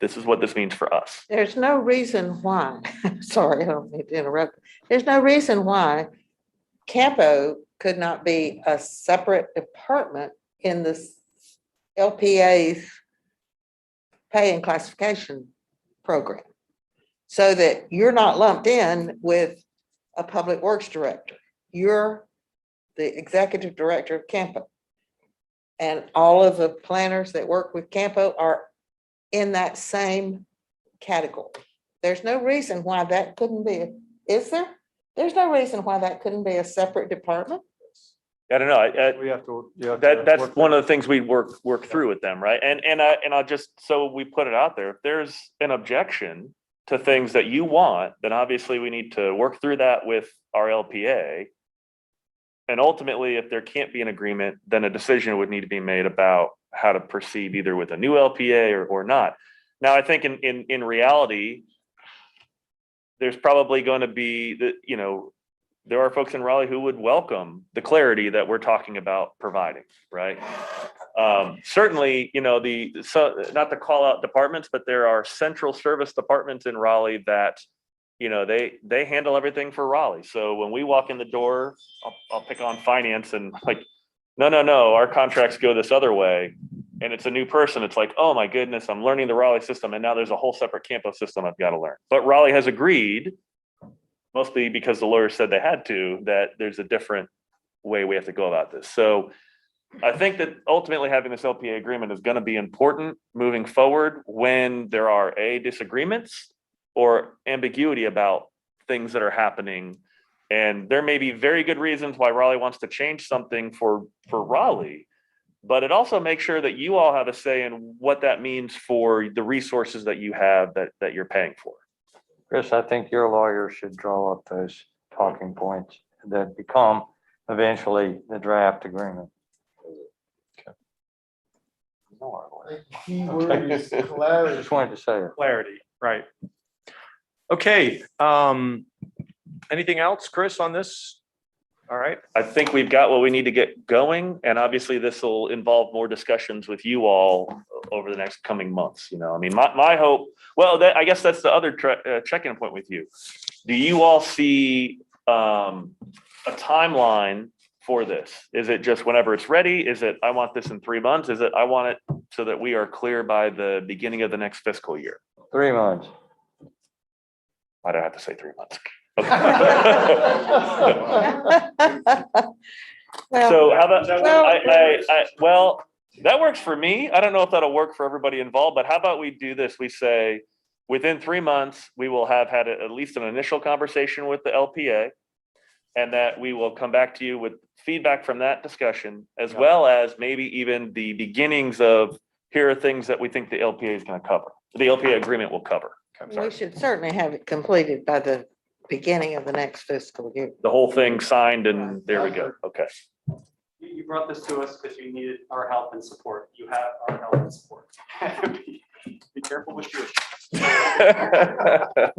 this is what this means for us. There's no reason why, sorry, I don't mean to interrupt. There's no reason why CAMPO could not be a separate department in this LPA's pay and classification program. So that you're not lumped in with a public works director. You're the executive director of CAMPO. And all of the planners that work with CAMPO are in that same category. There's no reason why that couldn't be, is there? There's no reason why that couldn't be a separate department. I don't know. We have to. That's one of the things we work through with them, right? And I'll just, so we put it out there. If there's an objection to things that you want, then obviously we need to work through that with our LPA. And ultimately, if there can't be an agreement, then a decision would need to be made about how to proceed either with a new LPA or not. Now, I think in reality, there's probably going to be there are folks in Raleigh who would welcome the clarity that we're talking about providing, right? Certainly, not to call out departments, but there are central service departments in Raleigh that, they handle everything for Raleigh. So when we walk in the door, I'll pick on finance and like, no, our contracts go this other way. And it's a new person. It's like, oh my goodness, I'm learning the Raleigh system. And now there's a whole separate CAMPO system I've got to learn. But Raleigh has agreed, mostly because the lawyers said they had to, that there's a different way we have to go about this. So I think that ultimately having this LPA agreement is going to be important moving forward when there are disagreements or ambiguity about things that are happening. And there may be very good reasons why Raleigh wants to change something for Raleigh, but it also makes sure that you all have a say in what that means for the resources that you have that you're paying for. Chris, I think your lawyer should draw up those talking points that become eventually the draft agreement. The key word is clarity. Just wanted to say it. Clarity, right. Okay, anything else, Chris, on this? All right. I think we've got what we need to get going. And obviously this will involve more discussions with you all over the next coming months. I mean, my hope, I guess that's the other check-in point with you. Do you all see a timeline for this? Is it just whenever it's ready? Is it, I want this in 3 months? Is it, I want it so that we are clear by the beginning of the next fiscal year? 3 months. I don't have to say 3 months. So how about, that works for me. I don't know if that'll work for everybody involved, but how about we do this? We say within 3 months, we will have had at least an initial conversation with the LPA, and that we will come back to you with feedback from that discussion, as well as maybe even the beginnings of, here are things that we think the LPA is going to cover. The LPA agreement will cover. We should certainly have it completed by the beginning of the next fiscal year. The whole thing signed and there we go. Okay. You brought this to us because you needed our help and support. You have our help and support. Be careful with your.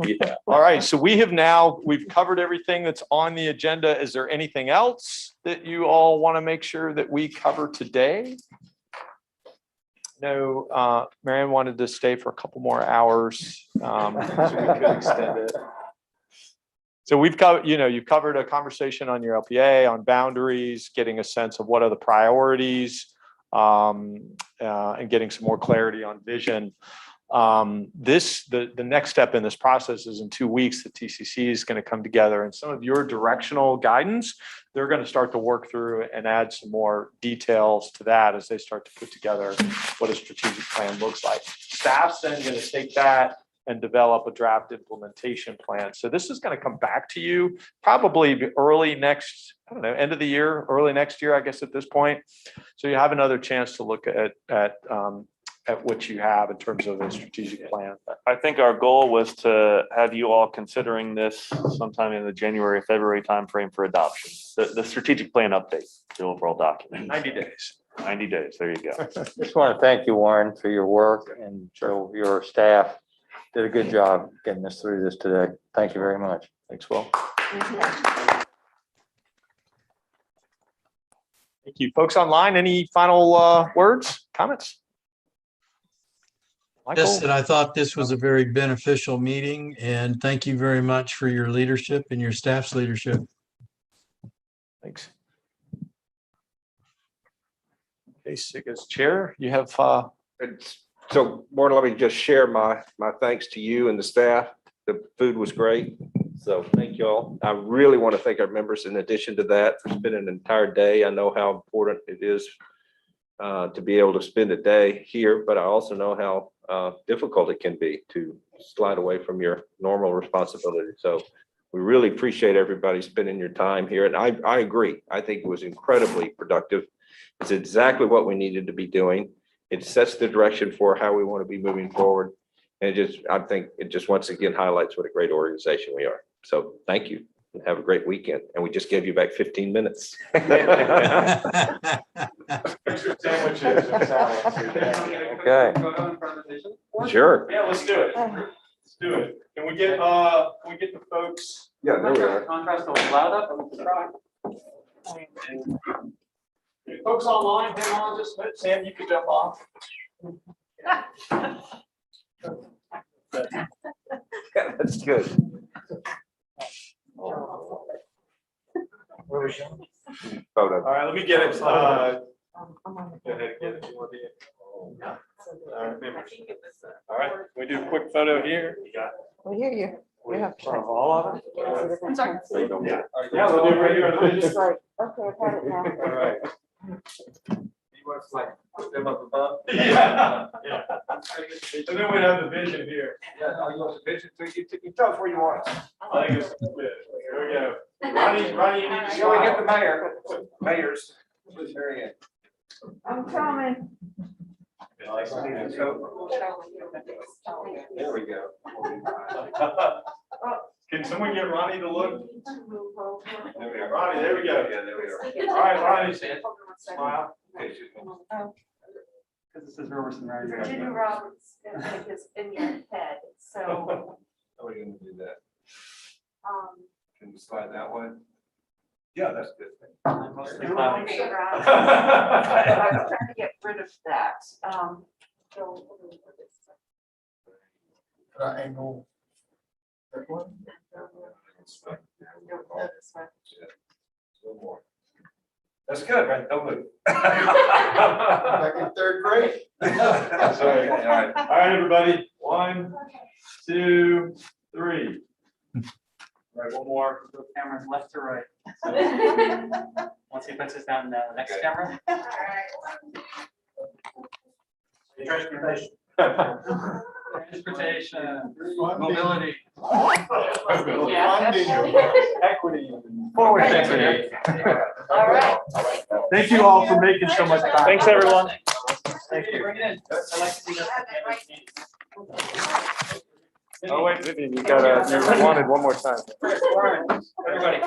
Yeah. All right, so we've covered everything that's on the agenda. Is there anything else that you all want to make sure that we cover today? No, Marianne wanted to stay for a couple more hours, so we could extend it. So we've covered, you've covered a conversation on your LPA, on boundaries, getting a sense of what are the priorities. and getting some more clarity on vision. The next step in this process is in 2 weeks, the TCC is going to come together, and some of your directional guidance, they're going to start to work through and add some more details to that as they start to put together what a strategic plan looks like. Staff's then going to take that and develop a draft implementation plan. So this is going to come back to you probably early next, I don't know, end of the year, early next year, I guess at this point. So you have another chance to look at what you have in terms of a strategic plan. I think our goal was to have you all considering this sometime in the January, February timeframe for adoption. The strategic plan update, the overall document. 90 days. 90 days, there you go. Just want to thank you, Warren, for your work, and so your staff did a good job getting us through this today. Thank you very much. Thanks, Will. Thank you. Folks online, any final words, comments? Just that I thought this was a very beneficial meeting, and thank you very much for your leadership and your staff's leadership. Thanks. Okay, SIGA's chair, you have So, Warren, let me just share my thanks to you and the staff. The food was great. So thank you all. I really want to thank our members in addition to that for spending an entire day. I know how important it is to be able to spend a day here, but I also know how difficult it can be to slide away from your normal responsibility. So we really appreciate everybody spending your time here. And I agree. I think it was incredibly productive. It's exactly what we needed to be doing. It sets the direction for how we want to be moving forward. And I think it just once again highlights what a great organization we are. So thank you and have a great weekend. And we just gave you back 15 minutes. sandwiches and salads. Okay. Sure. Yeah, let's do it. Let's do it. Can we get the folks? Yeah, there we are. Contrast a little loud up, and we can try. Folks online, hang on just a minute. Sam, you can jump off. That's good. Where was you? Photo. All right, let me get it. Go ahead, get it. All right, members. All right, we do a quick photo here. You got We hear you. in Yeah. front of all of them. I'm sorry. Yeah, yeah, we'll do it right here on the video. Right. Okay, I got it now. All right. You want to like put them up above? Yeah, yeah. And then we have the vision here. Yeah, no, you want the vision, so you tell us where you want. I think it's good. Here we go. Ronnie, you need to You only get the smile. mayors. Please hurry in. I'm coming. There we go. Can someone get Ronnie to look? There we are. Ronnie, there we go. Yeah, there we are. All right, Ronnie, smile. Okay, excuse me. Because this is Robertson, right? Virginia Roberts is in your head, so, How are we gonna do that? um. Can you slide that way? Yeah, that's good. I'm trying to get rid of that, so. Angle. That one? That's good, right? Don't move. Back in third grade. That's right. All right. All right, everybody. 1, 2, 3. All right, one more. The camera's left to right. Once he puts this down in the next camera. Transportation. Transportation, mobility. Equity. Forward thinking. All right. Thank you all for making so much time. Thanks, everyone. Thank you. Bring it in. I like to see that. Oh, wait, Vivian, you wanted one more time. Everybody.